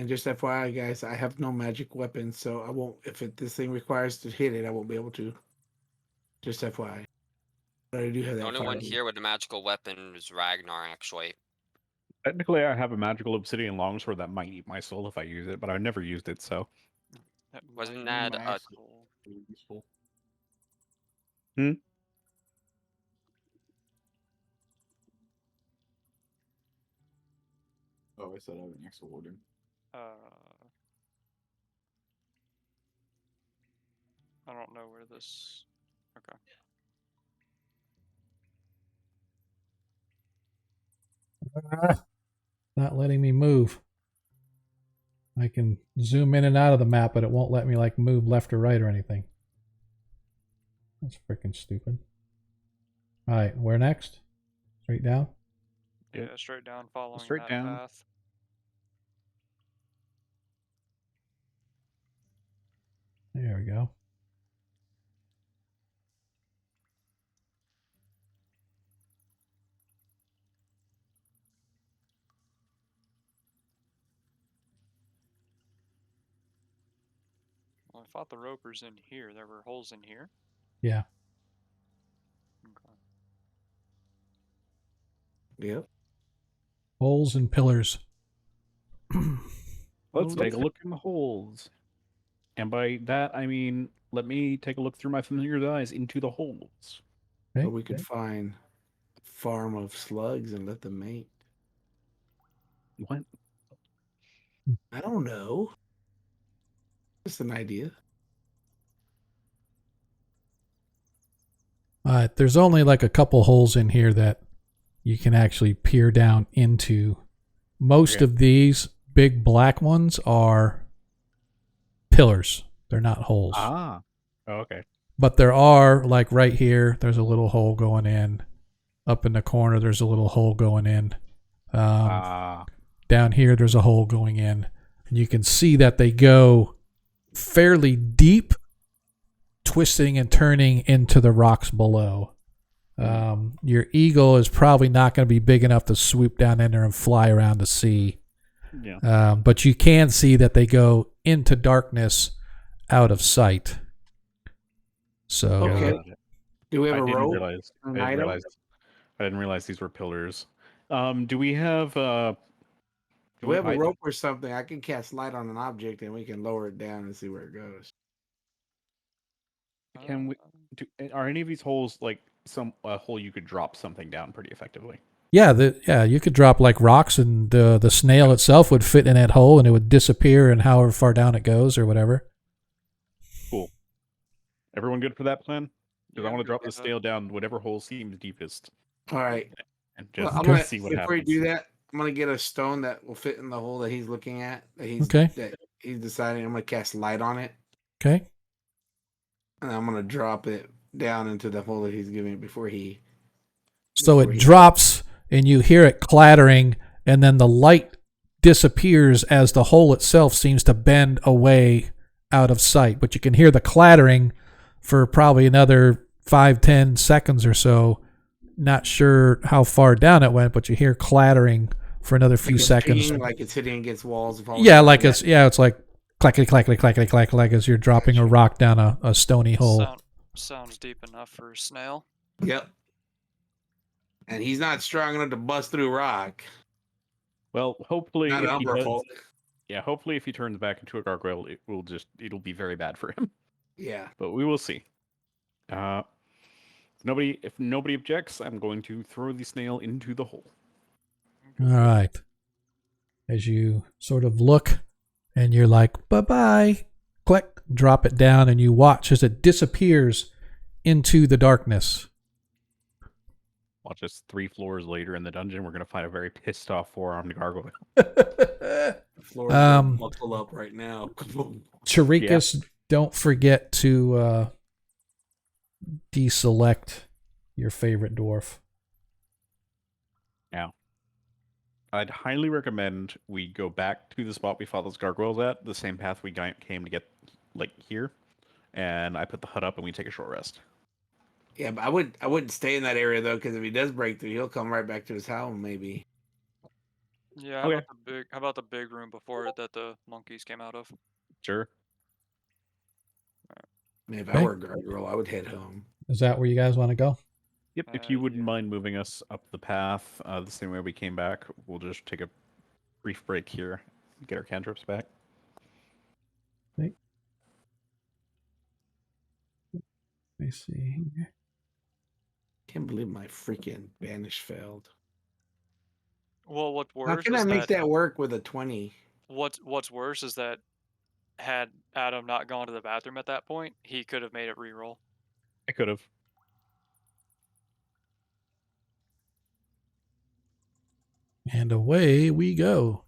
A: And just FYI, guys, I have no magic weapons, so I won't. If this thing requires to hit it, I won't be able to. Just FYI. But I do have
D: The
A: that
D: only one
A: fireball.
D: here with a magical weapon is Ragnar, actually.
F: Technically, I have a magical obsidian longsword that might eat my soul if I use it, but I've never used it, so.
C: That
D: Wasn't
C: might
D: that
C: be
D: a
C: useful.
E: Useful.
F: Hmm?
E: Oh, I said I have an extra warden.
C: I don't know where this. Okay.
B: Not letting me move. I can zoom in and out of the map, but it won't let me like move left or right or anything. That's freaking stupid. All right, where next? Straight down?
C: Yeah, straight down, following
F: Straight
C: that
F: down.
C: path.
B: There we go.
C: Well, I fought the ropers in here. There were holes in here.
B: Yeah.
C: Okay.
A: Yep.
B: Holes and pillars.
F: Let's take a look in the holes. And by that, I mean, let me take a look through my familiar eyes into the holes.
B: Okay.
A: Or we could find a farm of slugs and let them mate.
F: What?
A: I don't know. Just an idea.
B: There's only like a couple holes in here that you can actually peer down into. Most
F: Okay.
B: of these big black ones are pillars. They're not holes.
F: Ah. Oh, okay.
B: But there are, like right here, there's a little hole going in. Up in the corner, there's a little hole going in. Down here, there's a hole going in. And you can see that they go fairly deep, twisting and turning into the rocks below. Your eagle is probably not going to be big enough to swoop down in there and fly around the sea.
F: Yeah.
B: But you can see that they go into darkness out of sight. So
A: Okay. Do we have
F: I
A: a
F: didn't
A: rope?
F: realize.
A: An
F: I
A: item?
F: didn't realize these were pillars. Do we have?
A: Do we have a
F: I-
A: rope or something? I can cast light on an object and we can lower it down and see where it goes.
F: Can we? Are any of these holes like a hole you could drop something down pretty effectively?
B: yeah, you could drop like rocks, and the snail itself would fit in that hole, and it would disappear, and however far down it goes, or whatever.
F: Cool. Everyone good for that plan? Because
C: Yeah,
F: I want to
C: I'm
F: drop
C: good
F: the
C: with
F: snail down whatever hole seems deepest,
A: All right.
F: and
A: Well,
F: just
A: I'm gonna,
F: see what
A: before
F: happens.
A: you do that, I'm gonna get a stone that will fit in the hole that he's looking at. That he's deciding. I'm gonna cast light on it,
B: Okay.
A: and I'm gonna drop it down into the hole that he's giving it before he.
B: So it drops, and you hear it clattering, and then the light disappears as the hole itself seems to bend away out of sight. But you can hear the clattering for probably another 5-10 seconds or so. Not sure how far down it went, but you hear clattering for another few seconds.
A: Pinging, like it's hitting against walls.
B: Yeah, like it's like clackety clackety clackety clack, like as you're dropping a rock down a stony hole.
C: Sounds deep enough for a snail.
A: Yep. And he's not strong enough to bust through rock.
F: Well, hopefully,
A: Not
F: if
A: an
F: he
A: Umbra
F: does,
A: folk.
F: hopefully if he turns back into a gargoyle, it'll be very bad for him.
A: Yeah.
F: But we will see. If nobody objects, I'm going to throw the snail into the hole.
B: All right. As you sort of look, and you're like, bye-bye, click, drop it down, and you watch as it disappears into the darkness.
F: Watch us 3 floors later in the dungeon. We're going to find a very pissed off 4-armed gargoyle.
A: Floor buckle up right now.
B: Charikas, don't forget to deselect your favorite dwarf.
F: Now, I'd highly recommend we go back to the spot we fought those gargoyles at, the same path we came to get, like, here, and I put the hut up and we take a short rest.
A: Yeah, but I wouldn't stay in that area though, because if he does break through, he'll come right back to his house maybe.
C: Yeah, how
F: Okay.
C: about the big? How about the big room before it that the monkeys came out of?
F: Sure.
A: I mean, if I
B: Okay.
A: were a gargoyle, I would head home.
B: Is that where you guys want to go?
F: Yep. If you wouldn't
C: Yeah.
F: mind moving us up the path the same way we came back, we'll just take a brief break here, get our cantrips back.
B: Okay. Let me see.
A: Can't believe my freaking banish failed.
C: Well, what's
A: How
C: worse
A: can I
C: is
A: make
C: that
A: that work with a 20?
C: what's worse is that had Adam not gone to the bathroom at that point, he could have made it reroll.
F: I could have.
B: And away we go.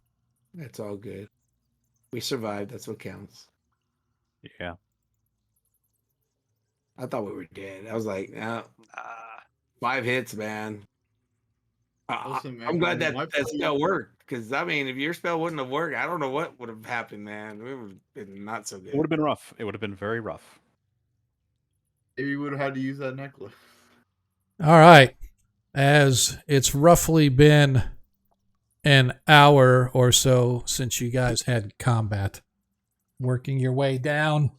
A: That's all good. We survived. That's what counts.
F: Yeah.
A: I thought we were dead. I was like, nah,
C: Nah.
A: 5 hits, man.
E: Listen,
A: I'm glad
E: man,
A: that
E: my
A: that
E: party-
A: spell worked. Because, I mean, if your spell wouldn't have worked, I don't know what would have happened, man. We would have been not so
F: It would
A: good.
F: have been rough. It would have been very rough.
E: Maybe you would have had to use that necklace.
B: All right. As it's roughly been an hour or so since you guys had combat, working your way down,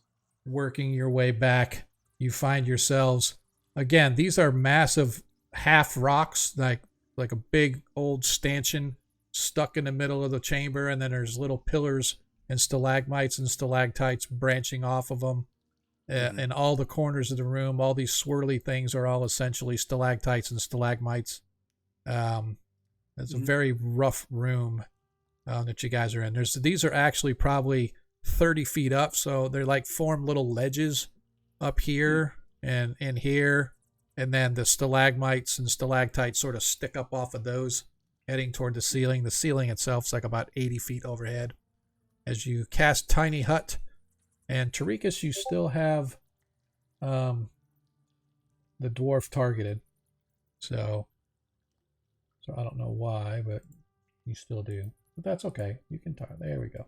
B: working your way back, you find yourselves again. These are massive half rocks, like a big old stanchion stuck in the middle of the chamber, and then there's little pillars and stalagmites and stalactites branching off of them. In all the corners of the room, all these swirly things are all essentially stalactites and stalagmites. It's a very rough room that you guys are in. These are actually probably 30 feet up, so they're like form little ledges up here and in here, and then the stalagmites and stalactites sort of stick up off of those, heading toward the ceiling. The ceiling itself is like about 80 feet overhead. As you cast Tiny Hut, and Tarikas, you still have the dwarf targeted, so I don't know why, but you still do. But that's okay. You can target. There we go.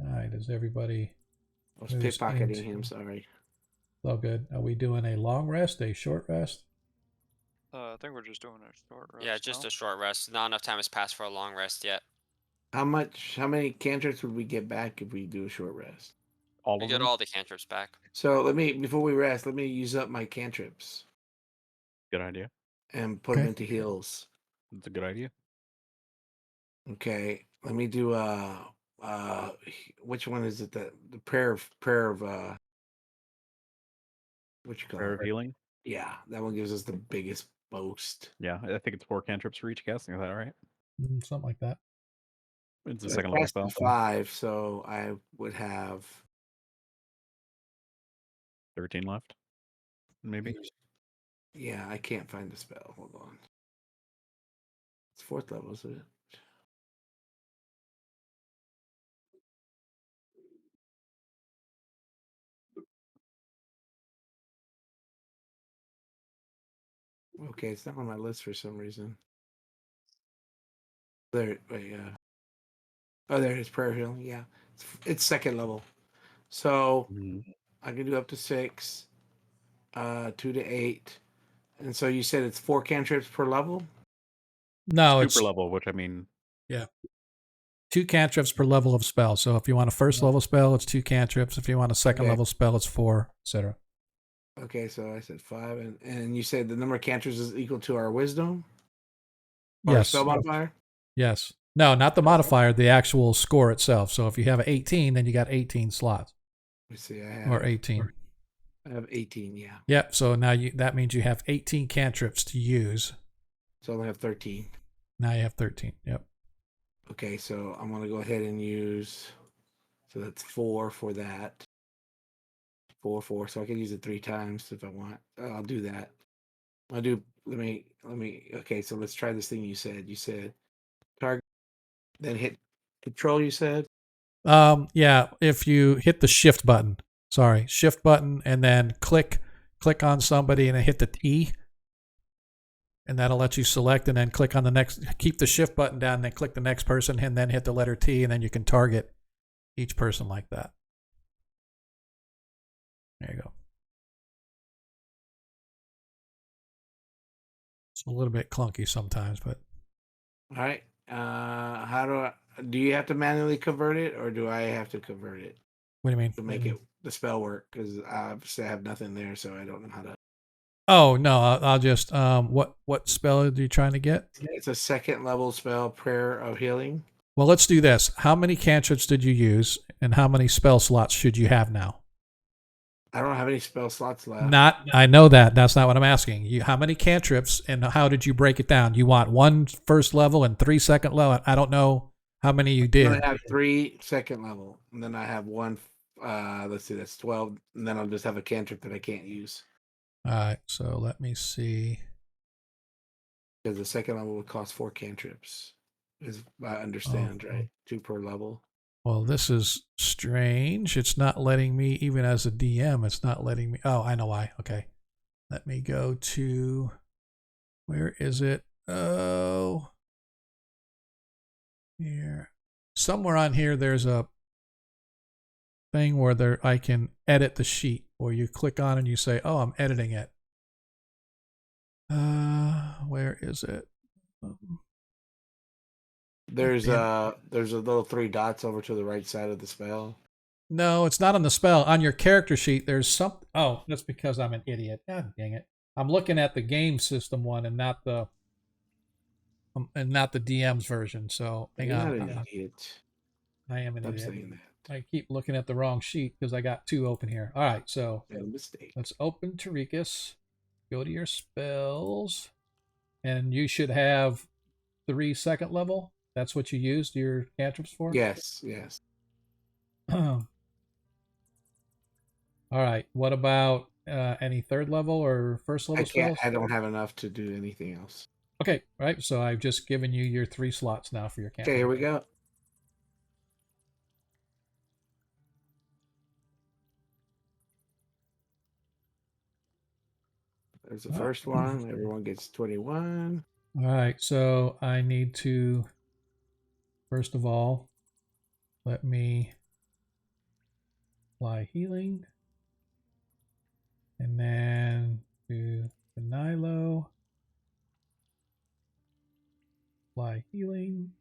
B: All right. Is everybody?
A: I was
B: moves
A: pickpocketing
B: into-
A: him, sorry.
B: All good. Are we doing a long rest, a short rest?
C: I think we're just doing a short rest.
D: Yeah, just
C: no?
D: a short rest. Not enough time has passed for a long rest yet.
A: How many cantrips would we get back if we do a short rest?
F: All
D: You
F: of
D: get
F: them.
D: all the cantrips back.
A: So before we rest, let me use up my cantrips
F: Good idea.
A: and put them
B: Okay.
A: into heals.
F: That's a good idea.
A: Okay, let me do which one is it? The prayer of what you call
F: Prayer
A: it?
F: of healing.
A: Yeah, that one gives us the biggest boast.
F: Yeah, I think it's 4 cantrips for each casting. Is that right?
B: Something like that.
F: It's a
A: So I
F: second level
A: casted
F: spell.
A: 5, so I would have
F: 13 left. Maybe.
A: Yeah, I can't find the spell. Hold on. It's 4th level, isn't it? Okay, it's not on my list for some reason. There, wait, oh, there it is. Prayer healing. Yeah, it's 2nd level, so I can do up to 6, 2 to 8, and so you said it's 4 cantrips per level.
B: No,
F: Super
B: it's
F: level, which I mean,
B: 2 cantrips per level of spell. So if you want a first level spell, it's 2 cantrips. If you want a second
A: Okay.
B: level spell, it's 4, etc.
A: Okay, so I said 5, and you said the number of cantrips is equal to our wisdom. Or
B: Yes.
A: spell modifier.
B: Yes. No, not the modifier, the actual score itself. So if you have 18, then you got 18 slots.
A: Let me see. I have
B: Or 18.
A: I have 18. Yeah,
B: Yep. So now that means you have 18 cantrips to use.
A: so I only have 13.
B: Now you have 13. Yep.
A: Okay, so I'm gonna go ahead and use. So that's 4 for that. 4, 4. So I can use it 3 times if I want. I'll do that. I'll do. Let me. Okay, so let's try this thing you said. You said target, then hit control. You said.
B: Yeah, if you hit the shift button, shift button, and then click on somebody and then hit the E, and that'll let you select, and then click on the next, keep the shift button down, and then click the next person, and then hit the letter T, and then you can target each person like that. There you go. It's a little bit clunky sometimes, but
A: All right, do you have to manually convert it, or do I have to convert it
B: What do you mean?
A: to make it the spell work? Because obviously I have nothing there, so I don't know how to.
B: Oh no, I'll just what spell are you trying to get?
A: It's a second level spell, Prayer of Healing.
B: Well, let's do this. How many cantrips did you use, and how many spell slots should you have now?
A: I don't have any spell slots left.
B: I know that. That's not what I'm asking. How many cantrips, and how did you break it down? You want 1 first level and 3 second level? I don't know how many you did.
A: I have 3 second level, and then I have 1. Let's see, that's 12, and then I'll just have a cantrip that I can't use.
B: All right, so let me see.
A: Because the second level would cost 4 cantrips, is I understand, right? 2 per level.
B: Well, this is strange. It's not letting me, even as a DM, it's not letting me. Oh, I know why. Okay. Let me go to, where is it? Oh, here. Somewhere on here, there's a thing where I can edit the sheet, or you click on and you say, oh, I'm editing it. Where is it?
A: There's a little 3 dots over to the right side of the spell.
B: No, it's not on the spell. On your character sheet, there's some. Oh, that's because I'm an idiot. God dang it! I'm looking at the game system one and not the DM's version. So hang on.
A: You're not an idiot.
B: I am an
A: I'm
B: idiot.
A: saying that.
B: I keep looking at the wrong sheet because I got 2 open here. All right, so
A: No mistake.
B: let's open Tarikas. Go to your spells, and you should have 3 second level. That's what you used your cantrips for?
A: Yes.
B: All right. What about any 3rd level or 1st level spells?
A: I don't have enough to do anything else.
B: Okay, right. So I've just given you your 3 slots now for your cantrip.
A: Okay, here we go. There's the first one. Everyone gets 21.
B: All right. So I need to, first of all, let me apply healing. And then do the Nilo. Apply healing.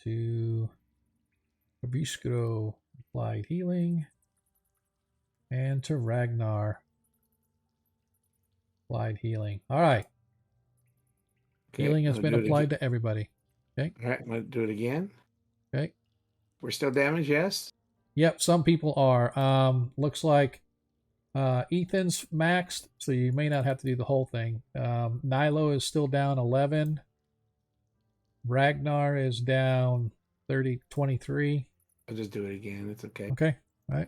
B: To Abiskro, applied healing. And to Ragnar, applied healing. All right.
A: Okay,
B: Healing has been applied to everybody. Okay.
A: All right, I'm going to do it again.
B: Okay.
A: We're still damaged, yes?
B: Yep, some people are. Looks like Ethan's maxed, so you may not have to do the whole thing. Nilo is still down 11. Ragnar is down 23.
A: I'll just do it again. It's okay.
B: Okay. All right.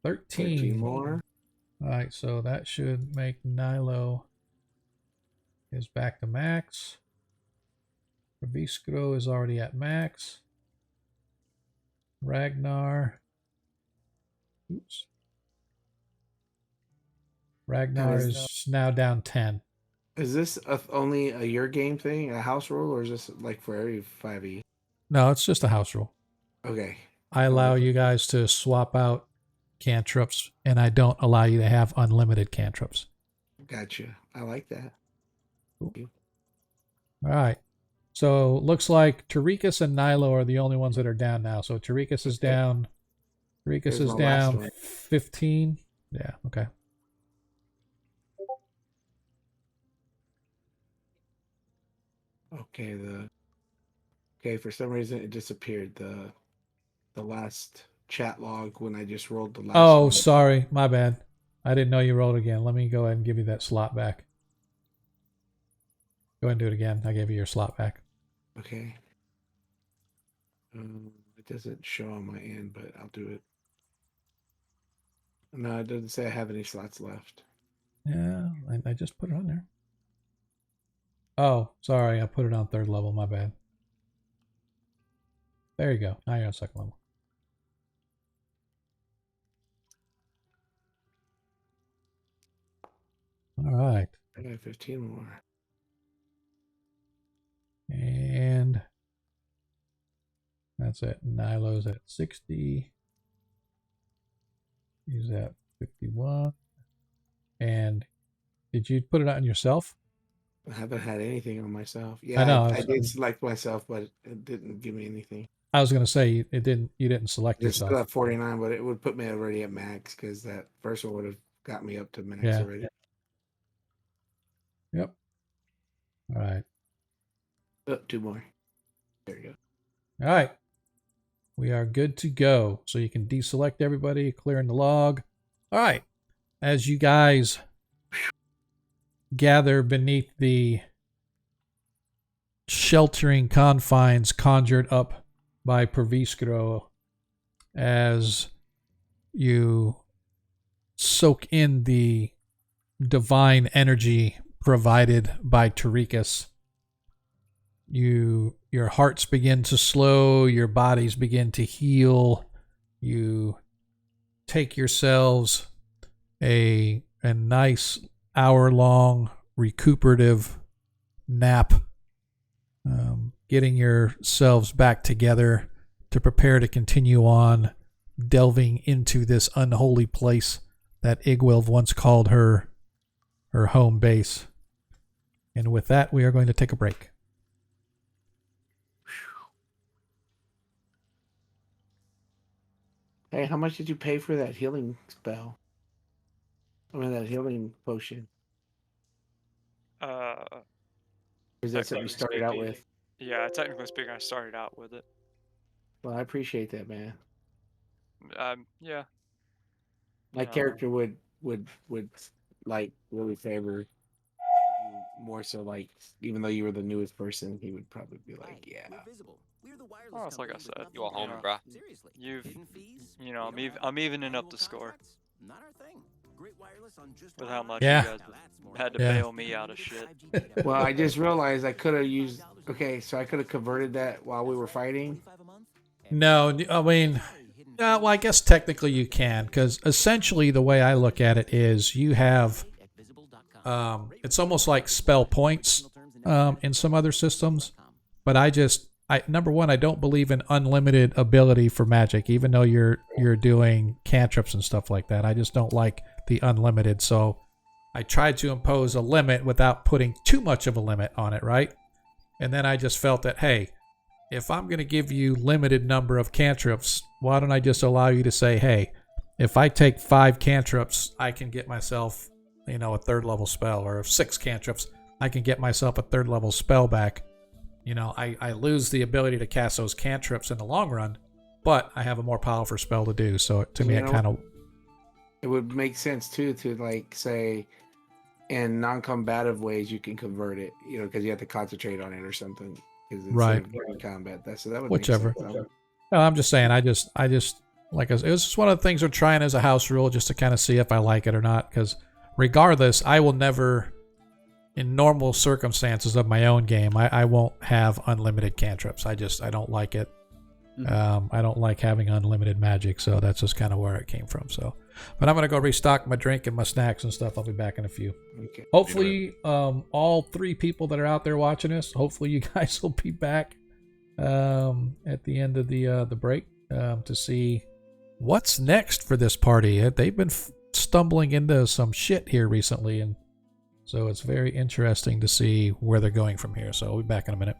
B: 13
A: more.
B: All right, so that should make Nilo is back to max. Rabiskro is already at max. Ragnar. Oops. Ragnar is now down 10.
A: Is this only a your game thing, a house rule, or is this like for every 5e?
B: No, it's just a house rule.
A: Okay.
B: I allow you guys to swap out cantrips, and I don't allow you to have unlimited cantrips.
A: Gotcha. I like that.
B: Cool. All right. So looks like Tarikas and Nilo are the only ones that are down now. So Tarikas is down. Tarikas is down 15. Yeah. Okay.
A: Okay. For some reason, it disappeared. The last chat log when I just rolled the last.
B: Oh,
A: one.
B: Sorry, my bad. I didn't know you rolled again. Let me go ahead and give you that slot back. Go ahead and do it again. I gave you your slot back.
A: Okay. It doesn't show on my end, but I'll do it. No, it doesn't say I have any slots left.
B: Yeah, I just put it on there. Oh, sorry, I put it on 3rd level. My bad. There you go. Now you're on 2nd level. All right.
A: I got 15 more.
B: And that's it. Nilo's at 60. He's at 51. And did you put it on yourself?
A: I haven't had anything on myself.
B: I
A: Yeah,
B: know.
A: I did select myself, but it didn't give me anything.
B: I was gonna say it didn't. You didn't select
A: It's still
B: yourself.
A: at 49, but it would put me already at max because that first one would have got me up to max
B: Yeah.
A: already.
B: Yep. All right.
A: Oh, 2 more. There you go.
B: All right. We are good to go. So you can deselect everybody, clearing the log. All right. As you guys gather beneath the sheltering confines conjured up by Perviskro, as you soak in the divine energy provided by Tarikas, your hearts begin to slow, your bodies begin to heal. You take yourselves a nice hour-long recuperative nap, getting yourselves back together to prepare to continue on delving into this unholy place that Igwilv once called her home base. And with that, we are going to take a break.
A: Hey, how much did you pay for that healing spell? I mean, that healing potion.
C: Uh,
A: Or is that something you started out with?
C: Yeah, technically speaking, I started out with it.
A: Well, I appreciate that, man.
C: Yeah.
A: My
C: You know,
A: character would like really favor you more so. Like, even though you were the newest person, he would probably be like, "Yeah."
C: well, it's like I said.
D: You a
C: You
D: homie,
C: know,
D: bro.
C: you've, you know, I'm evening up the score with how much
B: Yeah.
C: you guys had to
B: Yeah.
C: bail me out of shit.
A: Well, I just realized I could have used. Okay, so I could have converted that while we were fighting.
B: No, I mean, well, I guess technically you can, because essentially the way I look at it is you have, it's almost like spell points in some other systems, but number one, I don't believe in unlimited ability for magic, even though you're doing cantrips and stuff like that. I just don't like the unlimited, so I tried to impose a limit without putting too much of a limit on it, right? And then I just felt that, hey, if I'm going to give you limited number of cantrips, why don't I just allow you to say, hey, if I take 5 cantrips, I can get myself, a 3rd level spell, or if 6 cantrips, I can get myself a 3rd level spell back. I lose the ability to cast those cantrips in the long run, but I have a more powerful spell to do. So to me,
A: It would make sense too to like say, in non-combative ways you can convert it, because you have to concentrate on it or something. Because
B: Right.
A: During combat, that would
B: Whichever.
A: make sense.
B: No, I'm just saying. I just like it was just one of the things we're trying as a house rule, just to kind of see if I like it or not. Because regardless, I will never, in normal circumstances of my own game, I won't have unlimited cantrips. I don't like it. I don't like having unlimited magic, so that's just kind of where it came from. So, but I'm gonna go restock my drink and my snacks and stuff. I'll be back in a few.
A: Okay.
B: Hopefully, all 3 people that are out there watching us, hopefully you guys will be back at the end of the break to see what's next for this party. They've been stumbling into some shit here recently, and so it's very interesting to see where they're going from here. So I'll be back in a minute.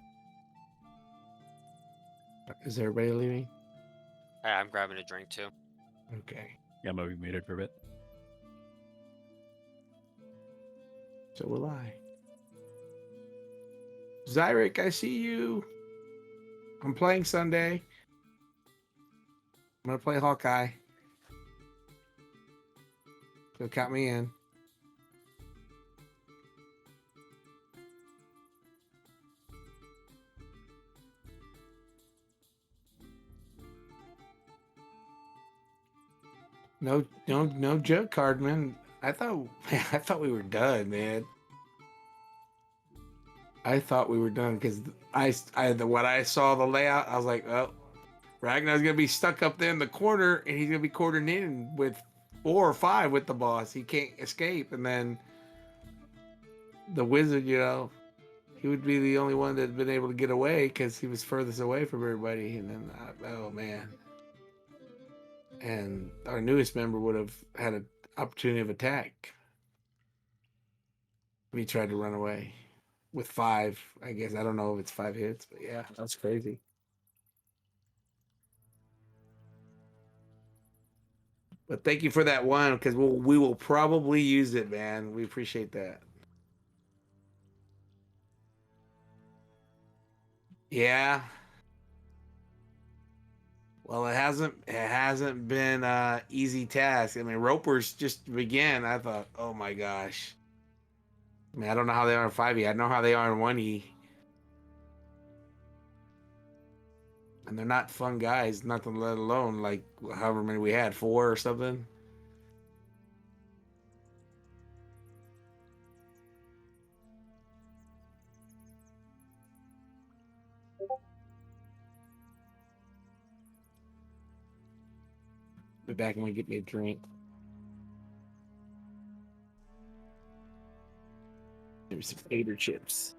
A: Is everybody leaving?
D: Hey, I'm grabbing a drink too.
A: Okay.
F: Yeah, I'm gonna be muted for a bit.
A: So will I. Zyric, I see you. I'm playing Sunday. I'm gonna play Hawkeye. So count me in. No joke, Cardman. I thought we were done, man. I thought we were done because when I saw the layout, I was like, oh, Ragnar's gonna be stuck up there in the corner, and he's gonna be cornered in with 4 or 5 with the boss. He can't escape, and then the wizard, he would be the only one that'd been able to get away because he was furthest away from everybody. And then, oh man. And our newest member would have had an opportunity of attack if he tried to run away. with 5. I guess I don't know if it's 5 hits, but yeah, that's crazy. But thank you for that one because we will probably use it, man. We appreciate that. Yeah. Well, it hasn't been easy task. I mean, ropers just began. I thought, oh my gosh. I mean, I don't know how they are in 5e. I know how they are in 1e. And they're not fun guys, nothing let alone like however many we had, 4 or something. Be back and we get me a drink. Maybe some tater chips.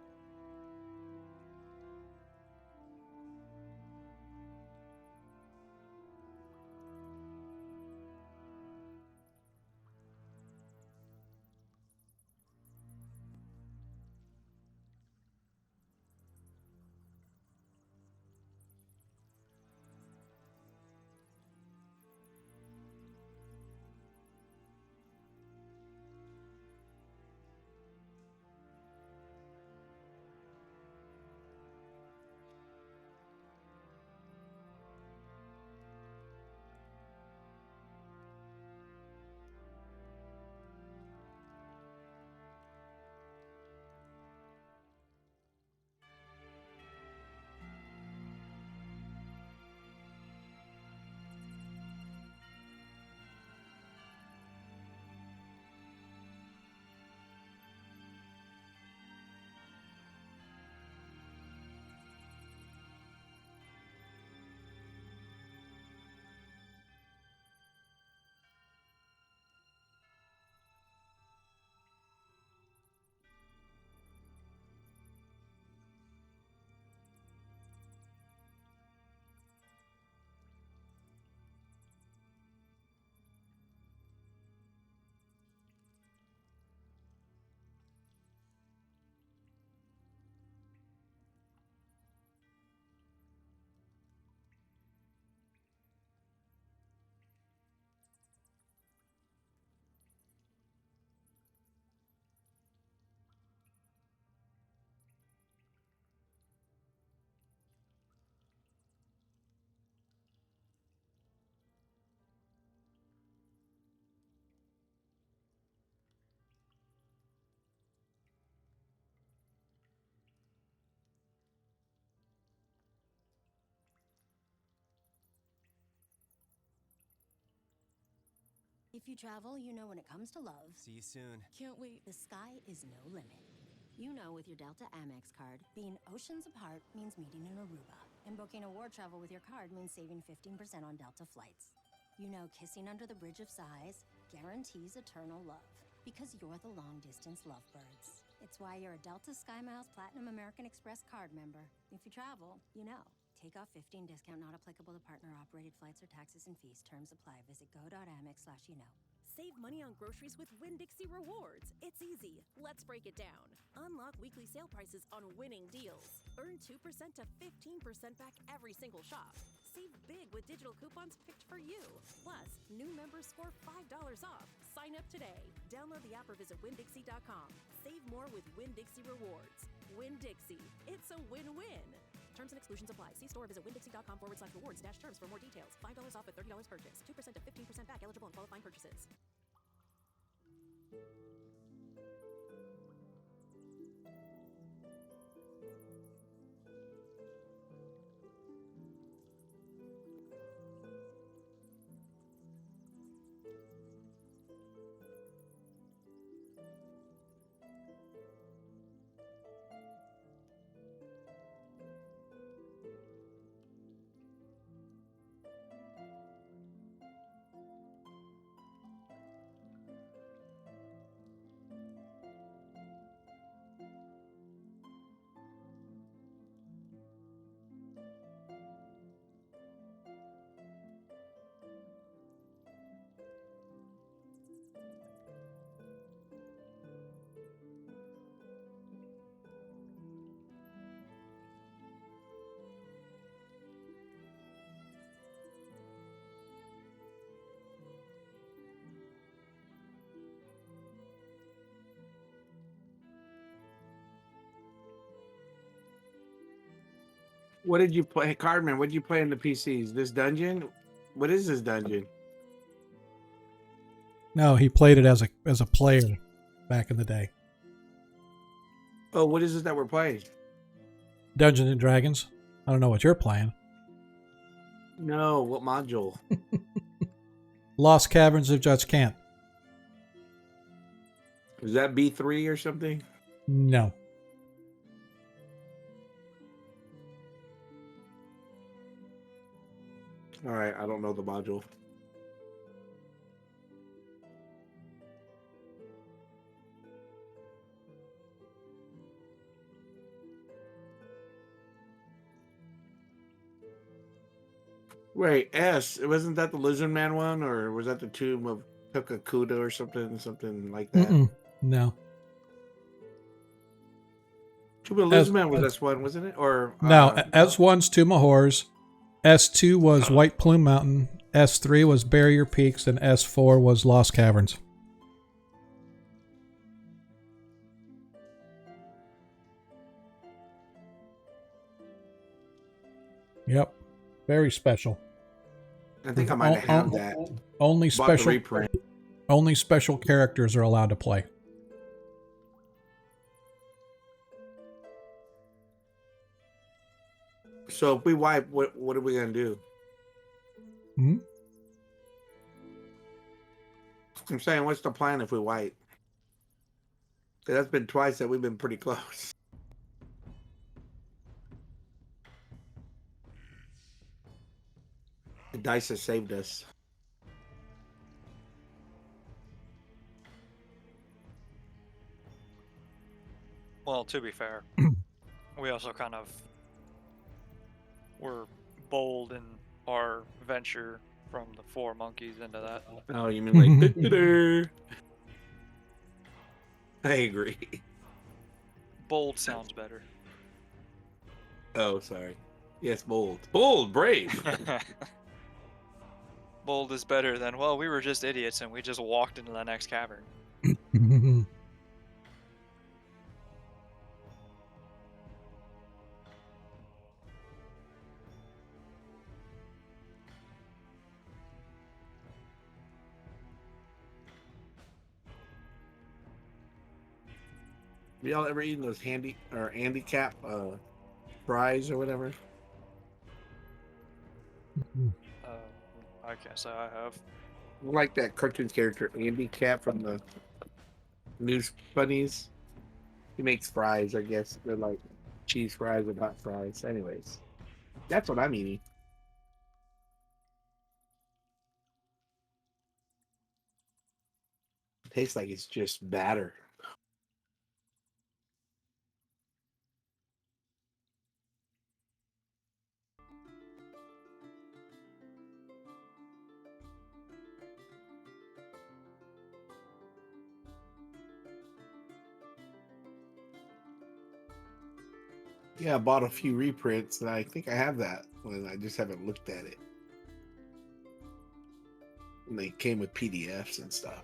H: If you travel, you know when it comes to love,
I: See you soon.
J: Can't wait.
H: the sky is no limit. You know with your Delta Amex card, being oceans apart means meeting in Aruba. And booking a war travel with your card means saving 15% on Delta flights. You know kissing under the bridge of sighs guarantees eternal love. Because you're the long-distance lovebirds. It's why you're a Delta SkyMiles Platinum American Express card member. If you travel, you know. Take off 15 discount not applicable to partner-operated flights or taxes and fees. Terms apply. Visit go.amex/you know.
J: Save money on groceries with Winn-Dixie Rewards. It's easy. Let's break it down. Unlock weekly sale prices on winning deals. Earn 2% to 15% back every single shop. Save big with digital coupons picked for you. Plus, new members score $5 off. Sign up today. Download the app or visit WinDixie.com. Save more with Winn-Dixie Rewards. Winn-Dixie. It's a win-win. Terms and exclusions apply. See store or visit windixie.com/rewards-terms for more details. $5 off with $30 purchase. 2% to 15% back eligible in qualifying purchases.
A: What did you play, Cardman? What did you play in the PCs? This dungeon? What is this dungeon?
B: No, he played it as a player back in the day.
A: Oh, what is this that we're playing?
B: Dungeons and Dragons. I don't know what you're playing.
A: No, what module?
B: Lost Caverns of Judge Kant.
A: Is that B3 or something?
B: No.
A: All right, I don't know the module. Wait, S. Wasn't that the Lizard Man one, or was that the Tomb of Tokakuda or something like that?
B: Mm-mm. No.
A: Tomb of Lizard Man was S1, wasn't it? Or
B: no, S1's Tomb of Horrors. S2 was White Plume Mountain. S3 was Barrier Peaks, and S4 was Lost Caverns. Yep. Very special.
A: I think I might have that.
B: Only
A: Bought the
B: special
A: reprint.
B: only special characters are allowed to play.
A: So if we wipe, what are we gonna do?
B: Hmm?
A: I'm saying, what's the plan if we wipe? 'Cause that's been twice that we've been pretty close. The dice has saved us.
C: Well, to be fair, we also kind of were bold in our venture from the 4 monkeys into that.
A: Oh, you mean like "Da-da-da." I agree.
C: Bold sounds better.
A: Oh, sorry. Yes, bold. Bold, brave.
C: Bold is better than, well, we were just idiots and we just walked into the next cavern.
A: Have y'all ever eaten those handicap fries or whatever?
C: I can't say I have.
A: Like that cartoon character Andy Cap from the News Bunnies. He makes fries, I guess. They're like cheese fries with hot fries. Anyways, that's what I'm eating. Tastes like it's just batter. Yeah, I bought a few reprints, and I think I have that one. I just haven't looked at it. And they came with PDFs and stuff.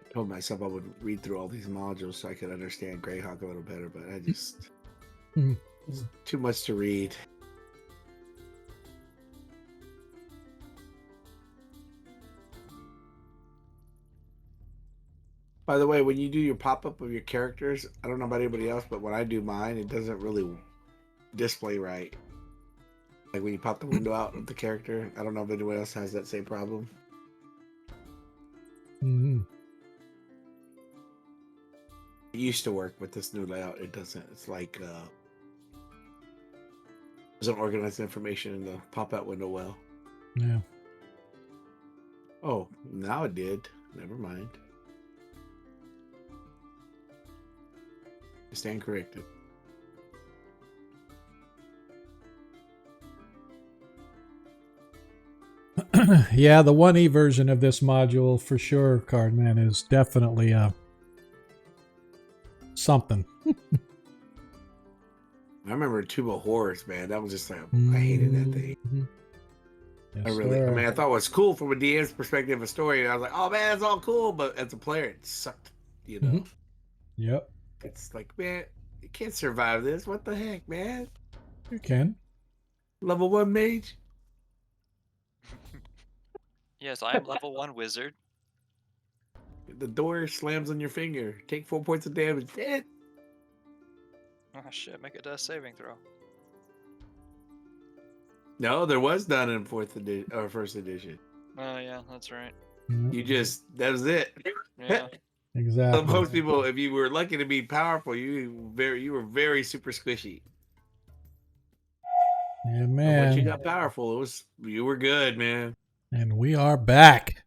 A: I told myself I would read through all these modules so I could understand Greyhawk a little better, but I just it's too much to read. By the way, when you do your pop-up of your characters, I don't know about anybody else, but when I do mine, it doesn't really display right. Like when you pop the window out of the character, I don't know if anyone else has that same problem.
B: Mm-hmm.
A: It used to work with this new layout. It doesn't. It's like doesn't organize the information in the pop-out window well.
B: Yeah.
A: Oh, now it did. Never mind. Stand corrected.
B: Yeah, the 1E version of this module for sure, Cardman, is definitely something.
A: I remember Tomb of Horrors, man. That was just like I hated that thing.
B: Yes,
A: I really, I
B: sir.
A: mean, I thought it was cool from a DM's perspective of story. I was like, oh man, it's all cool. But as a player, it sucked. You know,
B: Yep,
A: it's like, man, you can't survive this. What the heck, man?
B: you can.
A: Level 1 mage.
C: Yes, I am level 1 wizard.
A: The door slams on your finger. Take 4 points of damage. Dead.
C: Oh shit, make a death saving throw.
A: No, there was none in first edition.
C: Oh yeah, that's right.
B: Yep,
A: You just that was it.
C: Yeah.
B: exactly.
A: Most people, if you were lucky to be powerful, you were very super squishy.
B: Yeah,
A: And once you
B: man.
A: got powerful, you were good, man.
B: And we are back.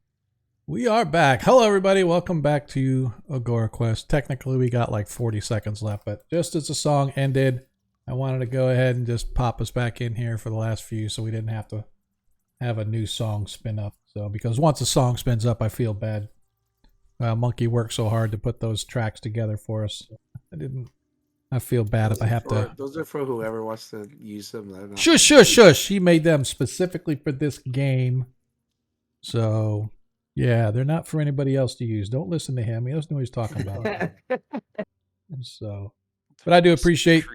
B: We are back. Hello, everybody. Welcome back to Agora Quest. Technically, we got like 40 seconds left, but just as the song ended, I wanted to go ahead and just pop us back in here for the last few so we didn't have to have a new song spin up. So, because once a song spins up, I feel bad. Monkey worked so hard to put those tracks together for us. I feel bad if I have to.
A: Those are for whoever wants to use them.
B: Shush, shush, shush. He made them specifically for this game. So, yeah, they're not for anybody else to use. Don't listen to him. He doesn't know what he's talking about. So, but I do appreciate,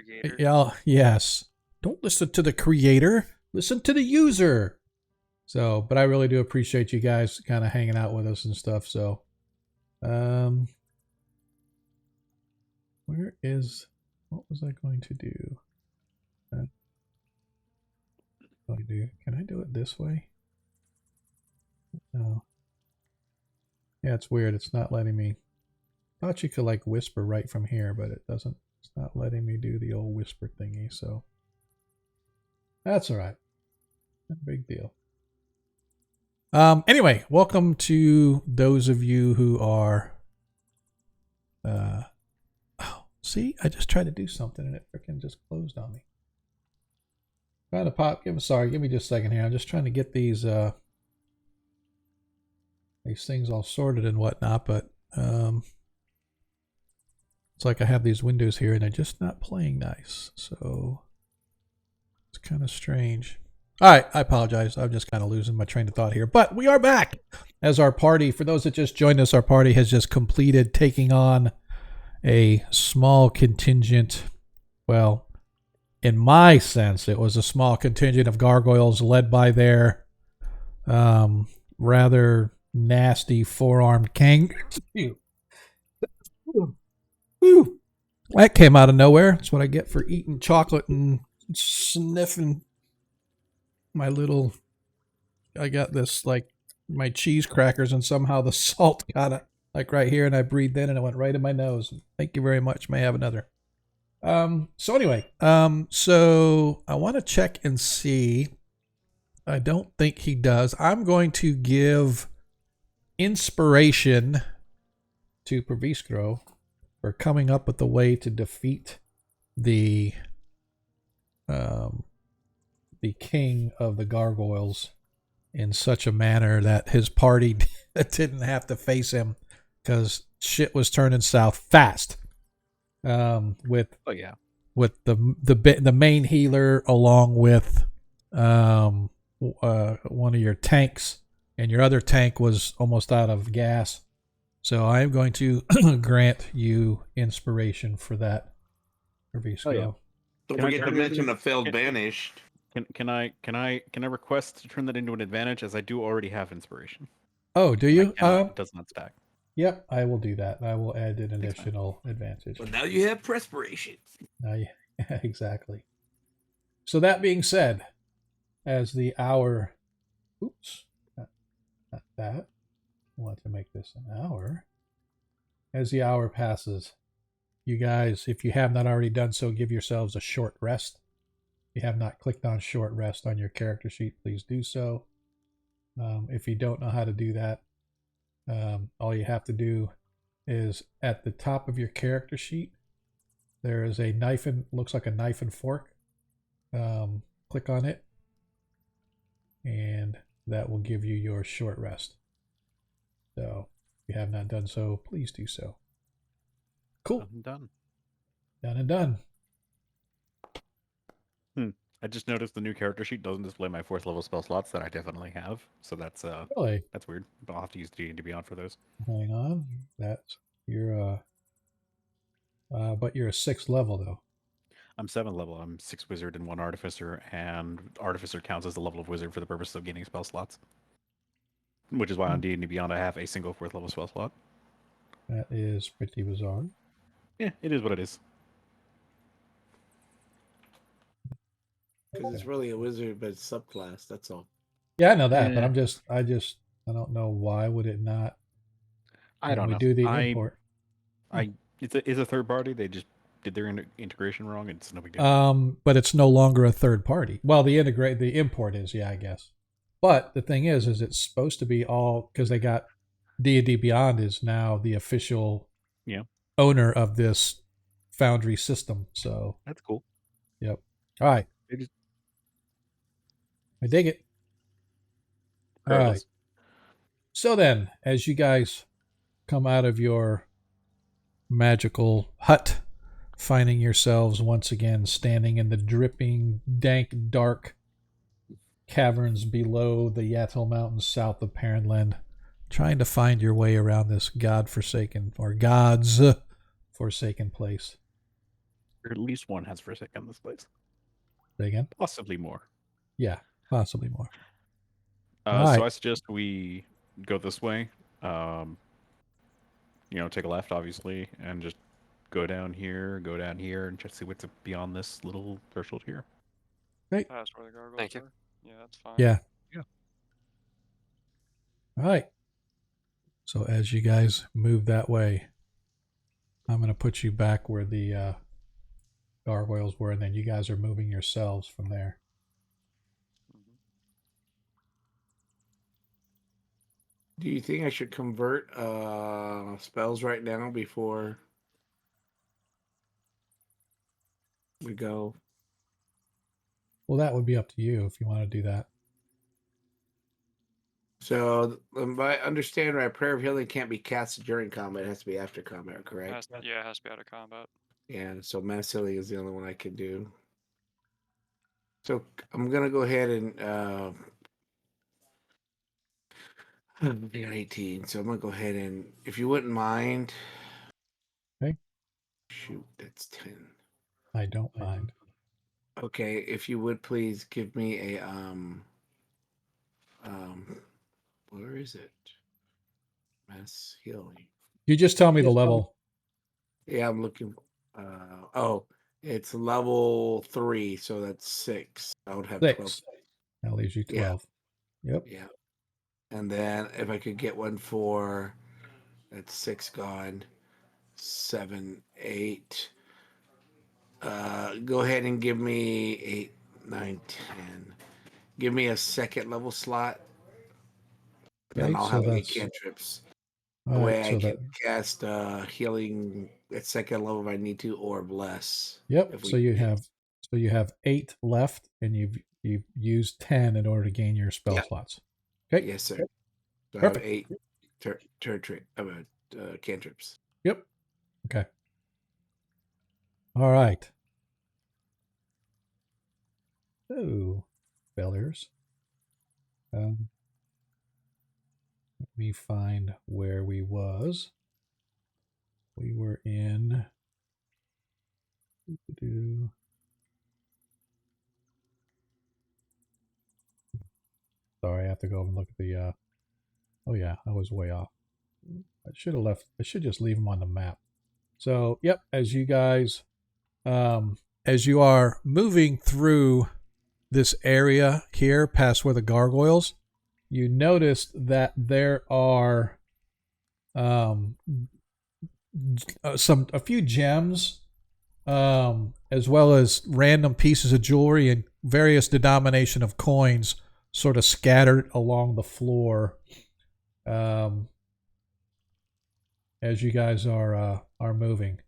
B: yes. Don't listen to the creator. Listen to the user. So, but I really do appreciate you guys kind of hanging out with us and stuff. So, what was I going to do? Can I do it this way? No. Yeah, it's weird. It's not letting me. Thought you could like whisper right from here, but it doesn't. It's not letting me do the old whisper thingy. So that's all right. No big deal. Anyway, welcome to those of you who are. See, I just tried to do something and it freaking just closed on me. Trying to pop. Give me just a second here. I'm just trying to get these things all sorted and whatnot, but it's like I have these windows here and they're just not playing nice. So it's kind of strange. All right, I apologize. I'm just kind of losing my train of thought here, but we are back as our party. For those that just joined us, our party has just completed taking on a small contingent. Well, in my sense, it was a small contingent of gargoyles led by their rather nasty four-armed king. That came out of nowhere. That's what I get for eating chocolate and sniffing my little. I got this like my cheese crackers, and somehow the salt got it like right here, and I breathed in, and it went right in my nose. Thank you very much. May have another. So anyway, so I want to check and see. I don't think he does. I'm going to give inspiration to Proviskro for coming up with a way to defeat the king of the gargoyles in such a manner that his party didn't have to face him, because shit was turning south fast. With the main healer along with one of your tanks, and your other tank was almost out of gas. So I am going to grant you inspiration for that, Proviskro.
F: Oh, yeah.
A: Don't forget to mention a failed banished.
F: Can I request to turn that into an advantage, as I do already have inspiration?
B: Oh, do you?
F: It does not stack.
B: Yep, I will do that. I will add an additional advantage.
A: Well, now you have perspiration.
B: Exactly. So that being said, as the hour, not that. I want to make this an hour. As the hour passes, you guys, if you have not already done so, give yourselves a short rest. If you have not clicked on short rest on your character sheet, please do so. If you don't know how to do that, all you have to do is at the top of your character sheet, there is a knife and looks like a knife and fork. Click on it, and that will give you your short rest. So if you have not done so, please do so. Cool.
F: I'm done.
B: Done and done.
F: I just noticed the new character sheet doesn't display my 4th level spell slots that I definitely have. So that's
B: Really?
F: weird. But I'll have to use D&D Beyond for those.
B: Hang on. That's you're but you're a 6th level though.
F: I'm 7th level. I'm 6 wizard and 1 artificer, and artificer counts as the level of wizard for the purpose of gaining spell slots. Which is why on D&D Beyond I have a single 4th level spell slot.
B: That is pretty bizarre.
F: Yeah, it is what it is.
A: Because it's really a wizard, but it's subclass. That's all.
B: Yeah, I know that, but
F: Yeah.
B: I don't know why would it not
F: I
B: when
F: don't
B: we
F: know.
B: do the import.
F: It's a third party. They just did their integration wrong. It's no big deal.
B: But it's no longer a third party. Well, the import is, yeah, I guess. But the thing is it's supposed to be all because they got D&D Beyond is now the official owner of this Foundry system. So
F: that's cool.
B: Yep. All right. I dig it. All right. So then, as you guys come out of your magical hut, finding yourselves once again standing in the dripping, dank, dark caverns below the Yatel Mountains south of Parentland, trying to find your way around this godforsaken or God's forsaken place.
F: Or at least one has forsaken this place.
B: Say again?
F: Possibly more.
B: Yeah, possibly more.
F: So I suggest we go this way. Take a left, obviously, and just go down here, and just see what's beyond this little threshold here.
B: Great.
C: Past where the gargoyles
D: Thank you.
C: are. Yeah, that's fine.
B: Yeah.
F: Yeah.
B: All right. So as you guys move that way, I'm going to put you back where the gargoyles were, and then you guys are moving yourselves from there.
A: Do you think I should convert spells right now before we go?
B: Well, that would be up to you if you want to do that.
A: So, I understand right, Prayer of Healing can't be casted during combat. It has to be after combat, correct?
C: It has to be out of combat.
A: Yeah, so Mass Healing is the only one I can do. So I'm going to go ahead and... I'm 18, so I'm going to go ahead and... If you wouldn't mind...
B: Okay.
A: Shoot, that's 10.
B: I don't mind.
A: Okay, if you would please give me a... where is it? Mass Healing.
B: You just tell me the level.
A: Yeah, I'm looking. It's level 3, so that's 6. I would have
B: 6.
A: 12.
B: That leaves you 12. Yep.
A: Yeah. And then if I could get one for that's 6 gone. 7, 8. Go ahead and give me 8, 9, 10. Give me a second level slot.
B: Okay,
A: Then I'll
B: so
A: have 8
B: that's
A: cantrips.
B: all
A: The way
B: right,
A: I
B: so
A: can
B: that
A: cast healing at second level if I need to, or bless.
B: Yep. So you have 8 left, and you've used 10 in order to gain your spell slots. Okay.
A: Yes, sir. So
B: Perfect.
A: I have 8 cantrips.
B: Yep. Okay. All right. So, failures. Let me find where we was. We were in. Sorry, I have to go and look at the. Oh yeah, I was way off. I should have left. I should just leave them on the map. So, yep. As you guys, as you are moving through this area here, past where the gargoyles, you noticed that there are a few gems, as well as random pieces of jewelry and various denomination of coins sort of scattered along the floor, as you guys are moving.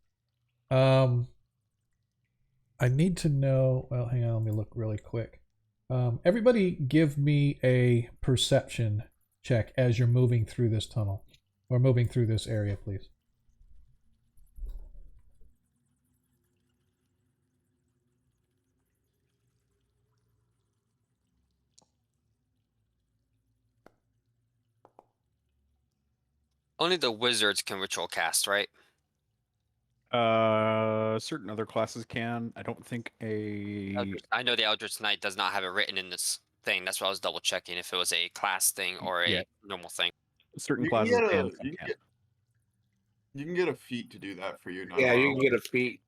B: I need to know. Well, hang on. Let me look really quick. Everybody, give me a perception check as you're moving through this tunnel or moving through this area, please.
D: Only the wizards can ritual cast, right?
F: Certain other classes can. I don't think a
D: I know the Eldritch Knight does not have it written in this thing. That's why I was double checking if it was a class thing or
F: yeah,
D: a normal thing.
F: certain
E: You can
F: classes
E: get
F: can,
E: a
F: some can't.
E: you can get a feat to do that for you. Not
A: Yeah,
E: a
A: you
E: rogue.
A: can get a feat.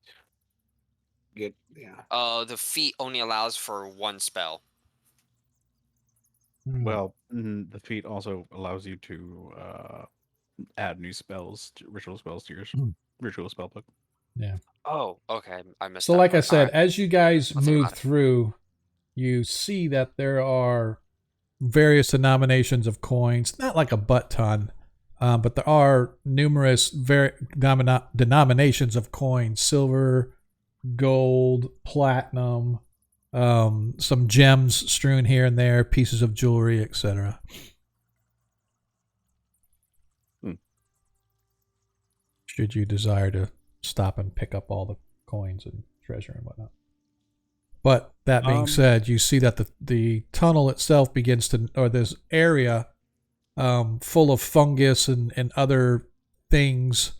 D: The feat only allows for one spell.
F: Well, the feat also allows you to add new spells, ritual spells to your ritual spell book.
B: Yeah.
D: Oh, okay. I missed
B: So,
D: that
B: like I
D: part.
B: said,
D: Alright.
B: as you guys
D: I'll think
B: move
D: about it.
B: through, you see that there are various denominations of coins. Not like a butt ton, but there are numerous denominations of coins: silver, gold, platinum, some gems strewn here and there, pieces of jewelry, etc. Should you desire to stop and pick up all the coins and treasure and whatnot. But that being said, you see that the tunnel itself begins to, or this area full of fungus and other things,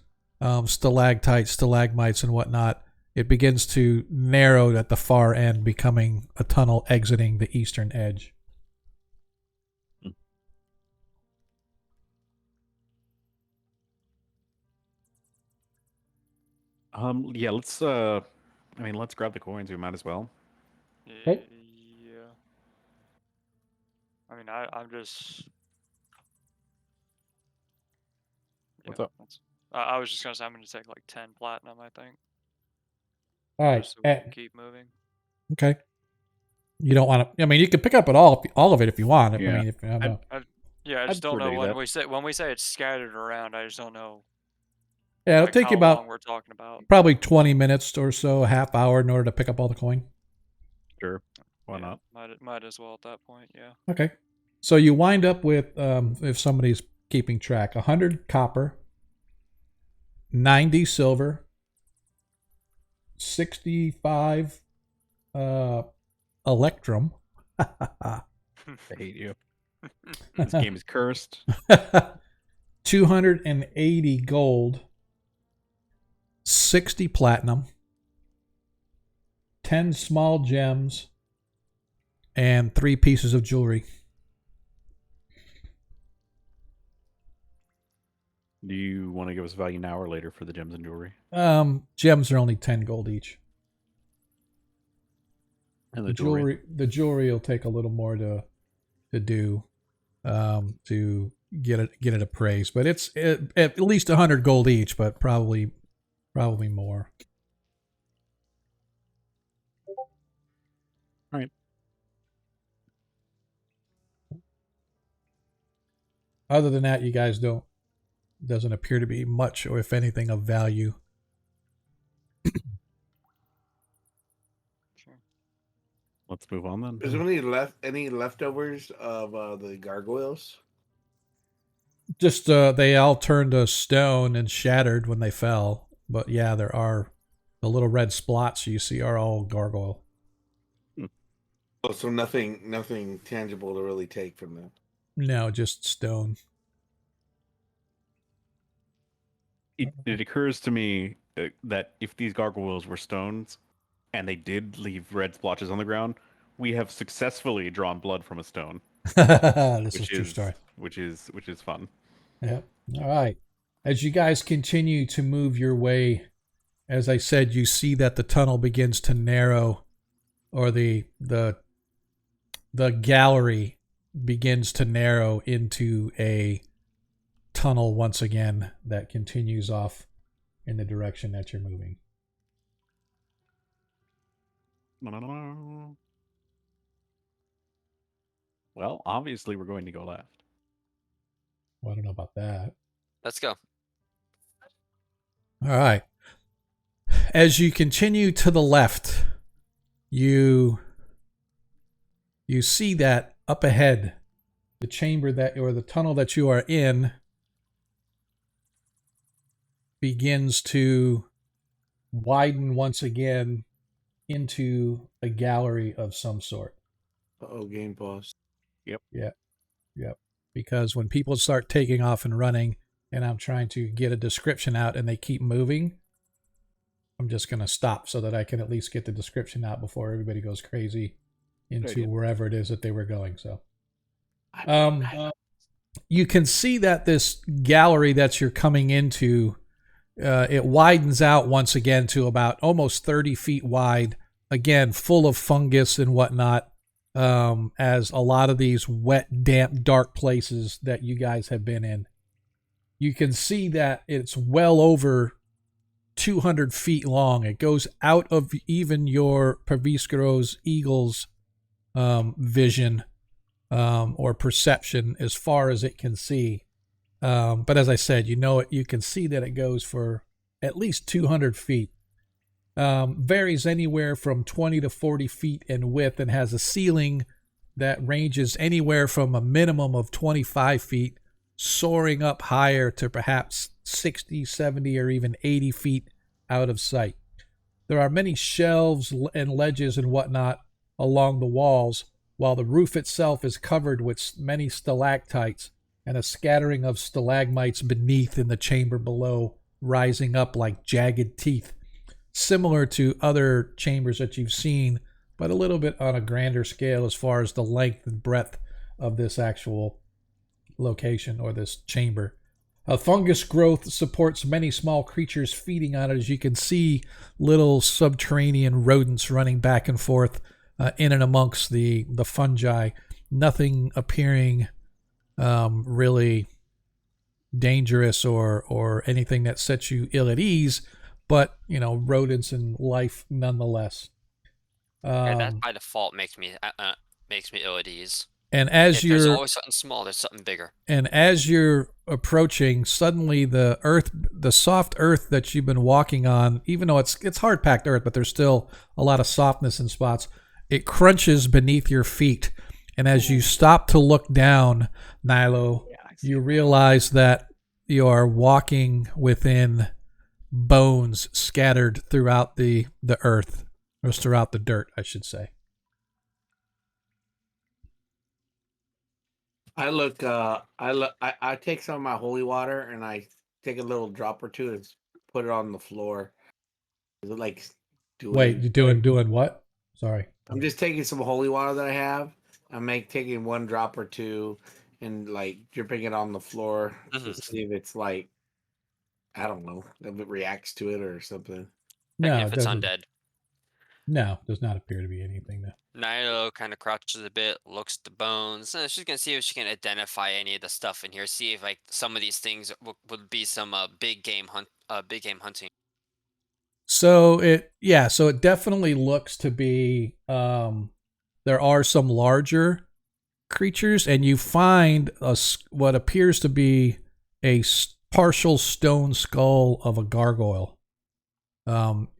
B: stalactites, stalagmites, and whatnot, it begins to narrow at the far end, becoming a tunnel exiting the eastern edge.
F: Yeah, let's let's grab the coins. We might as well.
B: Okay.
C: Yeah. I mean, I'm just.
F: What's up?
C: I was just gonna say I'm gonna take like 10 platinum. I think.
B: All right.
C: Just so we can keep moving.
B: Okay. You don't want to. I mean, you can pick up all of it if you want.
F: Yeah.
B: I mean, if,
C: I just don't know
F: prefer to do
C: when we say it's scattered around. I just don't know.
B: yeah, it'll
C: Like
B: take you
C: how long
B: about
C: we're talking about.
B: probably 20 minutes or so, a half hour in order to pick up all the coin.
F: Sure. Why
C: Yeah,
F: not?
C: Might as well at that point. Yeah.
B: Okay. So you wind up with, if somebody's keeping track, 100 copper, 90 silver, 65 electrum.
F: I hate you. This game is cursed.
B: 280 gold, 60 platinum, 10 small gems, and 3 pieces of jewelry.
F: Do you want to give us value now or later for the gems and jewelry?
B: Gems are only 10 gold each.
F: And the jewelry?
B: The jewelry will take a little more to do, to get it appraised, but it's at least 100 gold each, but probably more.
F: All right.
B: Other than that, you guys doesn't appear to be much, or if anything, of value.
F: Let's move on then.
A: Is there any leftovers of the gargoyles?
B: Just they all turned to stone and shattered when they fell. But yeah, there are the little red spots you see are all gargoyle.
A: Oh, so nothing tangible to really take from them.
B: No, just stone.
F: It occurs to me that if these gargoyles were stones and they did leave red splotches on the ground, we have successfully drawn blood from a stone.
B: This is true story.
F: Which is fun.
B: Yeah. All right. As you guys continue to move your way, as I said, you see that the tunnel begins to narrow, or the gallery begins to narrow into a tunnel once again that continues off in the direction that you're moving.
F: Well, obviously we're going to go left.
B: Well, I don't know about that.
D: Let's go.
B: All right. As you continue to the left, you see that up ahead, the chamber that, or the tunnel that you are in, begins to widen once again into a gallery of some sort.
A: Oh, game pause.
F: Yep.
B: Yep. Because when people start taking off and running, and I'm trying to get a description out and they keep moving, I'm just going to stop so that I can at least get the description out before everybody goes crazy into wherever it is that they were going. So, you can see that this gallery that you're coming into, it widens out once again to about almost 30 feet wide, again, full of fungus and whatnot, as a lot of these wet, damp, dark places that you guys have been in. You can see that it's well over 200 feet long. It goes out of even your Paviscaro's eagle's vision or perception as far as it can see. But as I said, you can see that it goes for at least 200 feet. Varies anywhere from 20 to 40 feet in width and has a ceiling that ranges anywhere from a minimum of 25 feet, soaring up higher to perhaps 60, 70, or even 80 feet out of sight. There are many shelves and ledges and whatnot along the walls, while the roof itself is covered with many stalactites and a scattering of stalagmites beneath in the chamber below, rising up like jagged teeth, similar to other chambers that you've seen, but a little bit on a grander scale as far as the length and breadth of this actual location or this chamber. A fungus growth supports many small creatures feeding on it. As you can see, little subterranean rodents running back and forth in and amongst the fungi. Nothing appearing really dangerous or anything that sets you ill at ease, but rodents and life nonetheless.
D: Yeah, that by default makes me ill at ease.
B: And as
D: there's always something small, there's something bigger.
B: And as you're approaching, suddenly the soft earth that you've been walking on, even though it's hard packed earth, but there's still a lot of softness in spots, it crunches beneath your feet. And as you stop to look down, Nilo, you realize that you are walking within bones scattered throughout the earth, or throughout the dirt, I should say.
A: I take some of my holy water and I take a little drop or two and put it on the floor. Is it like
B: doing? Wait, you're doing what? Sorry.
A: I'm just taking some holy water that I have. I'm taking one drop or two and like dripping it on the floor to see if it's like, I don't know, if it reacts to it or something.
B: No,
D: if it's undead.
B: No, does not appear to be anything there.
D: Nilo kind of crouches a bit, looks at the bones. She's gonna see if she can identify any of the stuff in here. See if like some of these things would be some big game hunting.
B: So it definitely looks to be. There are some larger creatures, and you find what appears to be a partial stone skull of a gargoyle,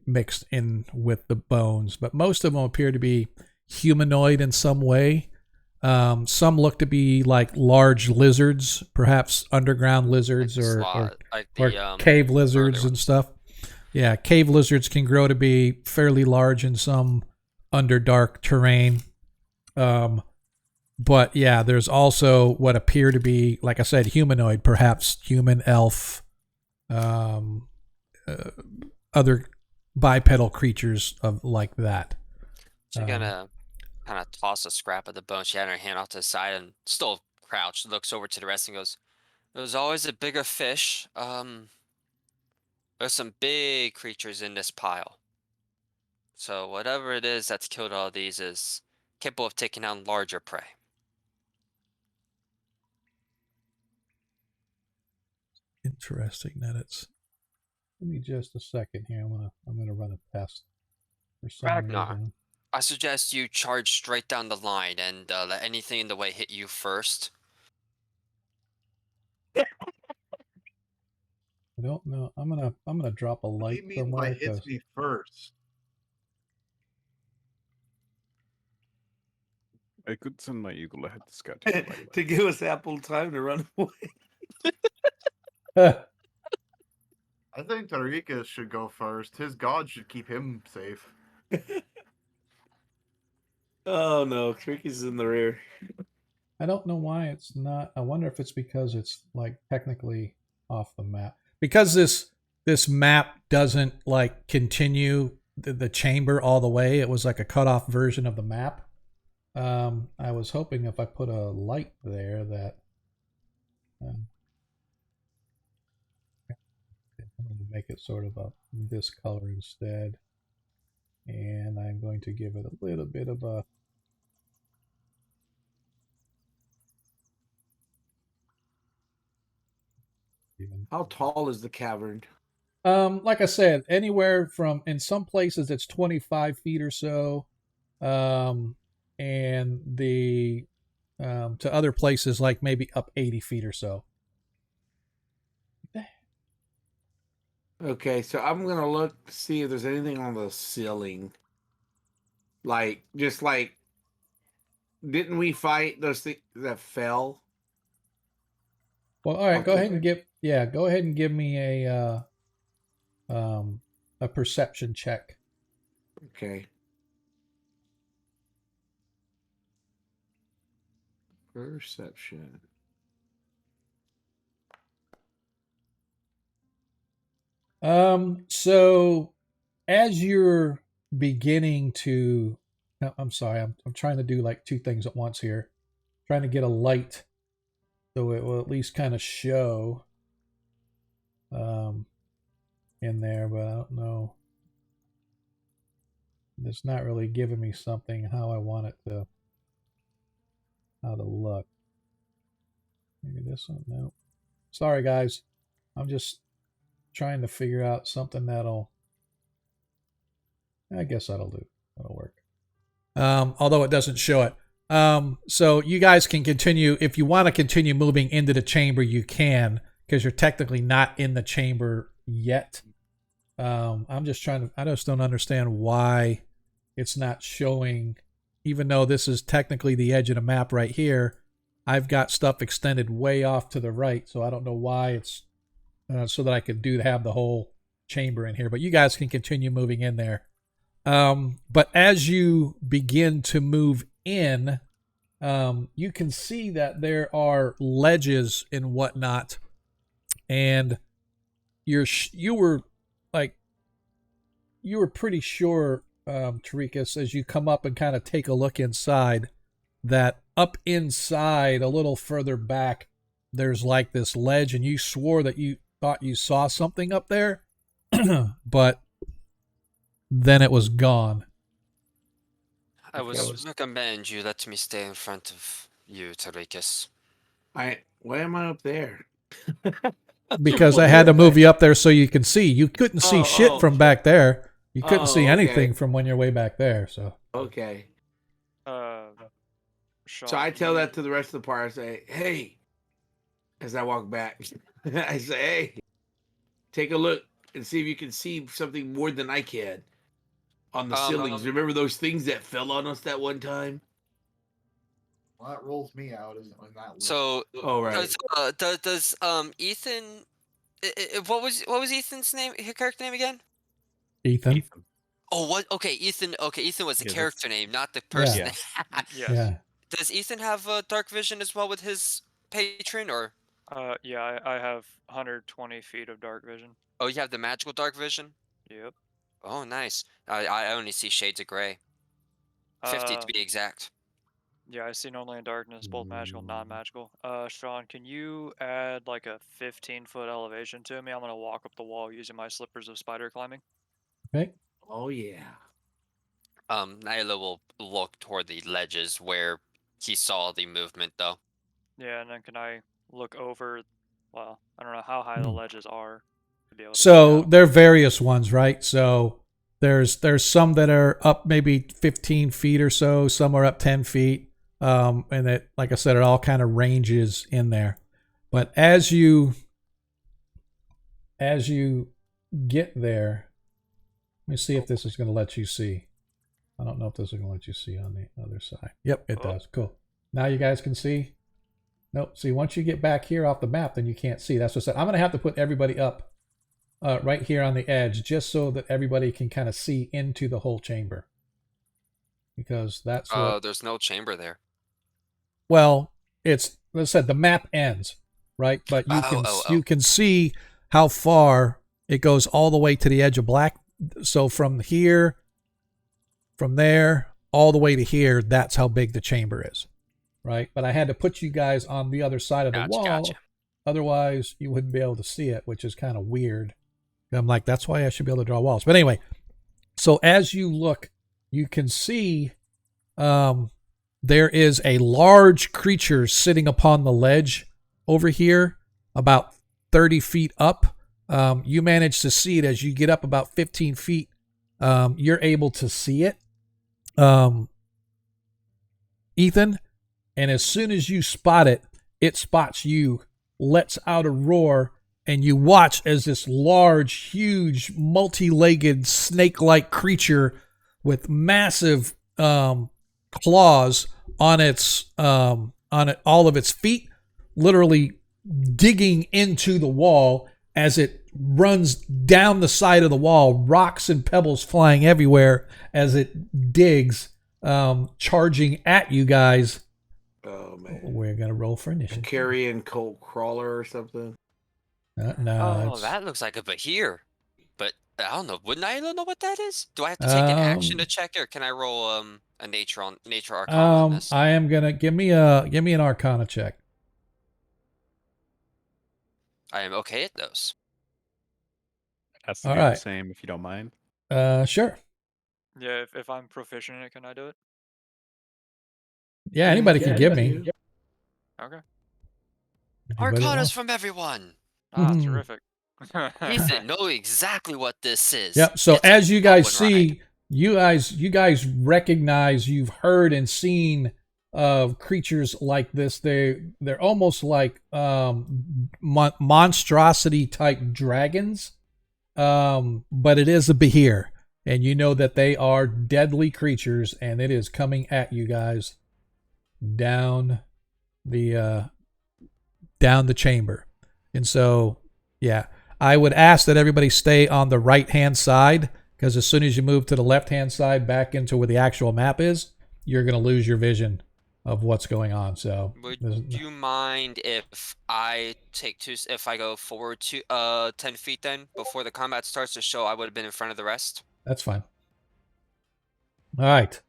B: mixed in with the bones. But most of them appear to be humanoid in some way. Some look to be like large lizards, perhaps underground lizards or cave lizards and stuff. Yeah, cave lizards can grow to be fairly large in some underdark terrain. But yeah, there's also what appear to be, like I said, humanoid, perhaps human, elf, other bipedal creatures of like that.
D: She's gonna kind of toss a scrap of the bone she had in her hand off to the side and still crouched, looks over to the rest and goes, "There's always a bigger fish. There's some big creatures in this pile. So whatever it is that's killed all these is capable of taking down larger prey."
B: Interesting that it's. Give me just a second here. I'm gonna run a test for some reason.
D: I suggest you charge straight down the line and let anything in the way hit you first.
B: I don't know. I'm gonna drop a light somewhere.
E: What hits me first?
F: I could send my eagle ahead to scout
A: to give us ample time to run away.
E: I think Tarika should go first. His god should keep him safe.
A: Oh no, Tarika's in the rear.
B: I don't know why it's not. I wonder if it's because it's like technically off the map because this map doesn't like continue the chamber all the way. It was like a cut off version of the map. I was hoping if I put a light there that I'm going to make it sort of this color instead, and I'm going to give it a little bit of a
A: How tall is the cavern?
B: like I said, anywhere from in some places it's 25 feet or so, and the to other places like maybe up 80 feet or so.
A: Okay, so I'm gonna look to see if there's anything on the ceiling. Like, just like, didn't we fight those things that fell?
B: Well, all right, go
A: Okay.
B: ahead and go ahead and give me a perception check.
A: Okay. Perception.
B: So as you're beginning to, I'm sorry, I'm trying to do like two things at once here. Trying to get a light so it will at least kind of show in there, but I don't know. It's not really giving me something how I want it to, how to look. Maybe this one, no. Sorry guys, I'm just trying to figure out something that'll, I guess that'll do. That'll work. Although it doesn't show it. So you guys can continue. If you want to continue moving into the chamber, you can, because you're technically not in the chamber yet. I'm just trying to, I just don't understand why it's not showing, even though this is technically the edge of the map right here. I've got stuff extended way off to the right, so I don't know why it's so that I could have the whole chamber in here. But you guys can continue moving in there. But as you begin to move in, you can see that there are ledges and whatnot, and you were pretty sure, Tarikas, as you come up and kind of take a look inside, that up inside a little further back, there's like this ledge, and you swore that you thought you saw something up there, but then it was gone.
D: I was recommend you let me stay in front of you, Tarikas.
A: Why am I up there?
B: Because I had to move you up there so you can see. You couldn't see shit from back there. You couldn't see anything from when you're way back there. So
A: okay.
C: Sean,
A: So I tell that to the rest of the party. I say, "Hey," as I walk back, I say, "Hey, take a look and see if you can see something more than I can on the ceilings. Remember those things that fell on us that one time?"
E: Well, that rolls me out as on that list.
D: So,
A: right.
D: does Ethan? What was Ethan's name? His character name again?
B: Ethan.
D: Oh, what? Okay, Ethan. Okay, Ethan was the character name, not the person.
B: Yeah.
C: Yes.
B: Yeah.
D: Does Ethan have dark vision as well with his patron, or?
C: Yeah, I have 120 feet of dark vision.
D: Oh, you have the magical dark vision?
C: Yep.
D: Oh, nice. I only see shades of gray. 50 to be exact.
C: Yeah, I see normally in darkness, both magical and non-magical. Sean, can you add like a 15-foot elevation to me? I'm gonna walk up the wall using my slippers of spider climbing.
B: Okay.
A: Oh yeah.
D: Nyla will look toward the ledges where he saw the movement, though.
C: Yeah, and then can I look over? Well, I don't know how high the ledges are to be able to
B: So there are various ones, right? So there's some that are up maybe 15 feet or so. Some are up 10 feet. And it, like I said, it all kind of ranges in there. But as you get there, let me see if this is going to let you see. I don't know if this is going to let you see on the other side. Yep, it does. Cool. Now you guys can see. Nope. See, once you get back here off the map, then you can't see. That's what I said. I'm going to have to put everybody up right here on the edge, just so that everybody can kind of see into the whole chamber. Because that's what...
D: there's no chamber there.
B: Well, it's, as I said, the map ends. right? But you can
D: Oh.
B: you can see how far it goes all the way to the edge of black. So from here, from there, all the way to here, that's how big the chamber is, right? But I had to put you guys on the other side of the wall.
D: Gotcha.
B: Otherwise, you wouldn't be able to see it, which is kind of weird. I'm like, that's why I should be able to draw walls. But anyway, so as you look, you can see there is a large creature sitting upon the ledge over here, about 30 feet up. You manage to see it as you get up about 15 feet. You're able to see it, Ethan. And as soon as you spot it, it spots you, lets out a roar, and you watch as this large, huge, multi-legged, snake-like creature with massive claws on all of its feet, literally digging into the wall as it runs down the side of the wall, rocks and pebbles flying everywhere as it digs, charging at you guys.
A: Oh man,
B: We're gonna roll for initiative.
A: Carrion cold crawler or something.
B: No,
D: That looks like a Bahir. But I don't know. Wouldn't I know what that is? Do I have to take an action to check it, or can I roll a nature arcana on this?
B: I am gonna give me an arcana check.
D: I am okay at those.
F: Has to
B: All
F: be
B: right.
F: the same if you don't mind.
B: Sure.
C: Yeah, if I'm proficient in it, can I do it?
B: Yeah, anybody can give me.
C: Okay.
B: Anybody
D: Arcanas
B: want?
D: from everyone.
C: Ah,
B: Mhm.
C: terrific.
D: Ethan, know exactly what this is.
B: Yep. So
D: It's
B: as you guys
D: Goblin Ride.
B: see, you guys recognize, you've heard and seen of creatures like this. They're almost like monstrosity type dragons, but it is a Bahir, and you know that they are deadly creatures, and it is coming at you guys down the chamber. And so, yeah, I would ask that everybody stay on the right-hand side, because as soon as you move to the left-hand side back into where the actual map is, you're going to lose your vision of what's going on. So,
D: Would you mind if I if I go forward to 10 feet then before the combat starts to show I would have been in front of the rest?
B: that's fine. All right.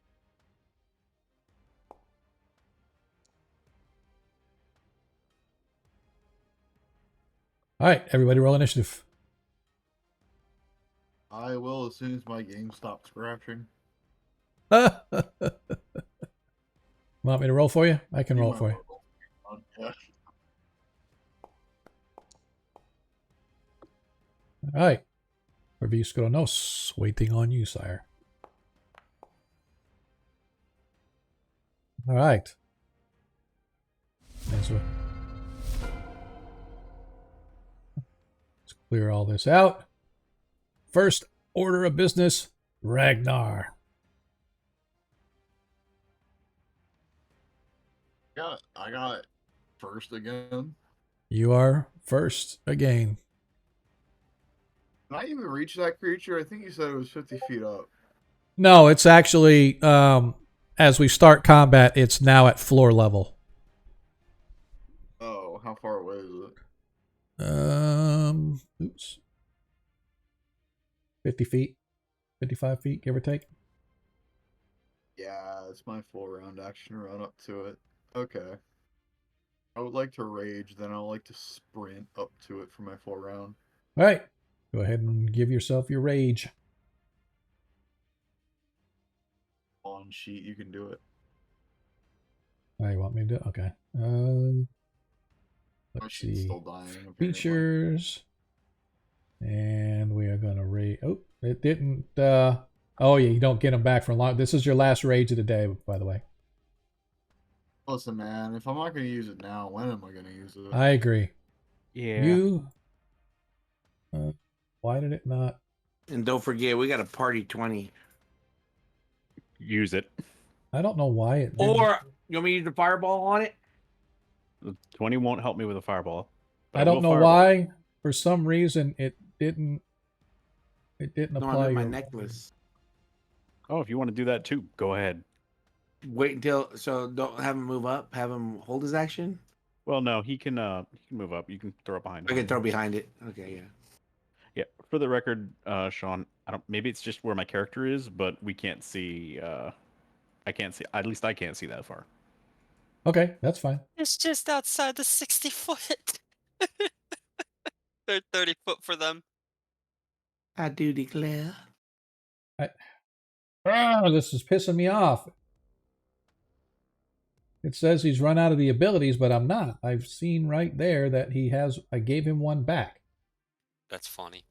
B: All right, everybody roll initiative.
E: I will as soon as my game stops crashing.
B: Want me to roll for you? I can roll it for you.
E: Yeah.
B: All right. Revis Kronos, waiting on you, sire. All right. Let's clear all this out. First order of business, Ragnar.
E: Yeah, I got it first again.
B: You are first again.
E: Can I even reach that creature? I think you said it was 50 feet up.
B: No, it's actually, as we start combat, it's now at floor level.
E: Oh, how far away is it?
B: Oops. 50 feet, 55 feet, give or take.
E: Yeah, it's my full round action to run up to it. Okay. I would like to rage, then I'd like to sprint up to it for my full round.
B: All right. Go ahead and give yourself your rage.
E: On sheet, you can do it.
B: Oh, you want me to do it? Okay.
E: My
B: Let's
E: sheet's
B: see.
E: still dying. Apparently.
B: Features. And we are going to rage. Oh, it didn't. Oh, yeah, you don't get them back for long. This is your last rage of the day, by the way.
E: Listen, man, if I'm not going to use it now, when am I going to use it?
B: I agree.
F: Yeah.
B: You. Why did it not?
A: And don't forget, we got a party 20.
F: Use it.
B: I don't know why it didn't.
A: Or you want me to use the fireball on it?
F: 20 won't help me with a fireball. but
B: I don't
F: will
B: know
F: fireball.
B: why. For some reason, it didn't. It didn't
A: No,
B: apply.
A: I'm in my
B: your-
A: necklace.
F: Oh, if you want to do that too, go ahead.
A: Wait until, so don't have him move up. Have him hold his action.
F: Well, no, he can move up. You can throw it behind
A: I
F: him.
A: can throw behind it. Okay, yeah.
F: Yeah. For the record, Sean, I don't. Maybe it's just where my character is, but we can't see. I can't see. At least I can't see that far.
B: Okay, that's fine.
D: It's just outside the 60-foot. They're 30-foot for them.
A: I do declare.
B: This is pissing me off. It says he's run out of the abilities, but I'm not. I've seen right there that he has. I gave him one back.
D: That's funny.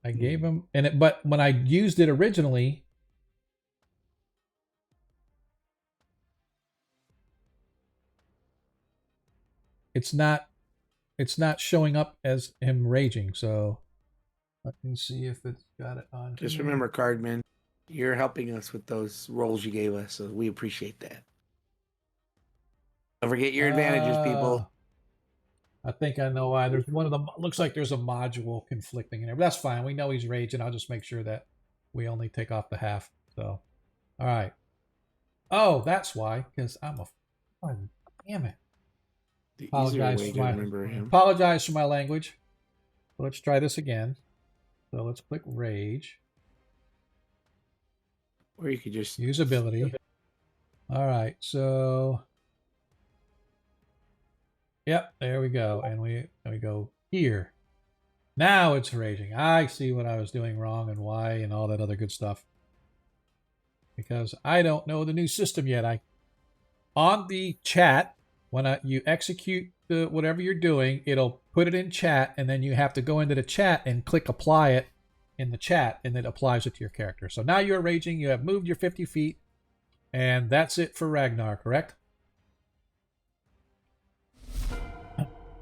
B: I gave him, but when I used it originally, it's not showing up as him raging. So let me see if it's got it on.
A: Just
B: here.
A: remember, Cardman, you're helping us with those rolls you gave us, so we appreciate that. Don't forget your advantages, people.
B: I think I know why. There's one of them. Looks like there's a module conflicting in there, but that's fine. We know he's raging. I'll just make sure that we only take off the half. So, all right. Oh, that's why. Because I'm a. Oh, damn it.
A: The easier
B: Apologize
A: way
B: for
A: to
B: my
A: remember him.
B: apologize for my language. Let's try this again. So let's click rage.
A: Or you could just
B: Use ability. All right. So. Yep, there we go. And we go here. Now it's raging. I see what I was doing wrong and why and all that other good stuff. Because I don't know the new system yet. On the chat, when you execute whatever you're doing, it'll put it in chat, and then you have to go into the chat and click apply it in the chat, and it applies it to your character. So now you're raging. You have moved your 50 feet, and that's it for Ragnar, correct?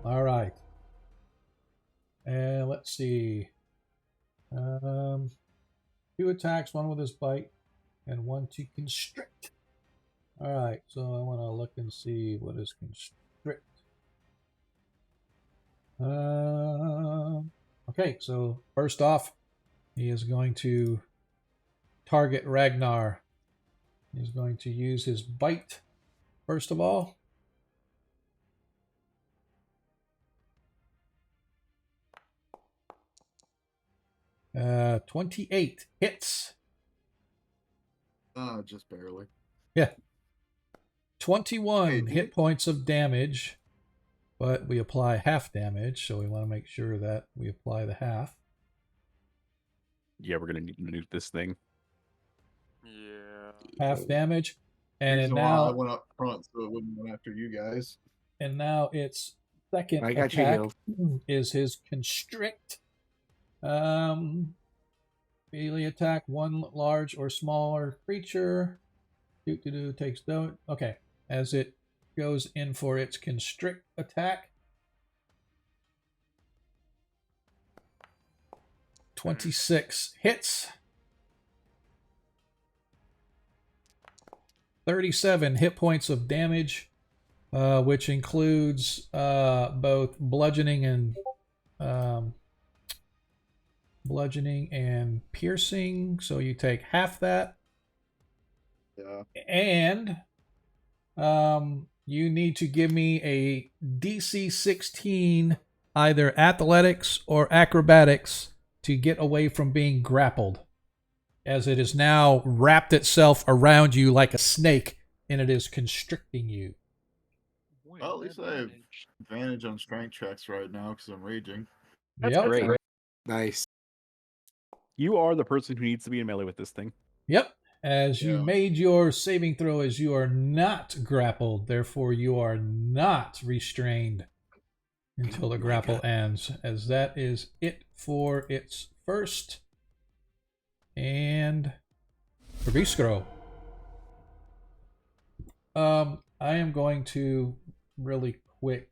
B: All right. And let's see. 2 attacks, 1 with his bite, and 1 to constrict. All right, so I want to look and see what is constrict. Okay, so first off, he is going to target Ragnar. He's going to use his bite first of all. Uh, 28 hits.
E: Just barely.
B: Yeah. 21
E: Hey,
B: hit points of damage, but we apply half damage, so we want to make sure that we apply the half.
F: Yeah, we're gonna need to nuke this thing.
C: Yeah.
B: Half damage, and
E: Reason
B: then
E: why I
B: now
E: went up front so it wouldn't run after you guys.
B: and now its second
A: I got you,
B: attack
A: Hill.
B: is his constrict. Melee attack, 1 large or smaller creature. Takes don't. Okay, as it goes in for its constrict attack. 26 hits. 37 hit points of damage, which includes both bludgeoning and piercing. So you take half that.
E: Yeah.
B: And you need to give me a DC 16, either athletics or acrobatics, to get away from being grappled, as it has now wrapped itself around you like a snake, and it is constricting you.
E: Well, at least I have advantage on strength checks right now because I'm raging.
F: That's
B: Yep.
F: great.
A: Nice.
F: You are the person who needs to be in melee with this thing.
B: Yep. As you
E: Yeah.
B: made your saving throw, as you are not grappled, therefore you are not restrained until the grapple ends, as that is it for its first. And Fabisco. I am going to really quick.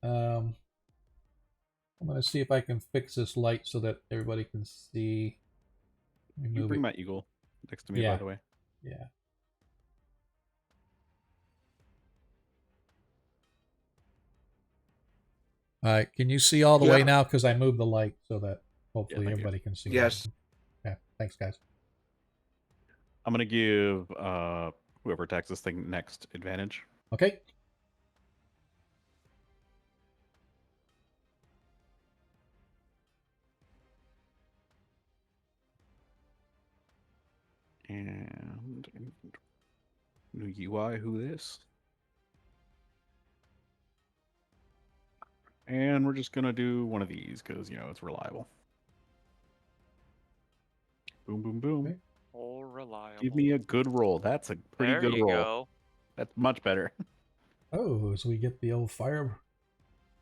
B: I'm going to see if I can fix this light so that everybody can see. Let me
F: You
B: move
F: bring
B: it.
F: my eagle next to me,
B: Yeah.
F: by the way.
B: Yeah. All right. Can you see all the way
A: Yeah.
B: now? Because I moved the light so that hopefully
F: thank you.
B: everybody can see.
A: Yes.
B: Yeah. Thanks, guys.
F: I'm gonna give whoever attacks this thing next advantage.
B: Okay.
F: New UI, who this? And we're just gonna do one of these because it's reliable. Boom, boom, boom.
B: Okay.
C: All reliable.
F: Give me a good roll. That's a pretty
C: there
F: good
C: you
F: roll.
C: go.
F: That's much better.
B: Oh, so we get the old fire.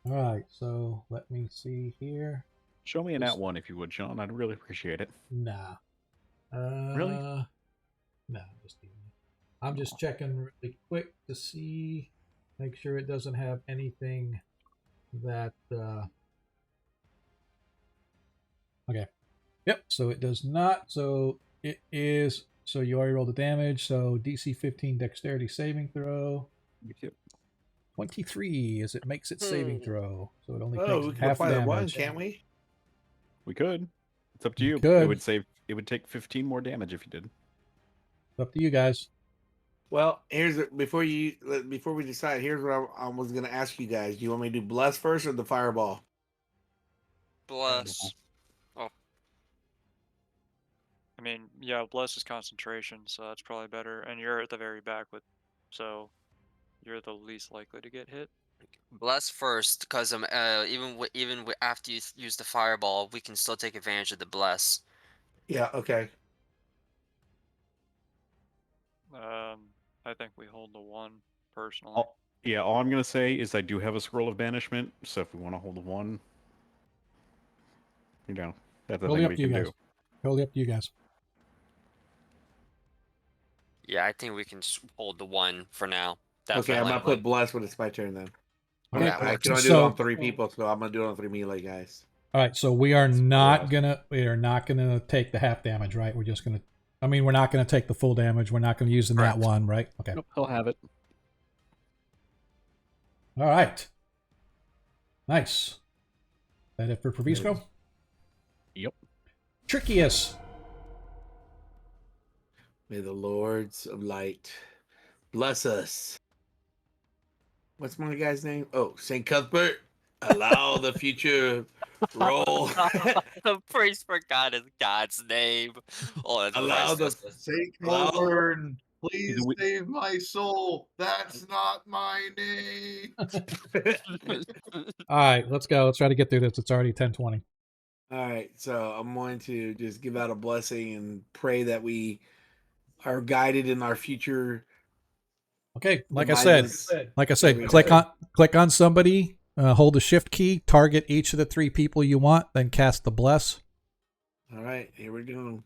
B: All right, so let me see here.
F: Show me an at one if you would, Sean. I'd really appreciate it.
B: Nah.
F: Really?
B: No, I'm just checking really quick to see, make sure it doesn't have anything that. Okay. Yep. So it does not. So it is. So you already rolled the damage. So DC 15 Dexterity saving throw.
F: Yep.
B: 23 as it makes its saving throw. So it only
A: Oh, we
B: takes
A: can
B: half
A: apply the one,
B: damage.
A: can't we?
F: We could. It's up to
B: You
F: you.
B: could.
F: It would save. It would take 15 more damage if you did.
B: It's up to you guys.
A: Well, before we decide. Here's what I was gonna ask you guys. Do you want me to do bless first or the fireball?
D: Bless.
C: I mean, yeah, bless is concentration, so that's probably better. And you're at the very back so you're the least likely to get hit.
D: Bless first, because even after you use the fireball, we can still take advantage of the bless.
A: Yeah. Okay.
C: I think we hold the 1 personally.
F: All I'm gonna say is I do have a scroll of banishment, so if we want to hold the 1, that's the
B: Totally
F: thing
B: up
F: we
B: to you
F: can
B: guys.
F: do.
B: Totally up to you guys.
D: Yeah, I think we can just hold the 1 for now.
A: Okay, I'm gonna
D: Definitely.
A: put bless when it's my turn then.
B: Okay.
D: That
A: I
D: works.
A: can only do it on 3 people, so I'm gonna do it on 3 melee guys.
B: All right, so we are not gonna take the half damage, right? We're just gonna. I mean, we're not gonna take the full damage. We're not gonna use the nat
D: Correct.
B: 1, right? Okay.
F: Nope, he'll have it.
B: All right. Nice. That it for Provisco?
F: Yep.
B: Trickiest.
A: May the lords of light bless us. What's my guy's name? Oh, Saint Cuthbert. Allow the future roll.
D: The priest forgot his God's name. Oh, that's
A: Allow the
D: priceless.
E: Saint
A: Allow-
E: Colburn, please
F: Is it we-
E: save my soul. That's not my name.
B: All right, let's go. Let's try to get through this. It's already 10:20.
A: All right, so I'm going to just give out a blessing and pray that we are guided in our future.
B: Okay, like I
A: devices.
B: said,
A: There we
B: click
A: go.
B: on somebody, hold the shift key, target each of the 3 people you want, then cast the bless.
A: All right, here we go.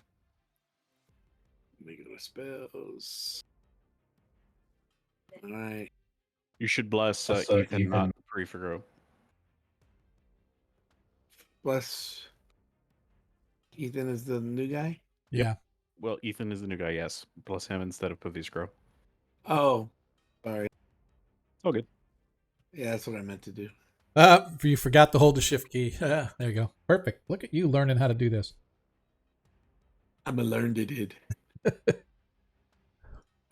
A: Let me go to spells. All right.
F: You should bless Ethan, not Prefigro.
A: Bless. Ethan is the new guy?
B: Yeah.
F: Well, Ethan is the new guy, yes. Bless him instead of Paviscro.
A: Oh, sorry.
F: Oh, good.
A: Yeah, that's what I meant to do.
B: You forgot to hold the shift key. There you go. Perfect. Look at you learning how to do this.
A: I'm a learned it.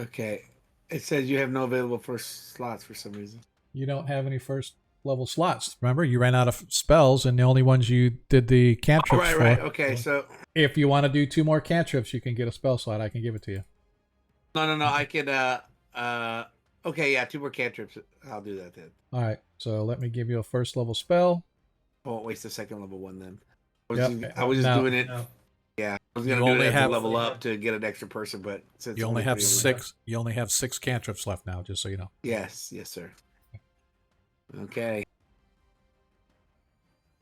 A: Okay. It says you have no available first slots for some reason.
B: You don't have any first level slots. Remember, you ran out of spells, and the only ones you did the cantrips for.
A: Right. Okay, so
B: If you want to do 2 more cantrips, you can get a spell slot. I can give it to you.
A: no. I can okay, yeah, 2 more cantrips. I'll do that then.
B: All right. So let me give you a first level spell.
A: I won't waste the second level one then.
B: Yep.
A: I was just
B: No,
A: doing it.
B: no.
A: Yeah, I was
B: You
A: gonna do
B: only
A: it as
B: have-
A: a level up to get an extra person, but since
B: You only have
A: 3 of us-
B: 6. You only have 6 cantrips left now, just so you know.
A: Yes, sir. Okay.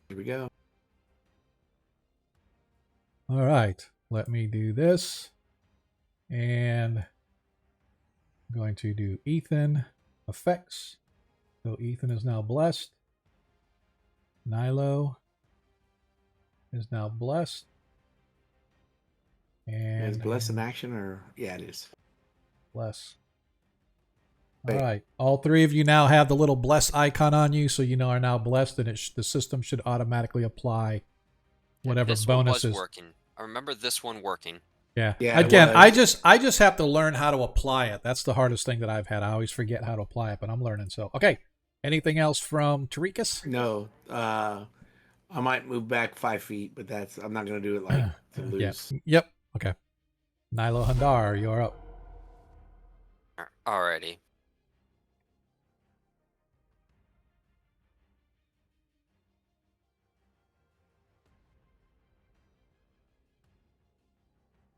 A: Here we go.
B: All right. Let me do this. And I'm going to do Ethan effects. So Ethan is now blessed. Nilo is now blessed. And
A: Is bless in action or yeah, it is.
B: bless. All
A: Wait.
B: right. All 3 of you now have the little bless icon on you, so you know are now blessed, and the system should automatically apply whatever
D: This one was
B: bonuses.
D: working. I remember this one working.
B: Yeah.
A: Yeah, it
B: Again,
A: was.
B: I just have to learn how to apply it. That's the hardest thing that I've had. I always forget how to apply it, but I'm learning. So, okay. Anything else from Tarikas?
A: No. I might move back 5 feet, but I'm not gonna do it like to
B: Yeah.
A: lose.
B: Yep. Okay. Nilo Handar, you're up.
D: Alrighty.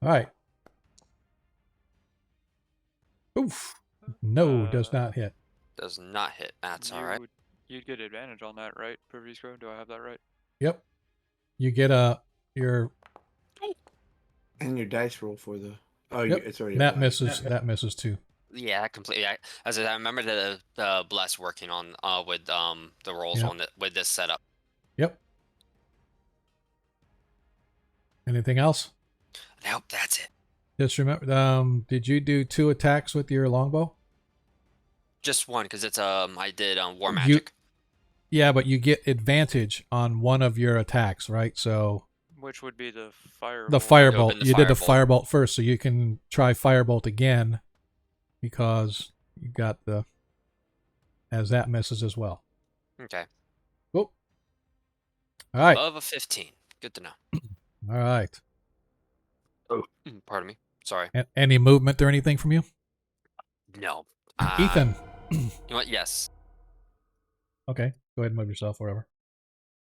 B: All right. Oof. No, does not hit.
D: Does not hit. That's alright.
C: You'd get advantage on that, right, Pervisco? Do I have that right?
B: Yep. You get your.
A: And your dice roll for the. Oh,
B: Yep.
A: it's already
B: That
A: applied.
B: misses. That misses too.
D: Yeah, completely. As I remember the bless working on with the rolls
B: Yep.
D: on it with this setup.
B: Yep. Anything else?
D: Nope, that's it.
B: Just remember. Did you do 2 attacks with your longbow?
D: Just one, because it's I did war magic.
B: Yeah, but you get advantage on one of your attacks, right? So
C: Which would be the firebolt.
B: the firebolt. You did the firebolt first, so you can try firebolt again because you got the as that misses as well.
D: Okay.
B: Cool. All right.
D: Above a 15. Good to know.
B: All right.
D: Oh, pardon me. Sorry.
B: Any movement or anything from you?
D: No.
B: Ethan.
D: You know what? Yes.
B: Okay. Go ahead and move yourself wherever.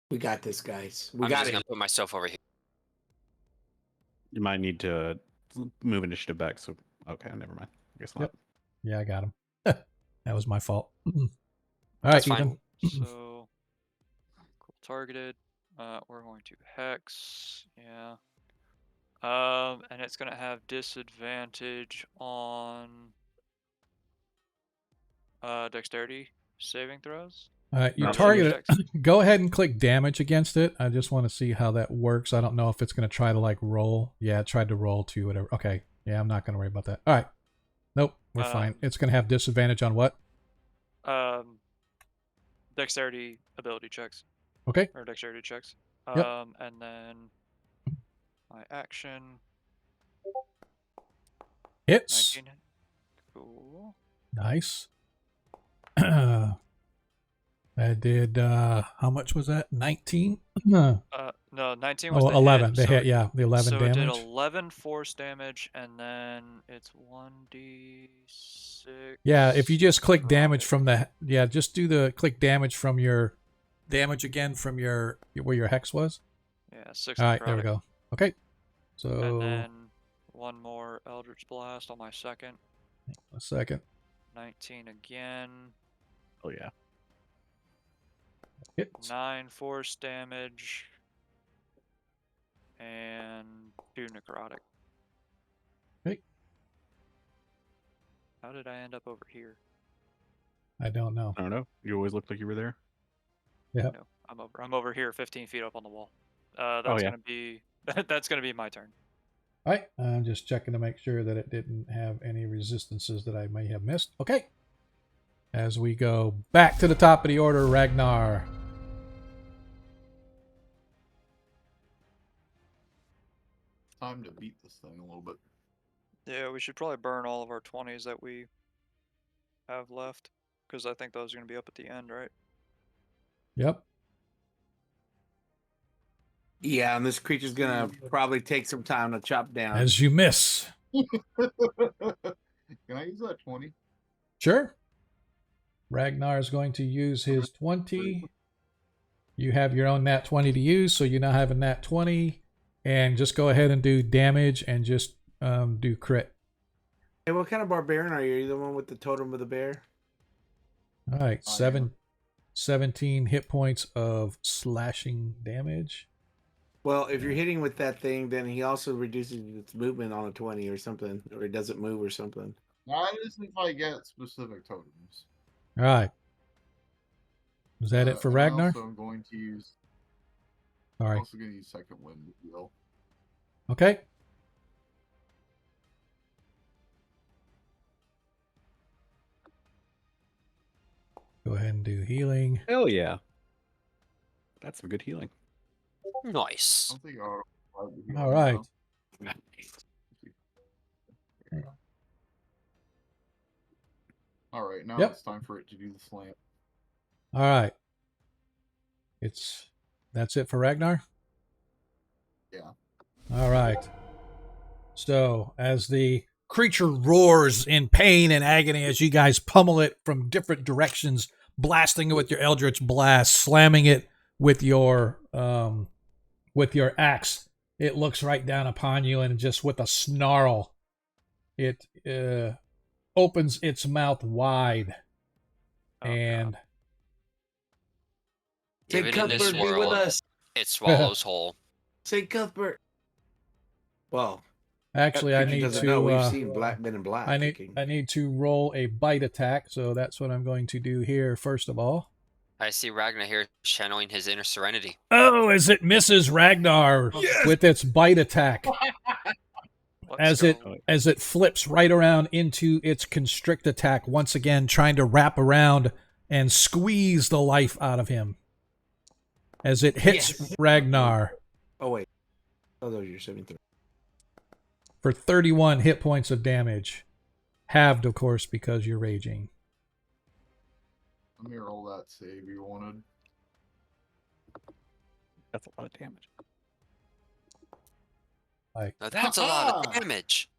A: We got this, guys.
D: I'm just gonna put myself over here.
F: You might need to move initiative back. So okay, never mind. I guess not.
B: Yep. Yeah, I got him. That was my fault. All right, Ethan.
C: So, cool, targeted. We're going to hex. Yeah. And it's gonna have disadvantage on dexterity saving throws.
B: You
C: Or
B: target
C: saving
B: it.
C: checks.
B: Go ahead and click damage against it. I just want to see how that works. I don't know if it's going to try to like roll. Yeah, it tried to roll to whatever. Okay. Yeah, I'm not going to worry about that. All right. Nope, we're fine. It's going to have disadvantage on what?
C: Dexterity ability checks.
B: Okay.
C: Or dexterity checks.
B: Yep.
C: And then my action.
B: Hits.
C: 19. Cool.
B: Nice. I did, how much was that? 19?
C: No, 19 was the
B: 11.
C: hit.
B: The
C: So
B: hit, yeah. The 11
C: so
B: damage.
C: it did 11 force damage, and then it's 1d6.
B: Yeah, if you just click damage from the... Yeah, just do the click damage from your... Damage again from your... Where your hex was?
C: Yeah, 6
B: All right, there we go. Okay. So...
C: And then one more Eldritch Blast on my second.
B: A second.
C: 19 again.
F: Oh, yeah.
B: Hits.
C: 9 force damage. And 2 necrotic.
B: Okay.
C: How did I end up over here?
B: I don't know.
F: I don't know. You always looked like you were there.
B: Yeah.
C: No, I'm over here 15 feet up on the wall. That's
F: yeah.
C: gonna be that's gonna be my turn.
B: All right. I'm just checking to make sure that it didn't have any resistances that I may have missed. Okay. As we go back to the top of the order, Ragnar.
E: Time to beat this thing a little bit.
C: Yeah, we should probably burn all of our 20s that we have left, because I think those are gonna be up at the end, right?
B: Yep.
A: Yeah, and this creature's gonna probably take some time to chop down.
B: As you miss.
E: Can I use that 20?
B: Sure. Ragnar is going to use his 20. You have your own nat 20 to use, so you now have a nat 20. And just go ahead and do damage and just do crit.
A: Hey, what kind of barbarian are you? Are you the one with the totem of the bear?
B: All right, 17 hit points of slashing damage.
A: Well, if you're hitting with that thing, then he also reduces its movement on a 20 or something, or it doesn't move or something.
E: That is if I get specific totems.
B: All right. Is that it for Ragnar?
E: Also, I'm going to use.
B: All right.
E: I'm also going to use second wind to heal.
B: Okay. Go ahead and do healing.
F: Hell yeah. That's some good healing.
D: Nice.
E: I think I'll heal
B: All right.
E: now. All right, now
B: Yep.
E: it's time for it to do the slam.
B: All right. That's it for Ragnar?
E: Yeah.
B: All right. So, as the creature roars in pain and agony as you guys pummel it from different directions, blasting it with your Eldritch Blast, slamming it with your axe. It looks right down upon you, and just with a snarl, it opens its mouth wide. And
A: Say
D: Even in this
A: Cuthbert, be with
D: world,
A: us.
D: it swallows whole.
A: Say Cuthbert. Well,
B: actually, I
A: Creature
B: need
A: doesn't know. We've
B: to.
A: seen Men in Black.
B: I
A: kicking.
B: need to roll a bite attack, so that's what I'm going to do here first of all.
D: I see Ragnar here channeling his inner serenity.
B: Oh, as it misses Ragnar with its bite attack.
C: Let's go.
B: As it flips right around into its constrict attack, once again trying to wrap around and squeeze the life out of him. As it hits Ragnar
A: Oh, wait. Oh, those are your 73.
B: for 31 hit points of damage. Halved, of course, because you're raging.
E: Let me roll that save you wanted.
F: That's a lot of damage.
D: Now that's a lot of damage.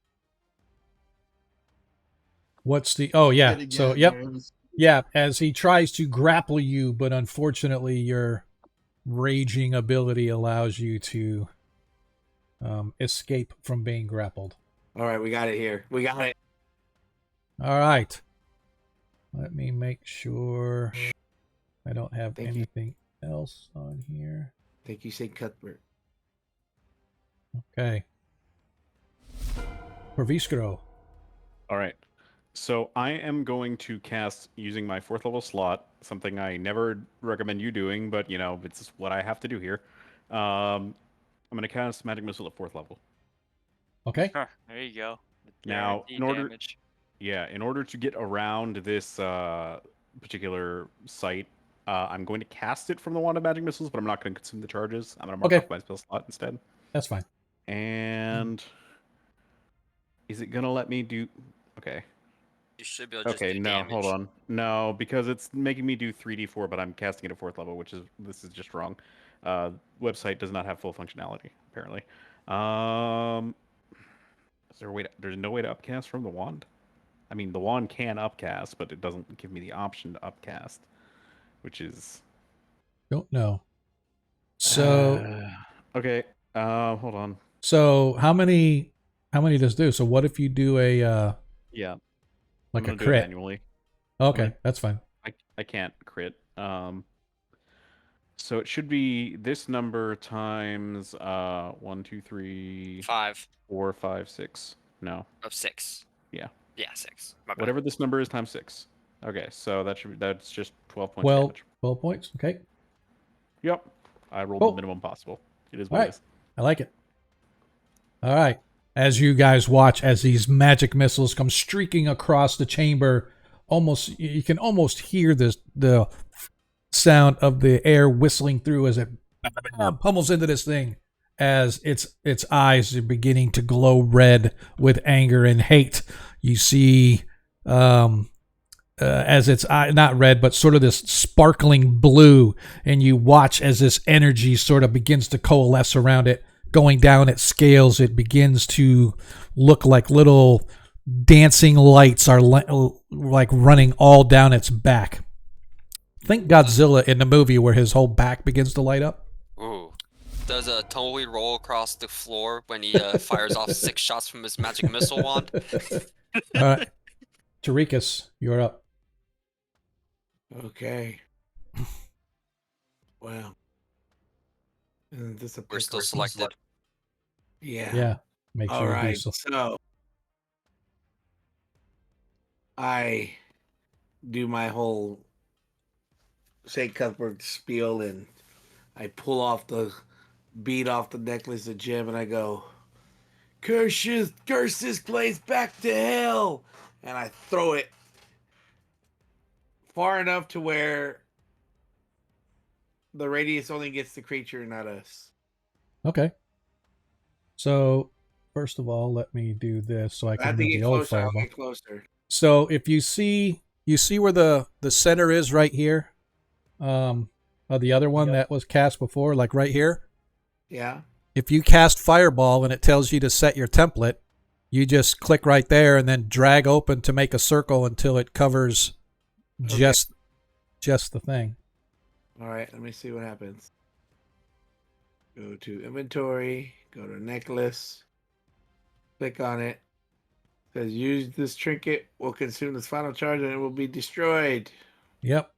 B: What's the... Oh, yeah.
E: Hit
B: So,
E: again,
B: yep.
E: James.
B: Yeah, as he tries to grapple you, but unfortunately your raging ability allows you to escape from being grappled.
A: All right, we got it here. We got it.
B: All right. Let me make sure I don't have
A: Thank you.
B: anything else on here.
A: Thank you, say Cuthbert.
B: Okay. Perviskro.
F: All right. So I am going to cast using my 4th level slot, something I never recommend you doing, but you know, it's what I have to do here. I'm going to cast Magic Missile at 4th level.
B: Okay.
C: Huh, there you go.
F: Now,
C: Guaranteed
F: in order
C: damage.
F: in order to get around this particular site, I'm going to cast it from the Wand of Magic Missiles, but I'm not going to consume the charges. I'm going to mark
B: Okay.
F: off my spell slot instead.
B: That's fine.
F: And is it going to let me do... Okay.
D: You should be able to just
F: Okay,
D: do
F: no,
D: damage.
F: hold on. No, because it's making me do 3d4, but I'm casting it at 4th level, this is just wrong. Website does not have full functionality, apparently. Is there a way there's no way to upcast from the wand? I mean, the wand can upcast, but it doesn't give me the option to upcast, which is...
B: Don't know. So
F: okay, hold on.
B: so how many does it do? So what if you do a
F: Yeah,
B: like
F: I'm
B: a
F: gonna do it
B: crit?
F: manually.
B: Okay, that's fine.
F: I can't crit. So it should be this number times 1, 2, 3,
D: 5
F: 4, 5, 6. No,
D: of 6.
F: Yeah.
D: Yeah, 6. My bad.
F: whatever this number is times 6. Okay, so that's just 12 points of
B: 12,
F: damage.
B: 12 points. Okay.
F: Yep, I rolled
B: Cool.
F: the minimum possible. It is
B: All
F: what
B: right.
F: it is.
B: I like it. All right. As you guys watch as these magic missiles come streaking across the chamber, you can almost hear the sound of the air whistling through as it pummels into this thing, as its eyes are beginning to glow red with anger and hate. You see as its eye, not red, but sort of this sparkling blue, and you watch as this energy sort of begins to coalesce around it. Going down its scales, it begins to look like little dancing lights are like running all down its back. Think Godzilla in the movie where his whole back begins to light up.
D: Ooh. Does a tumbleweed roll across the floor when he fires off 6 shots from his magic missile wand?
B: All right. Tarikas, you're up.
A: Okay. Wow. Isn't this a
D: We're still
A: person
D: selected.
A: Yeah.
B: Yeah. Make sure
A: All
B: you do
A: right.
B: so.
A: So I do my whole St. Cuthbert spiel, and I pull off the bead off the necklace of Jim, and I go, curse this place back to hell, and I throw it far enough to where the radius only gets the creature, not us.
B: Okay. So, first of all, let me do this so I
A: I
B: can
A: have
B: do
A: to
B: the
A: get
B: old
A: closer. I'll
B: fireball.
A: get closer.
B: So, if you see where the center is right here, of the other one that was cast before, like right here.
A: Yeah.
B: If you cast fireball and it tells you to set your template, you just click right there and then drag open to make a circle until it covers just the thing.
A: All right, let me see what happens. Go to inventory, go to necklace, click on it. It says use this trinket will consume this final charge and it will be destroyed.
B: Yep.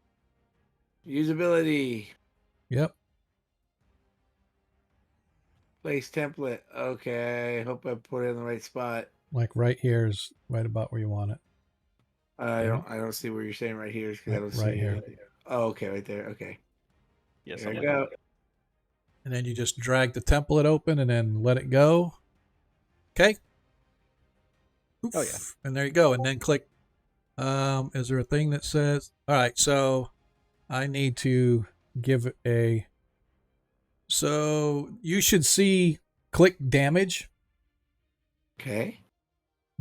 A: Usability.
B: Yep.
A: Place template. Okay, hope I put it in the right spot.
B: Like right here is right about where you want it.
A: I don't see where you're saying right here because I don't see
B: Right here.
A: Oh, okay, right there. Okay.
F: Yes,
A: There
F: I'm
A: we
F: looking.
A: go.
B: And then you just drag the template open and then let it go. Okay.
F: Oh, yeah.
B: And there you go. And then click. Is there a thing that says? All right. So I need to give it a. So you should see click damage.
A: Okay.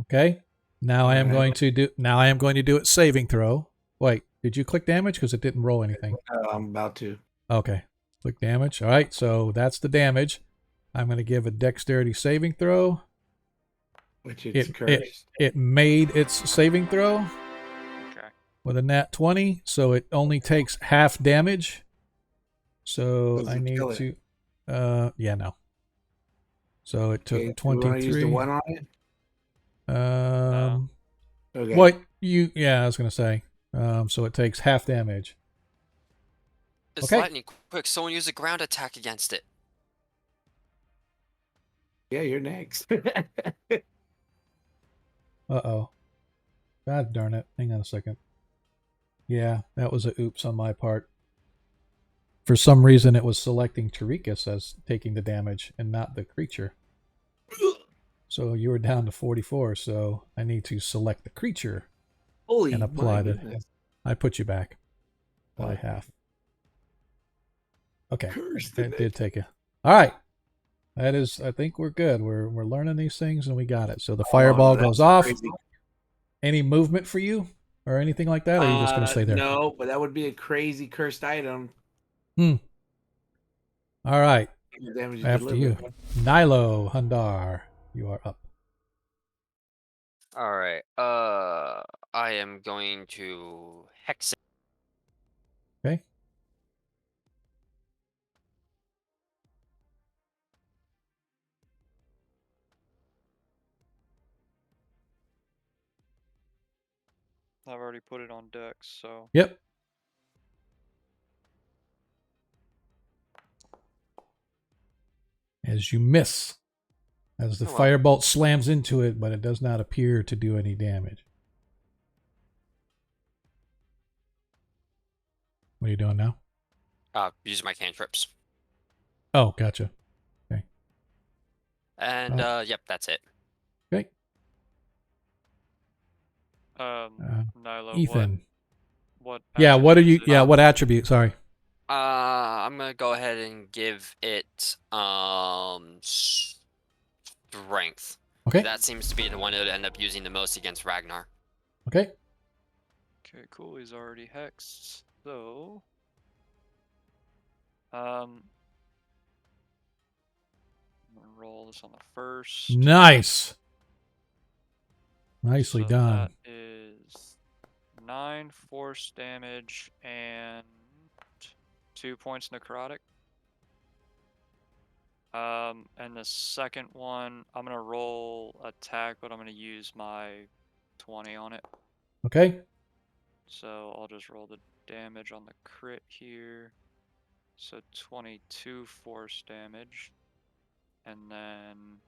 B: Okay. Now I am
A: Alright.
B: going to do. Now I am going to do it saving throw. Wait, did you click damage? Because it didn't roll anything.
A: I'm about to.
B: Okay. Click damage. All right. So that's the damage. I'm going to give a dexterity saving throw.
A: Which it's
B: It
A: cursed.
B: made its saving throw
C: Okay.
B: with a nat 20, so it only takes half damage. So
A: Does
B: I
A: it
B: need
A: kill it?
B: to yeah, no. So it took
A: Okay, do we want to use the
B: 23.
A: one on it? Okay.
B: What you I was going to say. So it takes half damage.
D: It's
B: Okay.
D: lightning quick. Someone use a ground attack against it.
A: Yeah, you're next.
B: Uh-oh. God darn it. Hang on a second. Yeah, that was a oops on my part. For some reason, it was selecting Tarikas as taking the damage and not the creature. So you were down to 44, so I need to select the creature
A: Holy
B: and apply
A: my
B: the...
A: goodness.
B: I put you back by
A: Okay.
B: half. Okay,
A: Cursed
B: that did take you. All right. That is, I think we're good. We're learning these things and we got it. So the fireball goes off.
A: Crazy.
B: Any movement for you or anything like that? Or are you just going to stay there?
A: No, but that would be a crazy cursed item.
B: All right.
A: The damage you
B: After you.
A: deliver.
B: Nilo Hundar, you are up.
D: All right. I am going to hex it.
B: Okay.
C: I've already put it on Dex, so
B: Yep. As you miss. As the
D: Oh, well.
B: firebolt slams into it, but it does not appear to do any damage. What are you doing now?
D: Use my cantrips.
B: Oh, gotcha.
D: And yep, that's it.
B: Okay.
C: Nilo,
B: Ethan.
C: what
B: Yeah, what are you
C: attribute is it?
B: what attribute? Sorry.
D: I'm gonna go ahead and give it strength.
B: Okay.
D: That seems to be the one that would end up using the most against Ragnar.
B: Okay.
C: Okay, cool. He's already hexed. So, I'm gonna roll this on the first.
B: Nice. Nicely
C: So
B: done.
C: That is 9 force damage and 2 points necrotic. And the second one, I'm gonna roll attack, but I'm gonna use my 20 on it.
B: Okay.
C: So I'll just roll the damage on the crit here. So 22 force damage. And then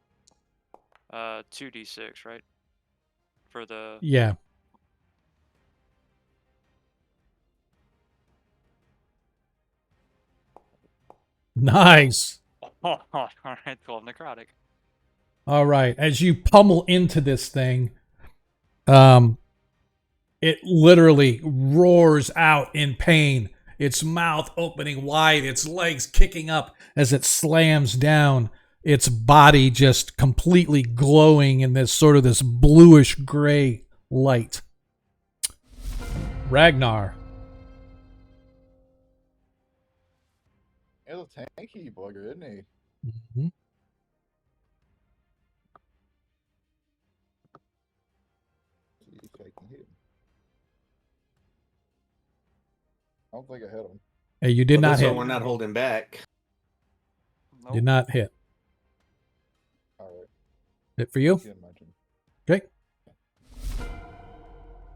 C: 2d6, right? For the
B: Yeah. Nice.
C: Alright, 12 necrotic.
B: All right. As you pummel into this thing, it literally roars out in pain, its mouth opening wide, its legs kicking up as it slams down, its body just completely glowing in this sort of this bluish gray light. Ragnar.
G: He's a tanky bugger, isn't he?
B: Mm-hmm.
G: don't think I hit him.
B: Hey, you did
A: Well,
B: not
A: this one
B: hit.
A: we're not holding back.
C: Nope.
B: Did not hit.
G: All right.
B: Hit for you.
G: Didn't mention.
B: Okay.
A: Don't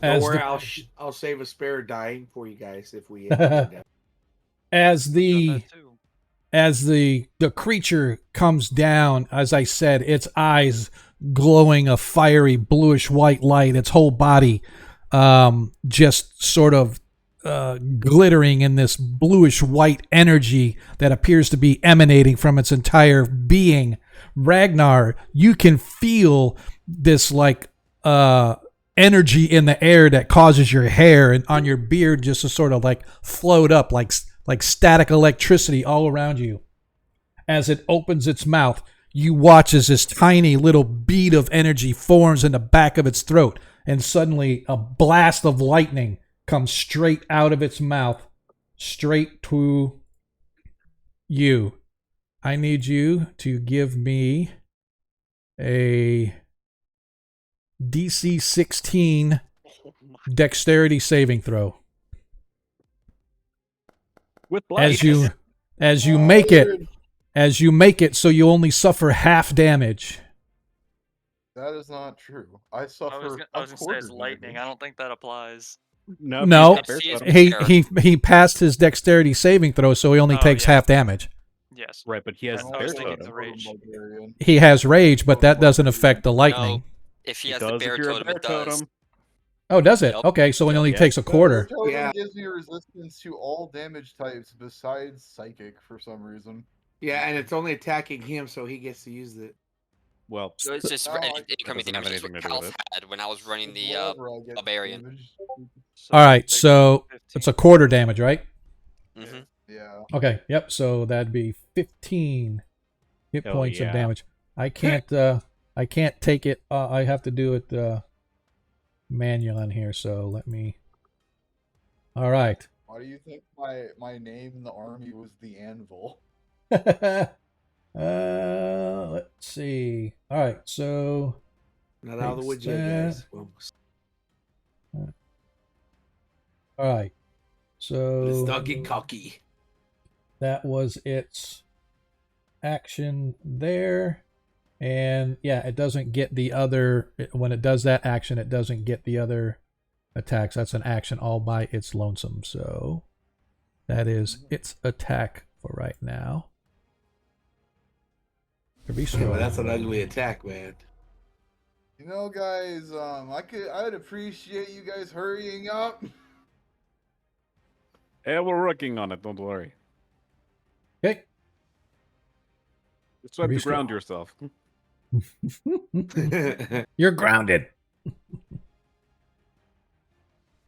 B: As
A: worry,
B: the
A: I'll save a spare die for you guys if we.
B: as
C: Got
B: the
C: that too.
B: as the creature comes down, as I said, its eyes glowing a fiery bluish white light, its whole body just sort of glittering in this bluish white energy that appears to be emanating from its entire being. Ragnar, you can feel this like energy in the air that causes your hair and on your beard just to sort of like float up like static electricity all around you. As it opens its mouth, you watch as this tiny little bead of energy forms in the back of its throat, and suddenly a blast of lightning comes straight out of its mouth, straight to you. I need you to give me a DC 16 dexterity saving throw.
F: With blood.
B: As you make it so you only suffer half damage.
G: That is not true. I suffer.
C: I was gonna say it's lightning. I don't think that applies.
F: No,
B: No,
F: he's got bear
D: He's-
F: totem.
B: he passed his dexterity saving throw, so he only
C: Oh,
B: takes
C: yeah.
B: half damage.
C: Yes.
F: Right, but he has
C: I was
F: bear
C: thinking
F: totem.
C: the rage.
B: He has rage, but that doesn't affect the lightning.
D: No, if he
F: It
D: has the
F: does
D: bear
F: if you're a
D: totem,
F: bear
D: it does.
F: totem.
B: Oh, does it?
D: Yep.
B: Okay, so he only
F: Yeah.
B: takes a quarter.
G: Totem
A: Yeah.
G: gives me resistance to all damage types besides psychic for some reason.
A: Yeah, and it's only attacking him, so he gets to use it.
F: Well,
D: So it's just
G: No,
D: incoming
F: doesn't have
D: damage. That's
F: anything
D: what
F: to do with
D: Cal's
F: it.
D: had when I was running the
G: Wherever I get
D: barbarian.
G: damage.
C: So
B: All right,
C: take
B: so it's a
C: 15.
B: quarter damage, right?
D: hmm
G: Yeah.
B: Okay, yep. So that'd be 15 hit
F: Hell
B: points of
F: yeah.
B: damage. I can't take it. I have to do it manual in here. So let me. All right.
G: Why do you think my name in the army was the Anvil?
B: Let's see. All right, so
A: Not out of the woods
B: Takes
A: yet,
B: that.
A: guys. Well,
B: all right,
A: but it's
B: so
A: not getting cocky.
B: that was its action there, and yeah, it doesn't get the other when it does that action. It doesn't get the other attacks. That's an action all by its lonesome. So that is its attack for right now.
A: Yeah, but that's an ugly attack, man.
G: You know, guys, I'd appreciate you guys hurrying up.
F: Yeah, we're working on it. Don't worry.
B: Okay.
F: It's time to
B: Restore.
F: ground yourself.
B: You're grounded.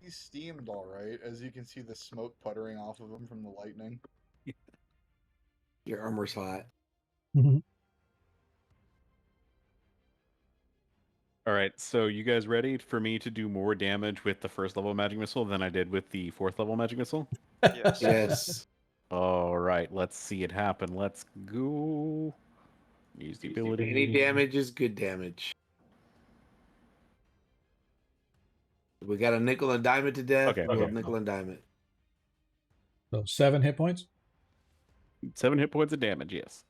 G: He's steamed all right, as you can see the smoke puttering off of him from the lightning.
A: Your armor's hot.
F: All right, so you guys ready for me to do more damage with the first level magic missile than I did with the fourth level magic missile?
C: Yes.
A: Yes.
F: All right, let's see it happen. Let's go. Use the ability.
A: Any damage is good damage. We got a nickel and dime it to death.
F: Okay,
A: We'll
F: okay.
A: nickel and dime it.
B: So 7 hit points.
F: 7 hit points of damage, yes.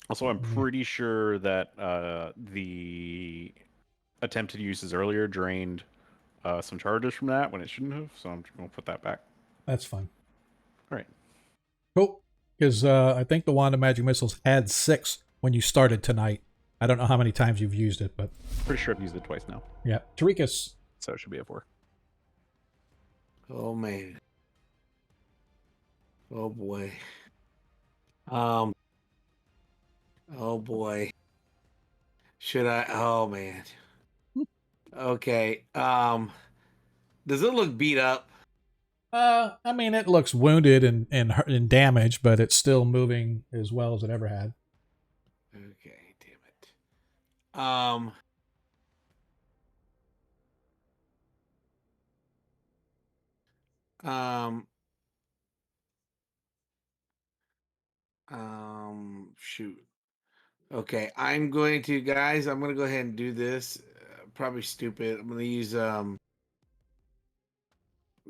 F: Also, I'm pretty sure that the attempted uses earlier drained some charges from that when it shouldn't have, so I'm going to put that back.
B: That's fine.
F: All right.
B: Cool. Because I think the Wand of Magic Missiles had 6 when you started tonight. I don't know how many times you've used it, but
F: Pretty sure I've used it twice now,
B: yeah. Tarikas.
F: so it should be a 4.
A: Oh man. Oh boy. Oh boy. Should I? Oh man. Okay. Does it look beat up?
B: I mean, it looks wounded and damaged, but it's still moving as well as it ever had.
A: Okay, damn it. Shoot. Okay, I'm going to, guys. I'm going to go ahead and do this. Probably stupid. I'm going to use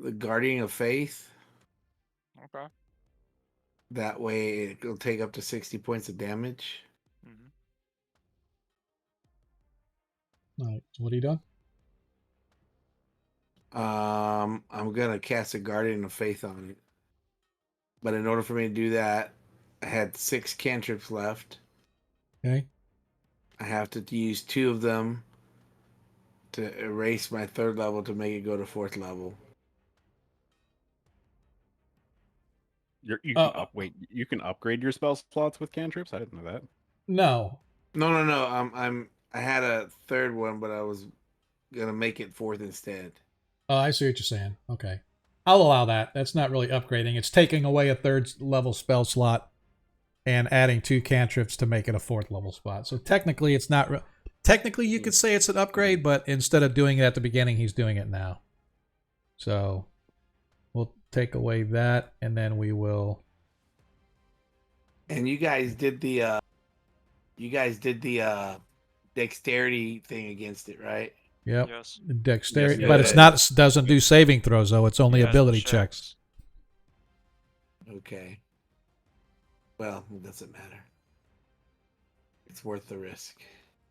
A: the Guardian of Faith.
C: Okay.
A: That way it'll take up to 60 points of damage.
C: Mm-hmm.
B: All right. So what are you doing?
A: I'm gonna cast a Guardian of Faith on it. But in order for me to do that, I had 6 cantrips left.
B: Okay.
A: I have to use 2 of them to erase my 3rd level to make it go to 4th level.
F: You can wait. You can upgrade your spell slots with cantrips. I didn't know that.
B: No.
A: No. I had a 3rd one, but I was gonna make it 4th instead.
B: Oh, I see what you're saying. Okay. I'll allow that. That's not really upgrading. It's taking away a 3rd level spell slot and adding 2 cantrips to make it a 4th level spot. So technically, it's not. Technically, you could say it's an upgrade, but instead of doing it at the beginning, he's doing it now. So we'll take away that, and then we will.
A: And you guys did the dexterity thing against it, right?
B: Yep.
C: Yes.
B: Dexterity,
A: Yes,
B: but it's not. Doesn't do saving throws though. It's only
C: Yes,
B: ability
C: checks.
B: checks.
A: Okay. Well, it doesn't matter. It's worth the risk.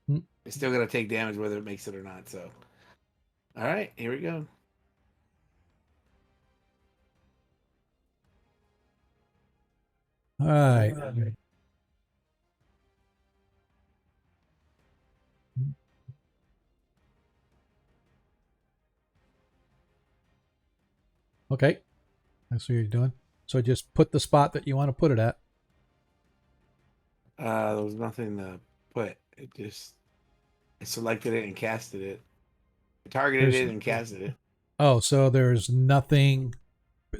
B: Hmm.
A: It's still gonna take damage whether it makes it or not. So, all right, here we go.
B: All right. Okay. That's what you're doing. So just put the spot that you want to put it at.
A: There was nothing to put. I selected it and casted it. I targeted it and casted it.
B: Oh, so there's nothing.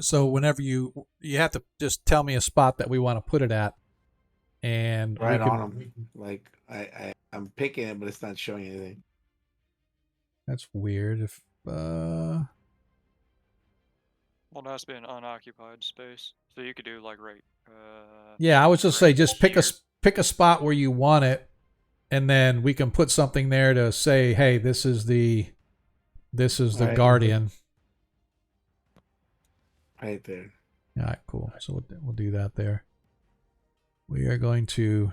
B: So whenever you have to just tell me a spot that we want to put it at, and
A: Right
B: we can,
A: on them. Like I'm picking it, but it's not showing anything.
B: That's weird. If
C: Well, it has to be an unoccupied space, so you could do like right.
B: yeah, I was just say
C: right
B: just
C: here.
B: pick a spot where you want it, and then we can put something there to say, hey, this is the
A: Right.
B: guardian.
A: Right there.
B: All right, cool. So we'll do that there. We are going to.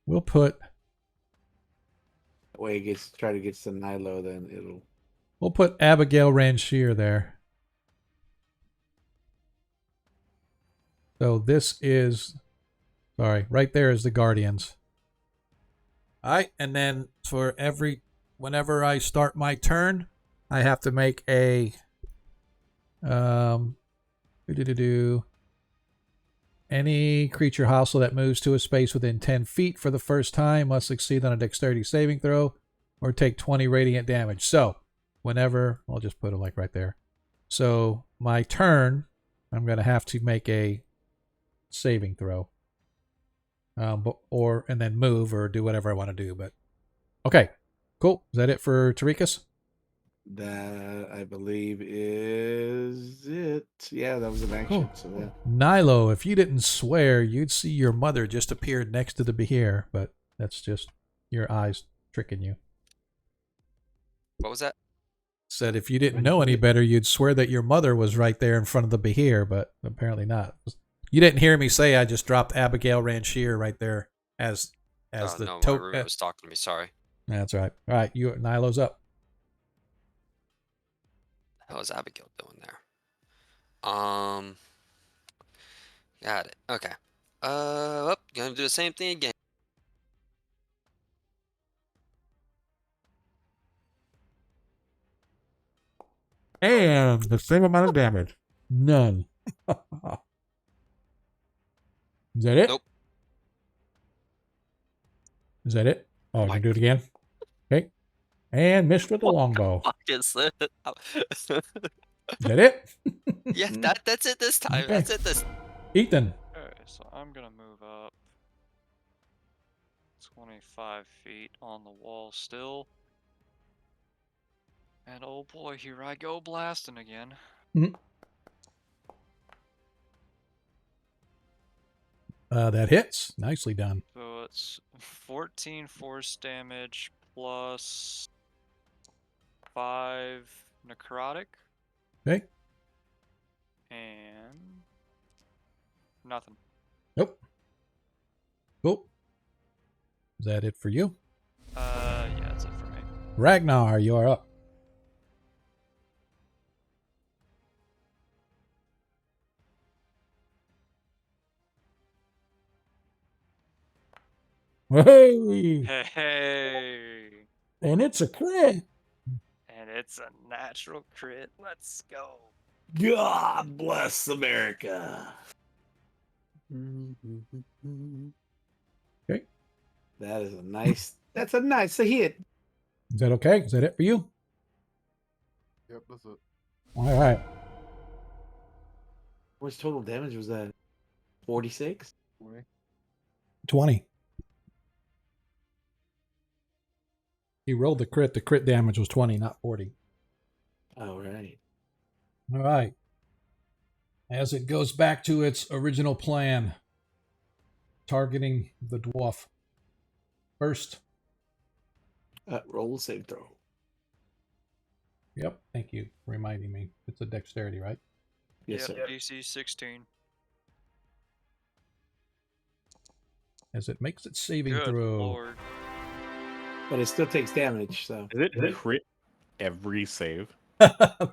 B: We'll put.
A: That way it try to get to Nilo, then it'll.
B: We'll put Abigail Ranchier there. So this is. Sorry, right there is the Guardians. All right, and then for whenever I start my turn, I have to make a. Any creature hostile that moves to a space within 10 feet for the first time must succeed on a dexterity saving throw or take 20 radiant damage. So, whenever, I'll just put it like right there. So, my turn, I'm going to have to make a saving throw. And then move or do whatever I want to do. But, okay, cool. Is that it for Tarikas?
A: That I believe is it. Yeah, that was an action.
B: Cool.
A: So yeah.
B: Nilo, if you didn't swear, you'd see your mother just appeared next to the Behir, but that's just your eyes tricking you.
D: What was that?
B: Said if you didn't know any better, you'd swear that your mother was right there in front of the Behir, but apparently not. You didn't hear me say I just dropped Abigail Ranchier right there as the
D: no, my
B: token.
D: roommate was talking to me. Sorry.
B: That's right. All right, Nilo's up.
D: What the hell is Abigail doing there? Got it. Okay. Gonna do the same thing again.
B: And the same amount of damage. None. Is that it?
D: Nope.
B: Is that it? Oh, I can do it again. Okay. And missed with the longbow.
D: Fuck is it?
B: Is that it?
D: Yeah, that's it this time.
B: Okay.
D: That's it this.
B: Ethan.
C: Okay, so I'm gonna move up 25 feet on the wall still. And oh boy, here I go blasting again.
B: That hits. Nicely done.
C: So it's 14 force damage plus 5 necrotic.
B: Okay.
C: And nothing.
B: Nope. Cool. Is that it for you?
C: Yeah, that's it for me.
B: Ragnar, you are up. Hey!
C: Hey,
B: And it's a crit.
C: and it's a natural crit. Let's go.
A: God bless America.
B: Okay.
A: That is a nice. That's a nice hit.
B: Is that okay? Is that it for you?
E: Yep, that's it.
B: All right.
A: How much total damage was that? 46?
E: 20.
B: 20. He rolled the crit. The crit damage was 20, not 40.
A: All right.
B: All right. As it goes back to its original plan, targeting the dwarf. First.
A: Roll a save throw.
B: Yep. Thank you for reminding me. It's a dexterity, right?
A: Yes,
C: Yep,
A: sir.
C: DC 16.
B: As it makes its saving
C: Good
B: throw.
C: lord.
A: But it still takes damage, so.
F: Is it crit every save?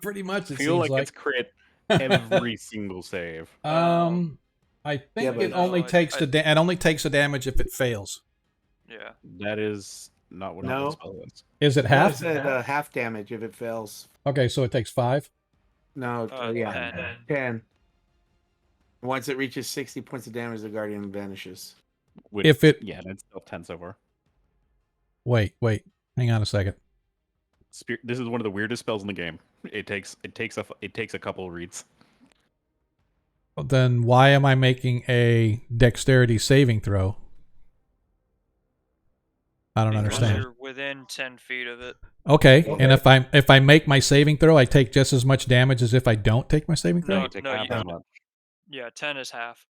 B: Pretty much, it
F: Feel
B: seems
F: like it's crit every single save.
B: I think
A: Yeah, but-
B: it only takes it only takes the damage if it fails.
C: Yeah.
F: That is not what
A: No.
F: the spell is.
B: Is it
A: No,
B: half?
A: it said half damage if it fails.
B: Okay, so it takes 5.
A: No, yeah.
C: 10.
A: 10. Once it reaches 60 points of damage, the guardian vanishes.
B: If it-
F: yeah, that's still 10 so far.
B: Wait. Hang on a second.
F: This is one of the weirdest spells in the game. It takes a couple of reads.
B: Then why am I making a dexterity saving throw? I don't
C: Because
B: understand.
C: you're within 10 feet of it.
B: Okay, and if I make my saving throw, I take just as much damage as if I don't take my saving throw?
C: No,
F: You take
C: no,
F: half
C: you
F: as
C: don't.
F: much.
C: Yeah, 10 is half.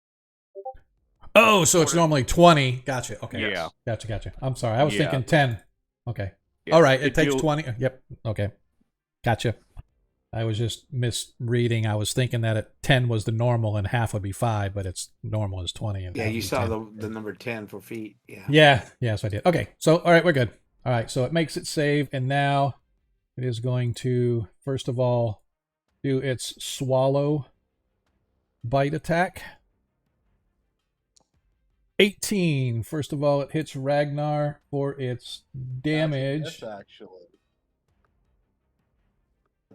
B: Oh, so it's normally 20. Gotcha. Okay.
F: Yeah.
B: Gotcha. I'm sorry. I was
F: Yeah.
B: thinking 10. Okay.
F: Yeah.
B: All right. It takes
F: You'll-
B: 20. Yep. Okay. Gotcha. I was just misreading. I was thinking that 10 was the normal and half would be 5, but it's normal is 20. And
A: Yeah,
B: half
A: you
B: would be
A: saw
B: 10.
A: the number 10 for feet. Yeah.
B: Yeah. Yes, I did. Okay. So, all right, we're good. All right. So it makes it save. And now it is going to, first of all, do its swallow bite attack. 18. First of all, it hits Ragnar for its damage.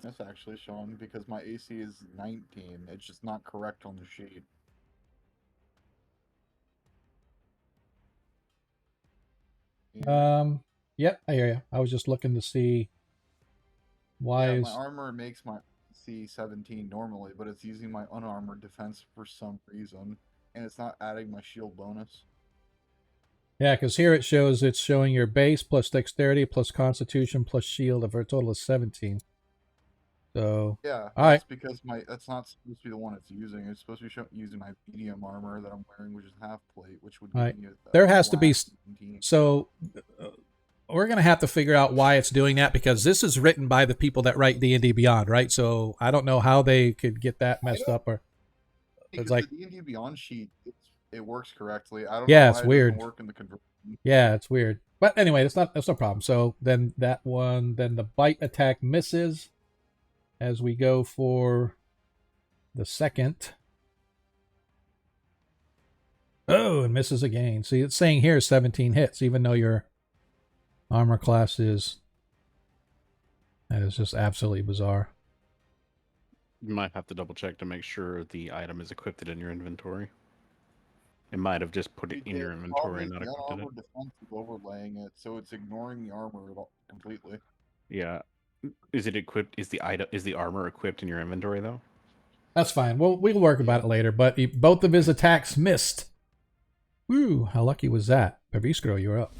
E: That's actually shown because my AC is 19. It's just not correct on the sheet.
B: Yep, I hear you. I was just looking to see why
E: Yeah,
B: is
E: my armor makes my AC 17 normally, but it's using my unarmored defense for some reason, and it's not adding my shield bonus.
B: yeah, because here it shows it's showing your base plus dexterity plus constitution plus shield for a total of 17. So
E: Yeah,
B: all right.
E: that's because that's not supposed to be the one it's using. It's supposed to be using my medium armor that I'm wearing, which is half plate, which would
B: All
E: give
B: right.
E: me
B: There has to be
E: 17.
B: so we're gonna have to figure out why it's doing that because this is written by the people that write D&D Beyond, right? So I don't know how they could get that messed up or
E: Because
B: it's like
E: the D&D Beyond sheet, it works correctly. I don't
B: Yeah,
E: know
B: it's
E: why it
B: weird.
E: doesn't work in the conversion.
B: yeah, it's weird. But anyway, that's no problem. So then that one, then the bite attack misses. As we go for the second. Oh, and misses again. See, it's saying here 17 hits, even though your armor class is. That is just absolutely bizarre.
F: You might have to double check to make sure the item is equipped in your inventory. It might have just put it in your inventory and not equipped it.
E: Unarmored defense is overlaying it, so it's ignoring the armor completely.
F: Yeah. Is it equipped? Is the armor equipped in your inventory though?
B: That's fine. We'll work about it later. But both of his attacks missed. Woo! How lucky was that? Paviskro, you're up.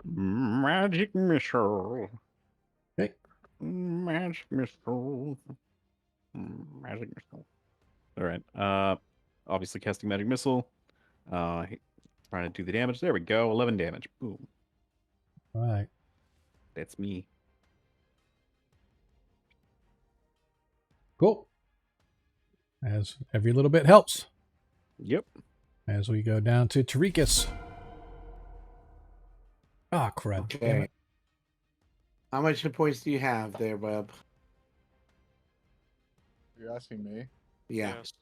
F: Magic missile.
B: Okay.
F: Magic missile. Magic missile. All right. Obviously casting magic missile. Trying to do the damage. There we go. 11 damage. Boom.
B: All right.
F: That's me.
B: Cool. As every little bit helps.
F: Yep.
B: As we go down to Tarikas. Ah, crud. Damn
A: Okay.
B: it.
A: How much hit points do you have there, bub?
G: You're asking me.
A: Yeah.
C: Yes.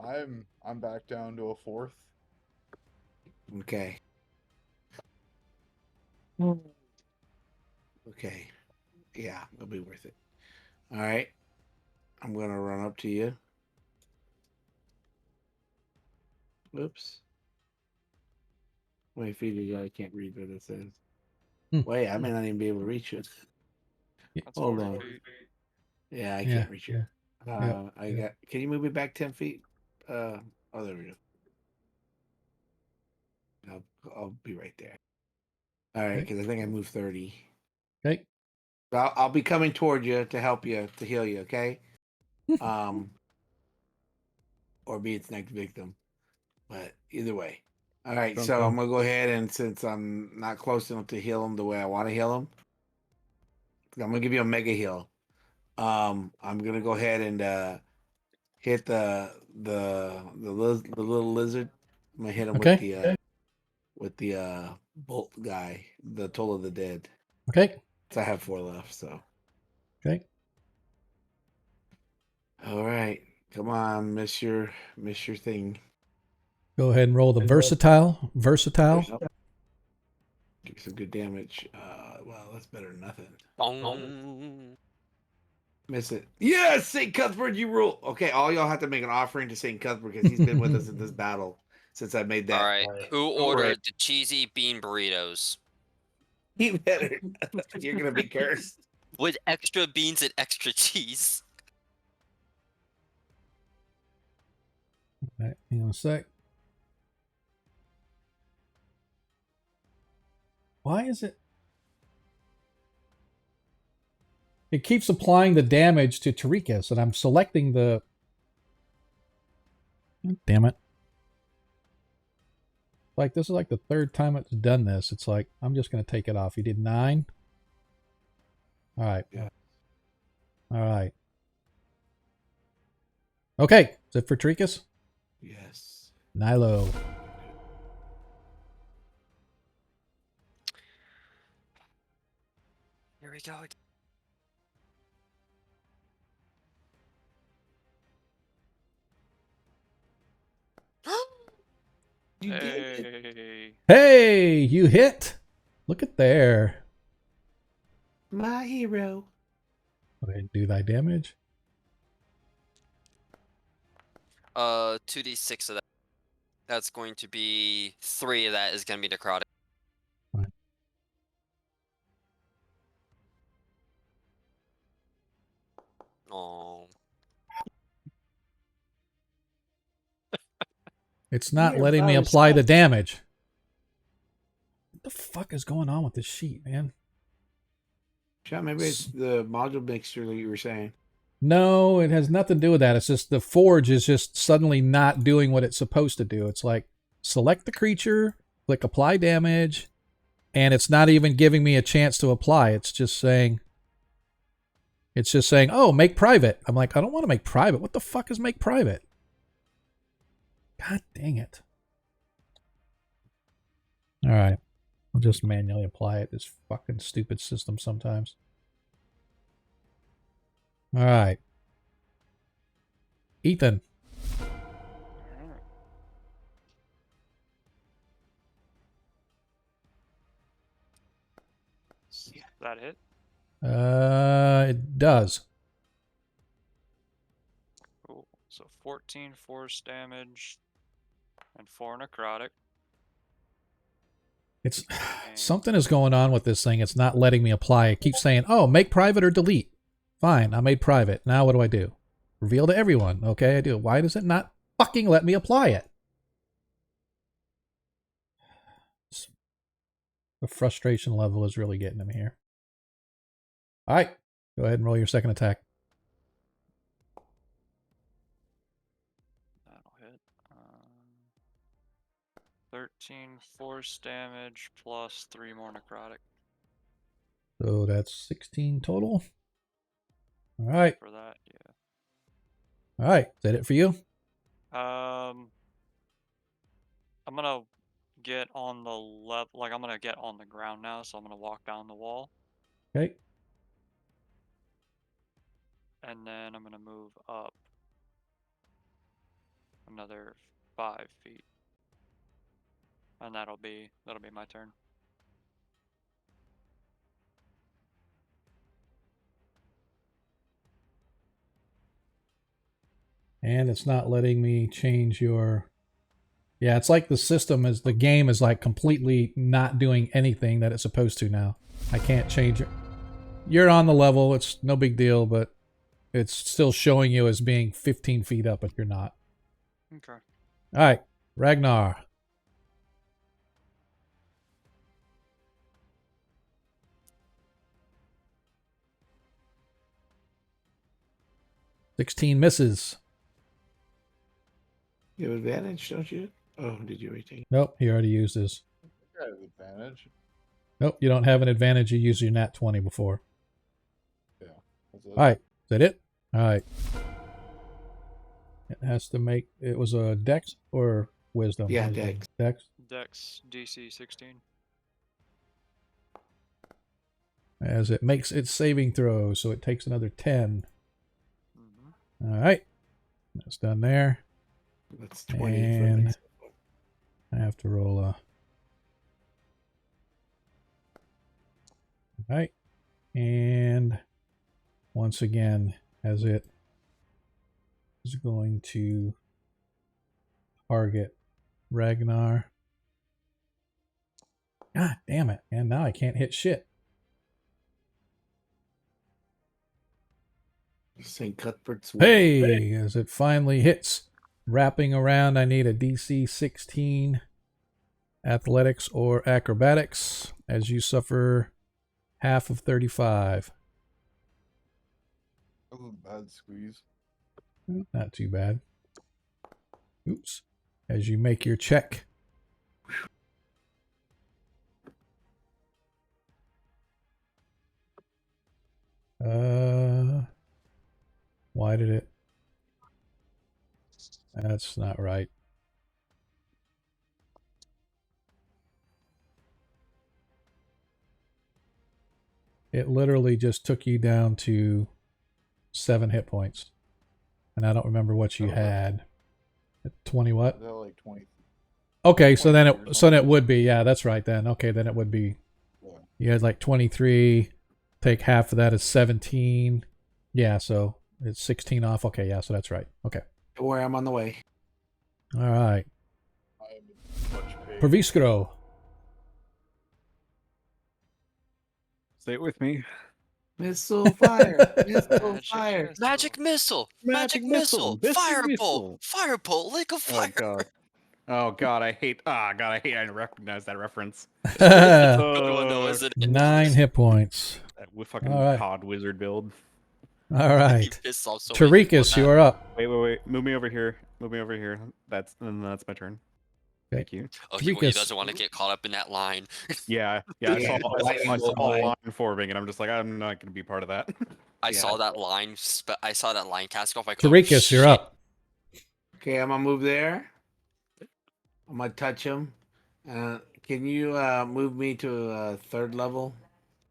G: I'm back down to a fourth.
A: Okay. Okay. Yeah, it'll be worth it. All right. I'm going to run up to you. Whoops. 20 feet ago, I can't read what it says. Wait, I may not even be able to reach it.
C: That's
A: Hold
C: 40
A: on.
C: feet.
A: Yeah, I
B: Yeah,
A: can't reach it.
B: yeah.
A: I got. Can you move me back 10 feet? Oh, there we go. I'll be right there. All right,
B: Okay.
A: because I think I moved 30.
B: Okay.
A: I'll be coming toward you to help you to heal you. Okay. Or be its next victim, but either way. All right,
B: Dun,
A: so
B: dun.
A: I'm gonna go ahead and since I'm not close enough to heal him the way I want to heal him, I'm gonna give you a mega heal. I'm gonna go ahead and hit the little lizard. I'm gonna hit him
B: Okay.
A: with the bolt guy, the Toll of the Dead.
B: Okay.
A: So I have 4 left. So
B: Okay.
A: all right, come on, miss your thing.
B: Go ahead and roll the versatile. Versatile.
A: Give me some good damage. Well, that's better than nothing.
D: Bong.
A: Miss it. Yes, St. Cuthbert, you rule. Okay, all y'all have to make an offering to St. Cuthbert because he's been with us in this battle since I made that.
D: All right. Who ordered the cheesy bean burritos?
A: He better. You're gonna be cursed.
D: With extra beans and extra cheese.
B: All right, hang on a sec. Why is it? It keeps applying the damage to Tarikas, and I'm selecting the... Damn it. Like, this is like the 3rd time it's done this. It's like, I'm just going to take it off. He did 9. All right.
A: Yeah.
B: All right. Okay. Is it for Tarikas?
A: Yes.
B: Nilo.
D: Here we go.
A: You did it.
C: Hey.
B: Hey, you hit. Look at there.
A: My hero.
B: Go ahead and do thy damage.
D: 2d6 of that. That's going to be 3 of that is going to be necrotic.
B: Right.
D: Oh.
B: It's not
A: Here,
B: letting me
A: bonus
B: apply the
A: stuff.
B: damage. What the fuck is going on with this sheet, man?
A: Shot, maybe it's the module mixture that you were saying.
B: No, it has nothing to do with that. It's just the forge is just suddenly not doing what it's supposed to do. It's like select the creature, click apply damage, and it's not even giving me a chance to apply. It's just saying, oh, make private. I'm like, I don't want to make private. What the fuck is make private? God dang it. All right. I'll just manually apply it. This fucking stupid system sometimes. All right. Ethan.
C: That hit?
B: It does.
C: Cool. So 14 force damage and 4 necrotic.
B: It's something is going on with this thing. It's not letting me apply. It keeps saying, "Oh, make private or delete." Fine, I made private. Now what do I do? Reveal to everyone. Okay, I do. Why does it not fucking let me apply it? The frustration level is really getting to me here. All right, go ahead and roll your second attack.
C: That'll hit. 13 force damage plus 3 more necrotic.
B: So that's 16 total. All right.
C: For that, yeah.
B: All right. Is that it for you?
C: I'm gonna get on the left, like I'm gonna get on the ground now, so I'm gonna walk down the wall,
B: Okay.
C: and then I'm gonna move up another 5 feet, and that'll be my turn.
B: And it's not letting me change your... Yeah, it's like the game is like completely not doing anything that it's supposed to now. I can't change it. You're on the level. It's no big deal, but it's still showing you as being 15 feet up, but you're not.
C: Okay.
B: All right. Ragnar. $16 misses.
A: You have advantage, don't you? Oh, did you already take it?
B: Nope, he already used his.
G: I have advantage.
B: Nope, you don't have an advantage. You used your nat 20 before.
G: Yeah. That's it.
B: All right. Is that it? All right. It has to make... It was a dex or wisdom?
A: Yeah,
B: Wisdom.
A: dex.
B: Dex.
C: Dex DC 16.
B: As it makes its saving throw, so it takes another 10.
C: Mm-hmm.
B: All right. That's done there.
A: That's 20.
B: And I have to roll a... All right. And once again, as it is going to target Ragnar. God damn it. And now I can't hit shit.
A: St. Cuthbert's.
B: Hey, as it finally hits. Wrapping around, I need a DC 16 athletics or acrobatics as you suffer half of 35.
G: That was a bad squeeze.
B: Not too bad. Oops. As you make your check. Why did it? That's not right. It literally just took you down to 7 hit points. And I don't remember what you had. 20 what?
G: They're like 20.
B: Okay, so then
G: 23 or
B: it
G: something.
B: would be, yeah, that's right then. Okay, then it would be,
G: Yeah.
B: you had like 23, take half of that is 17. Yeah, so it's 16 off. Okay, yeah, so that's right. Okay.
A: Don't worry, I'm on the way.
B: All right.
G: I'm in much pain.
B: Perviskro.
F: Say it with me.
A: Missile fire. Missile
C: Magic
A: fire.
C: missile.
D: Magic missile!
F: Magic missile! Mystic
D: Firebolt!
F: missile!
D: Firebolt! Lake of
F: Oh
D: fire!
F: god. Oh god, I hate. Ah, god, I hate. I recognize that reference.
D: Good one though, isn't it?
B: 9 hit points.
F: That fucking
B: All right.
F: COD wizard build.
B: All
D: You
B: right.
D: pissed off so many people with
B: Tarikas,
D: that.
B: you are up.
F: Wait. Move me over here. Move me over here. That's my turn.
B: Okay.
F: Thank you.
D: Oh, he
B: Tarikas.
D: doesn't want to get caught up in that line.
F: Yeah. I
A: Yeah,
F: saw
A: lightning
F: a
A: bolt line.
F: line forming, and I'm just like, I'm not gonna be part of that.
D: I
A: Yeah.
D: saw that line. I saw that line cast go off. Like,
B: Tarikas, you're up.
A: Okay, I'm gonna move there. I'm gonna touch him. Can you move me to a 3rd level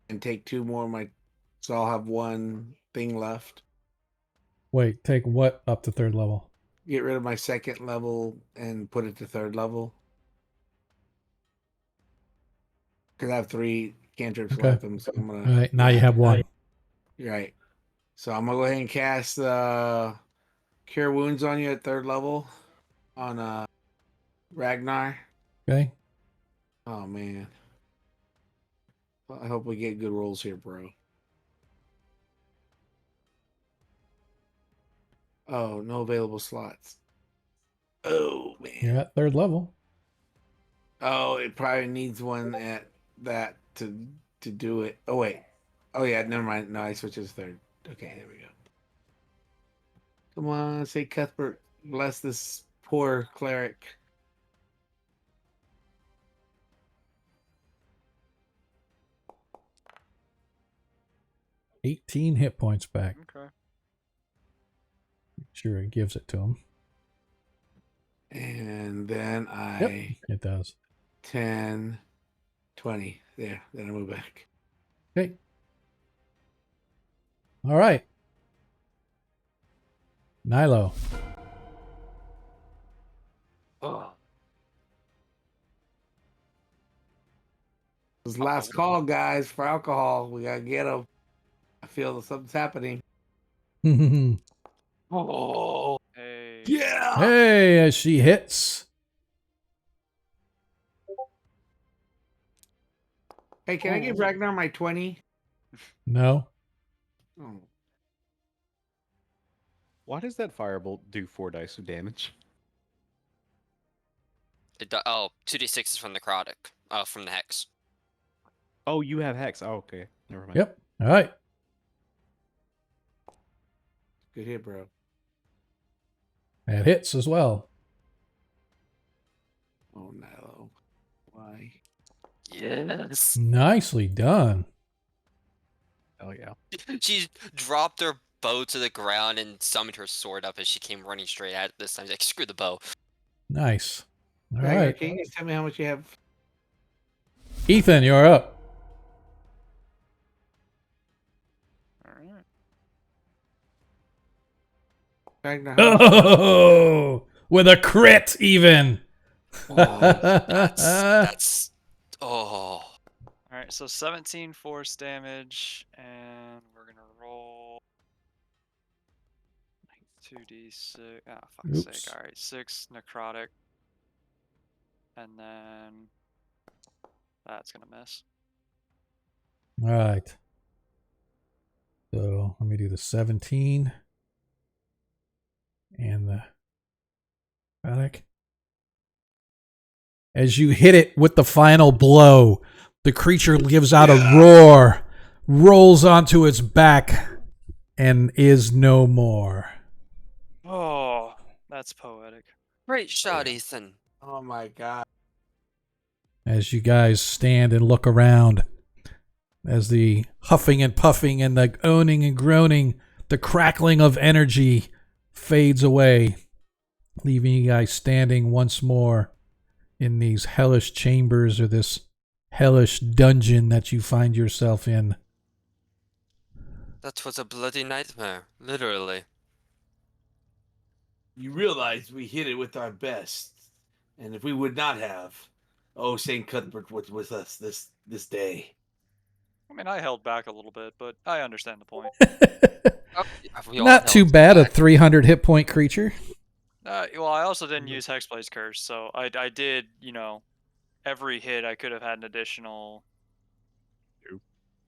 A: and take 2 more of my? So I'll have 1 thing left.
B: Wait, take what up to 3rd level?
A: Get rid of my 2nd level and put it to 3rd level. Because I have 3 cantrips
B: Okay.
A: left. So I'm gonna.
B: All right, now you have 1.
A: You're right. So I'm gonna go ahead and cast Cure Wounds on you at 3rd level on Ragnar.
B: Okay.
A: Oh man. Well, I hope we get good rolls here, bro. Oh, no available slots. Oh man.
B: You're at 3rd level.
A: Oh, it probably needs one at that to do it. Oh wait. Oh yeah, never mind. No, I switched to 3rd. Okay, there we go. Come on, say Cuthbert, bless this poor cleric.
B: $18 hit points back.
C: Okay.
B: Sure, it gives it to him.
A: And then
B: Yep,
A: I
B: it does.
A: 10, 20. There. Then I move back.
B: Okay. All right. Nilo.
A: Oh. This last call, guys, for alcohol. We gotta get them. I feel something's happening. Oh,
C: Hey.
A: yeah.
B: Hey, as she hits.
A: Hey, can I give Ragnar my 20?
B: No.
A: Oh.
F: Why does that firebolt do 4 dice of damage?
D: Oh, 2d6 is from the necrotic. From the hex.
F: Oh, you have hex. Oh, okay. Never mind.
B: Yep. All right.
A: Good hit, bro.
B: That hits as well.
A: Oh, no. Why?
D: Yes.
B: Nicely done.
F: Oh, yeah.
D: She dropped her bow to the ground and summoned her sword up as she came running straight at it this time. She's like, screw the bow.
B: Nice. All
A: Ragnar,
B: right.
A: can you tell me how much you have?
B: Ethan, you're up.
C: Alright.
A: Ragnar, how much?
B: Oh, with a crit even.
D: That's oh.
C: Alright, so 17 force damage, and we're gonna roll 2d6. Ah, fuck's
B: Oops.
C: sake. Alright, 6 necrotic. And then that's gonna miss.
B: All right. So let me do the 17 and the panic. As you hit it with the final blow, the creature gives out a roar, rolls onto its back, and is no more.
C: Oh, that's poetic.
D: Great shot, Ethan.
A: Oh, my God.
B: As you guys stand and look around, as the huffing and puffing and the owning and groaning, the crackling of energy fades away, leaving you guys standing once more in these hellish chambers or this hellish dungeon that you find yourself in.
D: That was a bloody nightmare, literally.
A: You realize we hit it with our best. And if we would not have, oh, St. Cuthbert was with us this day.
C: I mean, I held back a little bit, but I understand the point.
D: Oh, we all
B: Not too
D: held
B: bad, a
D: back.
B: 300 hit point creature.
C: Well, I also didn't use Hexblade's Curse, so I did, every hit I could have had an additional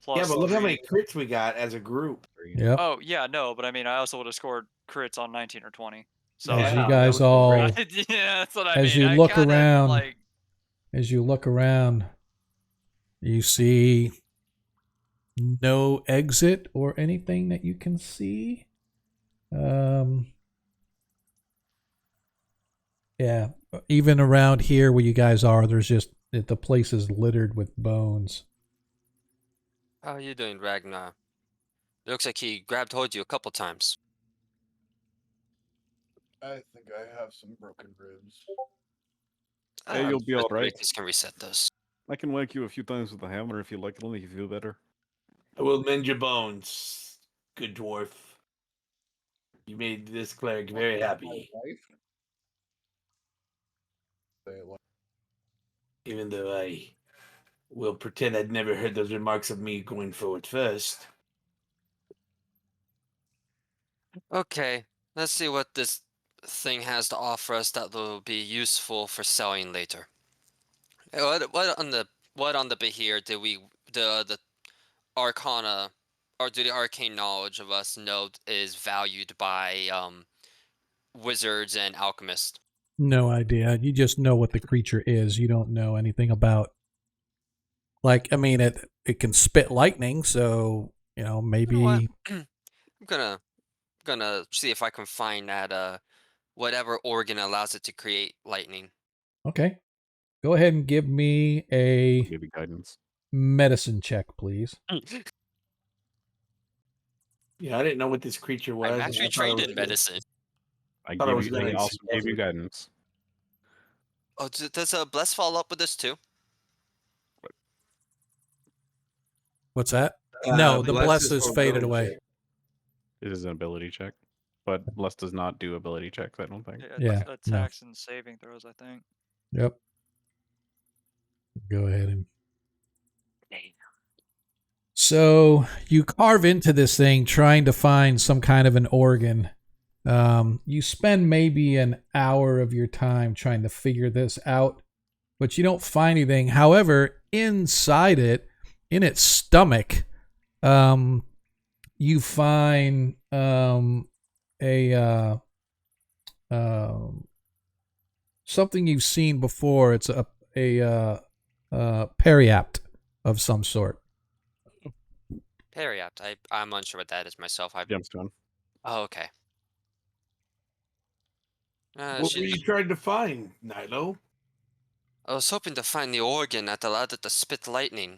C: plus
A: Yeah, but look how
C: 3.
A: many crits we got as a group.
B: Yep.
C: Oh, yeah, no, but I mean, I also would have scored crits on 19 or 20. So,
B: As you
A: Yeah,
B: guys
A: that was
B: all,
A: great.
C: yeah, that's what I
B: as
C: mean.
B: you
C: I
B: look
C: kinda,
B: around,
C: like,
B: as you look around, you see no exit or anything that you can see. Yeah, even around here where you guys are, there's just the place is littered with bones.
D: How are you doing, Ragnar? It looks like he grabbed hold of you a couple times.
G: I think I have some broken ribs.
F: Hey, you'll be all right.
D: Breakers can reset those.
F: I can whack you a few times with the hammer if you like. It'll make you feel better.
A: I will mend your bones, good dwarf. You made this cleric very
G: My
A: happy,
G: wife? Say it like-
A: even though I will pretend I'd never heard those remarks of me going forward first.
D: Okay, let's see what this thing has to offer us that will be useful for selling later. What on the bit here did we the arcana or do the arcane knowledge of us know is valued by wizards and alchemists?
B: No idea. You just know what the creature is. You don't know anything about. Like, I mean, it can spit lightning, so maybe.
D: You know what? I'm gonna see if I can find that whatever organ allows it to create lightning.
B: Okay, go ahead and give me a
F: Maybe guidance.
B: medicine check, please.
A: Yeah, I didn't know what this creature was.
D: I'm
A: and
D: actually
A: I thought it
D: trained
A: was
D: in
A: good.
D: medicine.
F: I
A: Thought I was
F: I
A: nice.
F: also gave you guidance.
D: Oh, does Bless follow up with this too?
B: What's that? No, the bless
A: is
B: is
A: for
B: faded
A: ability
B: away.
A: check.
F: It is an ability check, but Bless does not do ability checks. I don't think.
B: Yeah, no.
C: Attacks and saving throws, I think.
B: Yep. Go ahead and. So you carve into this thing trying to find some kind of an organ. You spend maybe an hour of your time trying to figure this out, but you don't find anything. However, inside it, in its stomach, you find a something you've seen before. It's a periapt of some sort.
D: Periapt. I'm unsure what that is myself.
F: Gemstone.
D: Oh, okay.
A: What were you trying to find, Nilo?
D: I was hoping to find the organ that allowed it to spit lightning.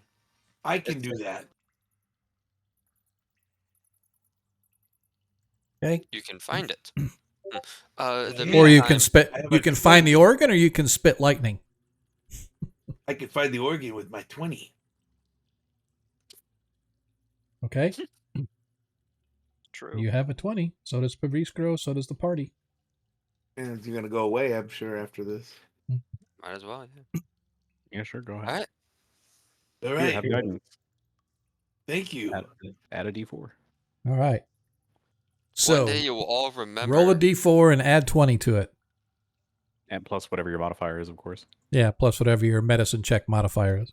A: I can do that.
B: Okay.
D: You can find it.
A: Or
B: Or you can
D: meantime-
B: spit.
A: I have
B: You
A: a
B: can find the
A: 20.
B: organ, or you can spit lightning.
A: I can find the organ with my 20.
B: Okay.
C: True.
B: You have a 20. So does Pavrisco. So does the party.
A: And you're gonna go away, I'm sure, after this.
D: Might as well. Yeah.
F: Yeah, sure. Go ahead.
D: All right.
A: All
F: Here,
A: right.
F: have guidance.
A: Thank you.
F: Add a D4.
B: All right. So
D: One day you will all remember.
B: roll a d4 and add 20 to it.
F: And plus whatever your modifier is, of course.
B: Yeah, plus whatever your medicine check modifier is.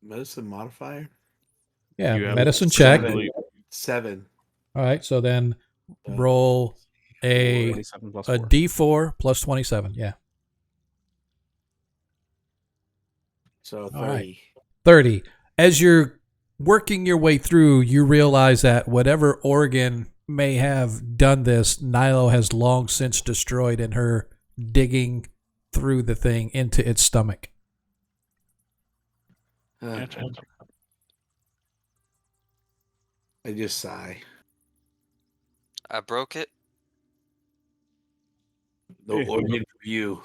A: Medicine modifier?
B: Yeah,
F: You have
B: medicine check.
A: 7.
B: All right, so then roll a
F: 27 plus
B: a
F: 4.
B: d4 plus 27. Yeah,
A: So 30.
B: All right. 30. As you're working your way through, you realize that whatever organ may have done this, Nilo has long since destroyed in her digging through the thing into its stomach.
F: Gotcha.
A: I just sigh.
D: I broke it.
A: No
F: Hey,
A: organ for you.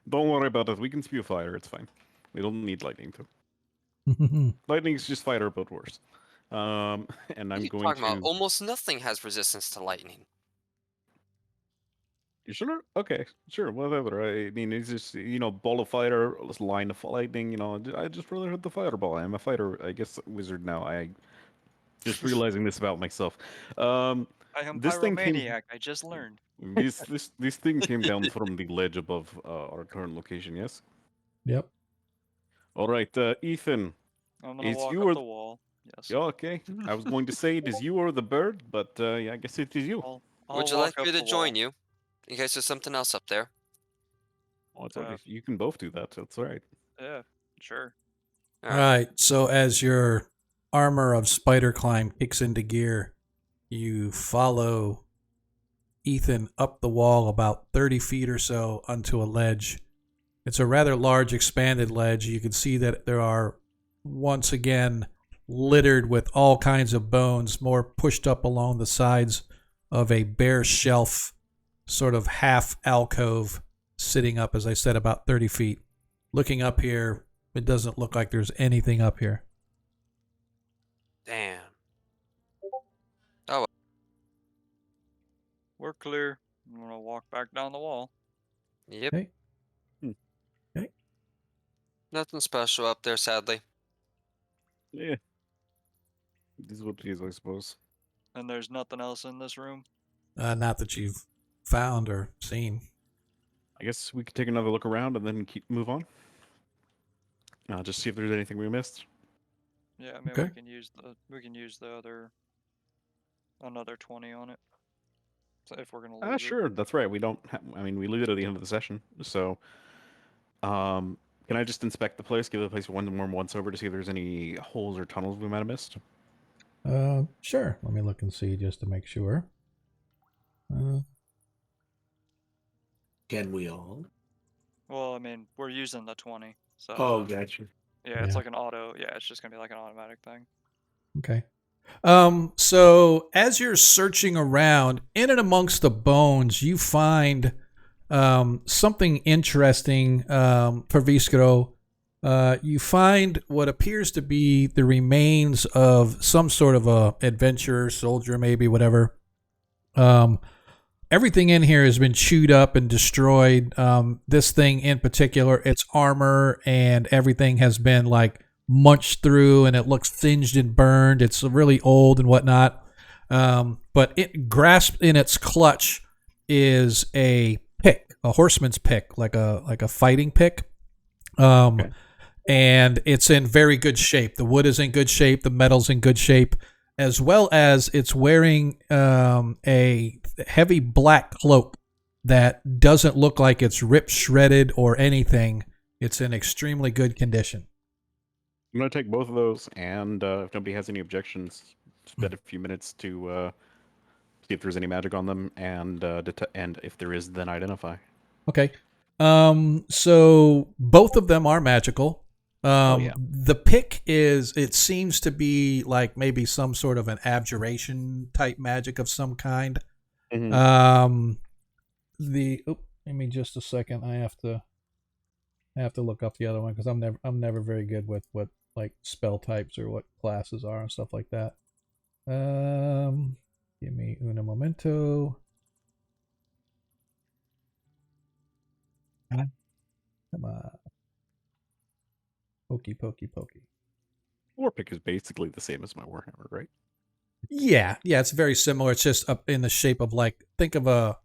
F: Don't worry about it. We can spew fire. It's fine. We don't need lightning to. Lightning's just fire, but worse. And
D: What
F: I'm
D: are you
F: going
D: talking about?
F: to.
D: Almost nothing has resistance to lightning.
F: You sure? Okay, sure, whatever. I mean, it's just ball of fire, line of lightning. I just rather hit the fireball. I'm a fighter, I guess, wizard now. I just realizing this about myself.
C: I am
F: This thing came.
C: pyromaniac. I just learned.
F: This thing came down from the ledge above our current location. Yes.
B: Yep.
F: All right, Ethan.
C: I'm gonna
F: Is
C: walk
F: you
C: up
F: or
C: the wall. Yes.
F: Yeah, okay. I was going to say it is you or the bird, but yeah, I guess it is you.
C: I'll
D: Would you
C: walk
D: like me
C: up
D: to
C: the
D: join
C: wall.
D: you? In case there's something else up there.
F: Oh, it's okay. You can both do that. That's all right.
C: Yeah, sure.
B: All right. So as your armor of spider climb kicks into gear, you follow Ethan up the wall about 30 feet or so onto a ledge. It's a rather large, expanded ledge. You can see that there are, once again, littered with all kinds of bones, more pushed up along the sides of a bare shelf, sort of half alcove, sitting up, as I said, about 30 feet. Looking up here, it doesn't look like there's anything up here.
D: Damn.
C: We're clear. I'm gonna walk back down the wall.
D: Yep.
B: Okay. Okay.
D: Nothing special up there, sadly.
F: Yeah. This is what it is, I suppose.
C: And there's nothing else in this room.
B: Not that you've found or seen.
F: I guess we could take another look around and then move on. Just see if there's anything we missed.
C: Yeah, I mean
B: Okay.
C: we can use the other another 20 on it. So if we're gonna lose
F: Sure. That's right. We don't. I mean, we leave it at the end of the session. So, can I just inspect the place, give the place one more once over to see if there's any holes or tunnels we might have missed?
B: Sure. Let me look and see just to make sure.
A: Can we all?
C: Well, I mean, we're using the 20. So
A: Oh, gotcha.
C: yeah, it's
B: Yeah.
C: like an auto. Yeah, it's just gonna be like an automatic thing.
B: Okay. So as you're searching around, in and amongst the bones, you find something interesting for Viscero. You find what appears to be the remains of some sort of a adventurer, soldier, maybe, whatever. Everything in here has been chewed up and destroyed. This thing in particular, its armor and everything has been like munched through, and it looks singed and burned. It's really old and whatnot. But it grasped in its clutch is a pick, a horseman's pick, like a fighting pick.
F: Okay.
B: And it's in very good shape. The wood is in good shape. The metal's in good shape, as well as it's wearing a heavy black cloak that doesn't look like it's ripped, shredded, or anything. It's in extremely good condition.
F: I'm gonna take both of those, and if nobody has any objections, spend a few minutes to see if there's any magic on them, and and if there is, then identify.
B: Okay. So both of them are magical.
F: Yeah.
B: The pick is, it seems to be like maybe some sort of an abjuration type magic of some kind.
F: Mhm.
B: Give me just a second. I have to look up the other one because I'm never very good with what like spell types or what classes are and stuff like that. Give me un momento. Come on. Pokey.
F: War pick is basically the same as my warhammer, right?
B: Yeah, it's very similar. It's just up in the shape of like, think of a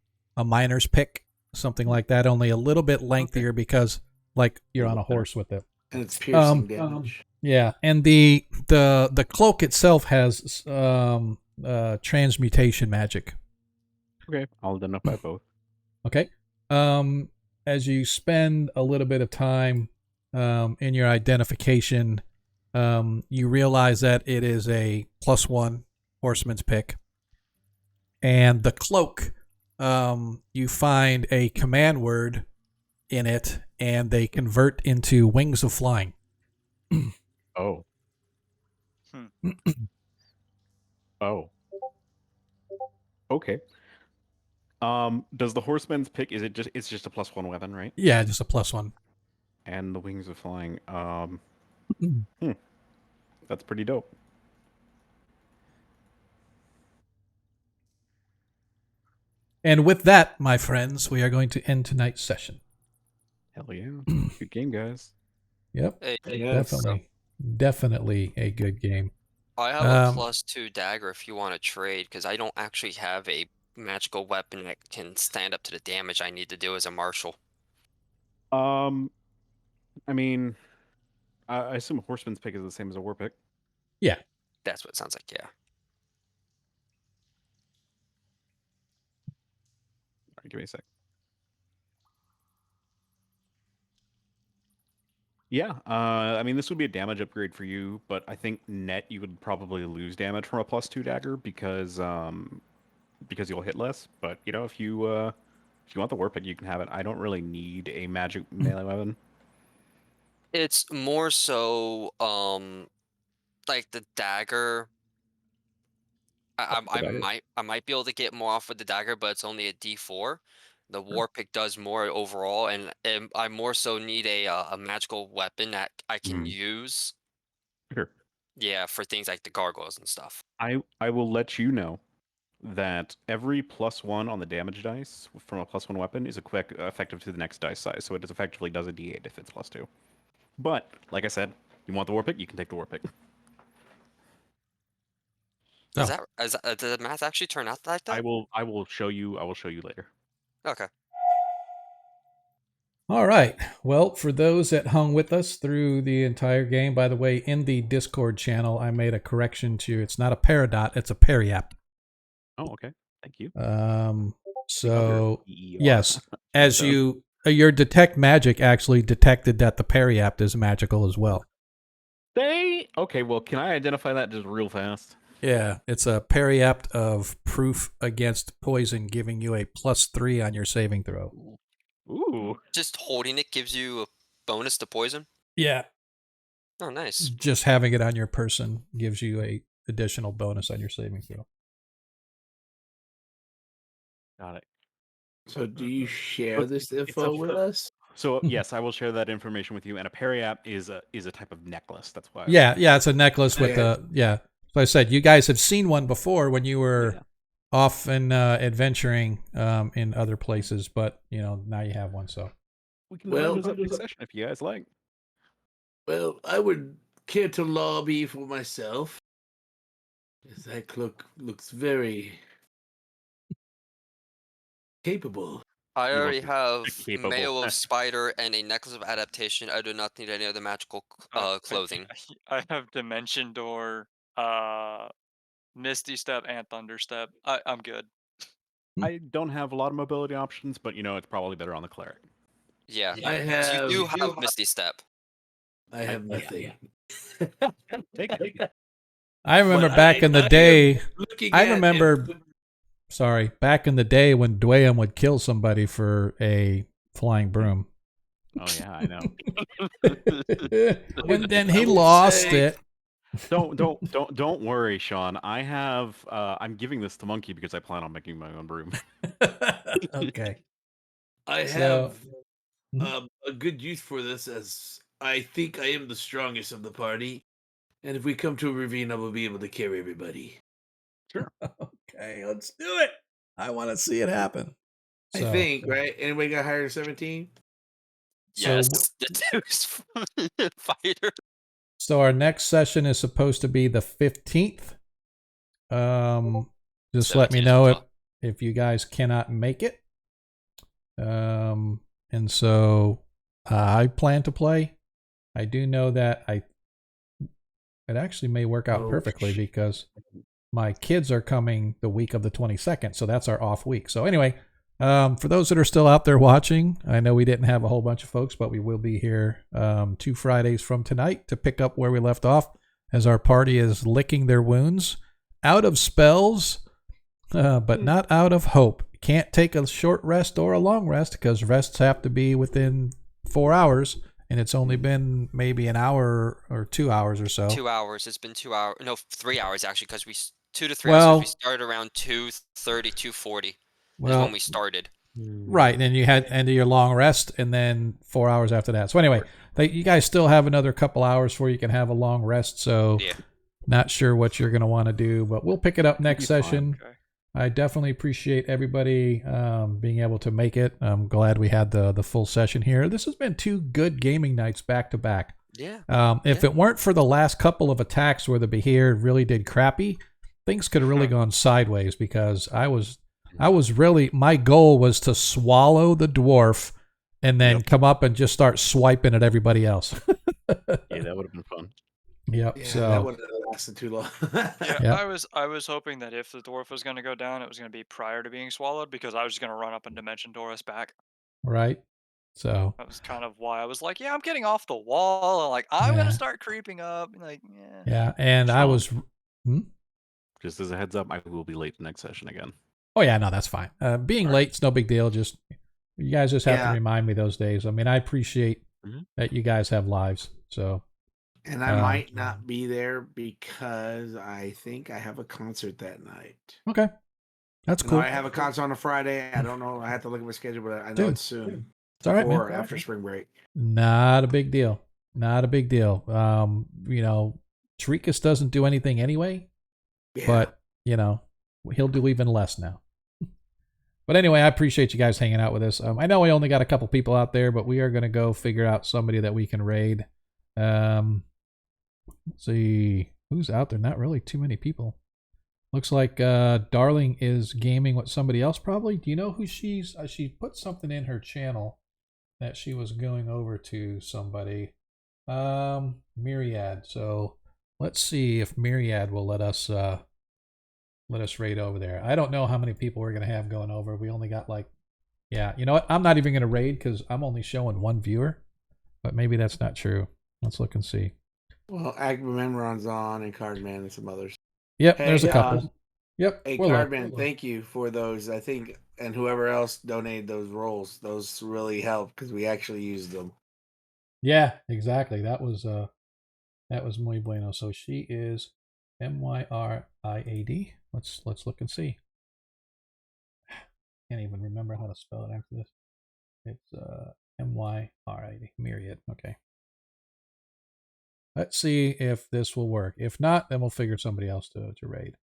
B: miner's pick, something like that, only a little bit lengthier because like you're on a horse with it.
A: And it's piercing damage.
B: Yeah, and the cloak itself has transmutation magic.
F: Okay, I'll identify both.
B: Okay. As you spend a little bit of time in your identification, you realize that it is a +1 horseman's pick. And the cloak, you find a command word in it, and they convert into wings of flying.
F: Oh. Oh. Okay. Does the horseman's pick, it's just a +1 weapon, right?
B: Yeah, just a +1.
F: And the wings of flying. That's pretty dope.
B: And with that, my friends, we are going to end tonight's session.
F: Hell yeah. Good game, guys.
B: Yep.
D: Hey,
B: Definitely a good game.
D: I have a +2 dagger if you want to trade, because I don't actually have a magical weapon that can stand up to the damage I need to do as a marshal.
F: I mean, I assume a horseman's pick is the same as a war pick.
B: Yeah.
D: That's what it sounds like, yeah.
F: All right, give me a sec. Yeah, I mean, this would be a damage upgrade for you, but I think net you would probably lose damage from a +2 dagger because you'll hit less. But you know, if you want the war pick, you can have it. I don't really need a magic melee weapon.
D: It's more so, like the dagger. I might be able to get more off with the dagger, but it's only a D4. The war pick does more overall, and I more so need a magical weapon that I can use.
F: Sure.
D: Yeah, for things like the gargoyles and stuff.
F: I will let you know that every +1 on the damage dice from a +1 weapon is effective to the next dice size, so it effectively does a D8 if it's +2. But like I said, you want the war pick, you can take the war pick.
D: Does the math actually turn out like that?
F: I will show you later.
D: Okay.
B: All right. Well, for those that hung with us through the entire game, by the way, in the Discord channel, I made a correction to, it's not a peridot, it's a periapt.
F: Oh, okay. Thank you.
B: So yes, as your detect magic actually detected that the periapt is magical as well.
F: Okay, well, can I identify that just real fast?
B: Yeah, it's a periapt of proof against poison, giving you a +3 on your saving throw.
F: Ooh.
D: Just holding it gives you a bonus to poison?
B: Yeah.
D: Oh, nice.
B: Just having it on your person gives you additional bonus on your saving throw.
F: Got it.
A: So do you share
F: So
A: this
F: it's
A: info
F: a-
A: with us?
F: So yes, I will share that information with you. And a periap is a type of necklace. That's why.
B: Yeah, it's a necklace with
A: Yeah.
B: So I said you guys have seen one before when you were
F: Yeah.
B: off and adventuring in other places, but now you have one. So
F: We can
A: Well-
F: round this up next session if you guys like.
A: Well, I would care to lobby for myself. As that cloak looks very capable.
D: I
F: You want
D: already
F: to
D: have
F: capable.
D: Mail of Spider and a Necklace of Adaptation. I do not need any other magical clothing.
C: I have Dimension Door, Misty Step, and Thunder Step. I'm good.
F: I don't have a lot of mobility options, but it's probably better on the cleric.
D: Yeah.
A: I have.
D: You do have Misty Step.
A: I have nothing.
F: Take it.
B: I remember
A: But
B: back in the
A: I am
B: day.
A: looking
B: I
A: at
B: remember. Sorry, back in the day when Dwayne would kill somebody for a flying broom.
F: Oh yeah, I know.
B: And then
A: I
B: he
A: would
B: lost
A: say-
B: it.
F: Don't worry, Sean. I have. I'm giving this to Monkey because I plan on making my own broom.
B: Okay.
A: I
B: So-
A: have a good use for this, as I think I am the strongest of the party, and if we come to a ravine, I will be able to carry everybody.
B: Okay, let's do it. I want to see it happen.
A: I think, right? Anybody got higher than 17?
D: Yes, the Deuce Fighter.
B: So our next session is supposed to be the 15th. Just let me
D: 17th
B: know
D: as well.
B: if you guys cannot make it. And so I plan to play. I do know that it actually may work out perfectly because my kids are coming the week of the 22nd, so that's our off week. So anyway, for those that are still out there watching, I know we didn't have a whole bunch of folks, but we will be here 2 Fridays from tonight to pick up where we left off as our party is licking their wounds out of spells, but not out of hope. Can't take a short rest or a long rest because rests have to be within 4 hours, and it's only been maybe an hour or 2 hours or so.
D: 2 hours. It's been 2 hours. No, 3 hours actually, because 2 to 3
B: Well-
D: hours. 'Cause we started around 2:30, 2:40. Is
B: Well,
D: when we started.
B: right, and then you had end of your long rest, and then 4 hours after that. So anyway, you guys still have another couple hours before you can have a long rest. So
D: Yeah.
B: not sure what you're going to want to do, but we'll pick it up next
F: be fine.
B: session.
C: Okay.
B: I definitely appreciate everybody being able to make it. I'm glad we had the full session here. This has been 2 good gaming nights back to back.
D: Yeah.
B: If it weren't for the last couple of attacks where the Behir really did crappy, things could have really gone sideways because I was really, my goal was to swallow the dwarf and then come up and just start swiping at everybody else.
F: Yeah, that would have been fun.
B: Yep.
A: Yeah,
B: so
A: that wouldn't have lasted too long.
C: Yeah,
B: Yeah.
C: I was hoping that if the dwarf was gonna go down, it was gonna be prior to being swallowed because I was just gonna run up and Dimension Door us back.
B: right. So
C: That was kind of why I was like, yeah, I'm getting off the wall, and like I'm
B: Yeah.
C: gonna start creeping up. Like, yeah.
B: yeah, and I
F: Sean.
B: was.
F: Just as a heads up, I will be late the next session again.
B: Oh yeah, no, that's fine. Being late's no big deal. Just you guys just have to
A: Yeah.
B: remind me those days. I mean, I appreciate
F: Mhm.
B: that you guys have lives. So
A: And I might not be there because I think I have a concert that night.
B: okay, that's
A: No,
B: cool.
A: I have a concert on a Friday. I don't know. I have to look at my schedule, but I know
B: Dude,
A: it's soon.
B: It's all right,
A: Or
B: man.
A: after spring break.
B: Not a big deal. Not a big deal. Trikas doesn't do anything anyway,
A: Yeah.
B: but he'll do even less now. But anyway, I appreciate you guys hanging out with us. I know we only got a couple people out there, but we are going to go figure out somebody that we can raid. Let's see who's out there. Not really too many people. Looks like Darling is gaming with somebody else probably. Do you know who she's? She put something in her channel that she was going over to somebody. Myriad. So let's see if Myriad will let us raid over there. I don't know how many people we're gonna have going over. We only got you know what? I'm not even gonna raid because I'm only showing 1 viewer. But maybe that's not true. Let's look and see.
A: Well, Agamemnon's on and Cardman and some others.
B: Yep,
A: Hey,
B: there's a couple. Yep.
A: Hey,
B: we're low.
A: Cardman, thank you for those. I think, and whoever else donated those rolls, those really helped because we actually used them.
B: Yeah, exactly. That was muy bueno. So she is Myriad. Let's look and see. Can't even remember how to spell it after this. It's Myriad. Myriad. Okay. Let's see if this will work. If not, then we'll figure somebody else to raid.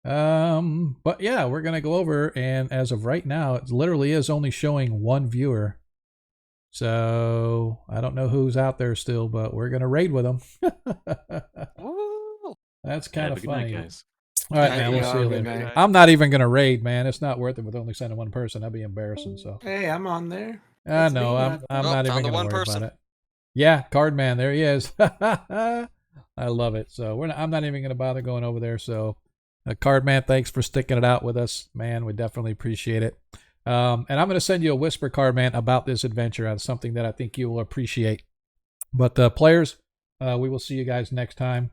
B: But yeah, we're gonna go over, and as of right now, it literally is only showing one viewer. So I don't know who's out there still, but we're gonna raid with them. That's kind of funny.
I: Guys.
B: All right, man. We'll see you later. I'm not even gonna raid, man. It's not worth it with only sending one person. That'd be embarrassing. So
A: hey, I'm on there.
B: I know. I'm not even gonna worry about it. Yeah, Cardman. There he is. I love it. So I'm not even gonna bother going over there. So, Cardman, thanks for sticking it out with us, man. We definitely appreciate it. And I'm gonna send you a whisper, Cardman, about this adventure. It's something that I think you will appreciate. But players, we will see you guys next time.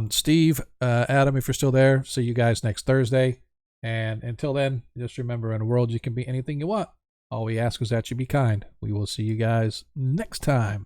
B: Steve, Adam, if you're still there, see you guys next Thursday. And until then, just remember, in a world you can be anything you want. All we ask is that you be kind. We will see you guys next time.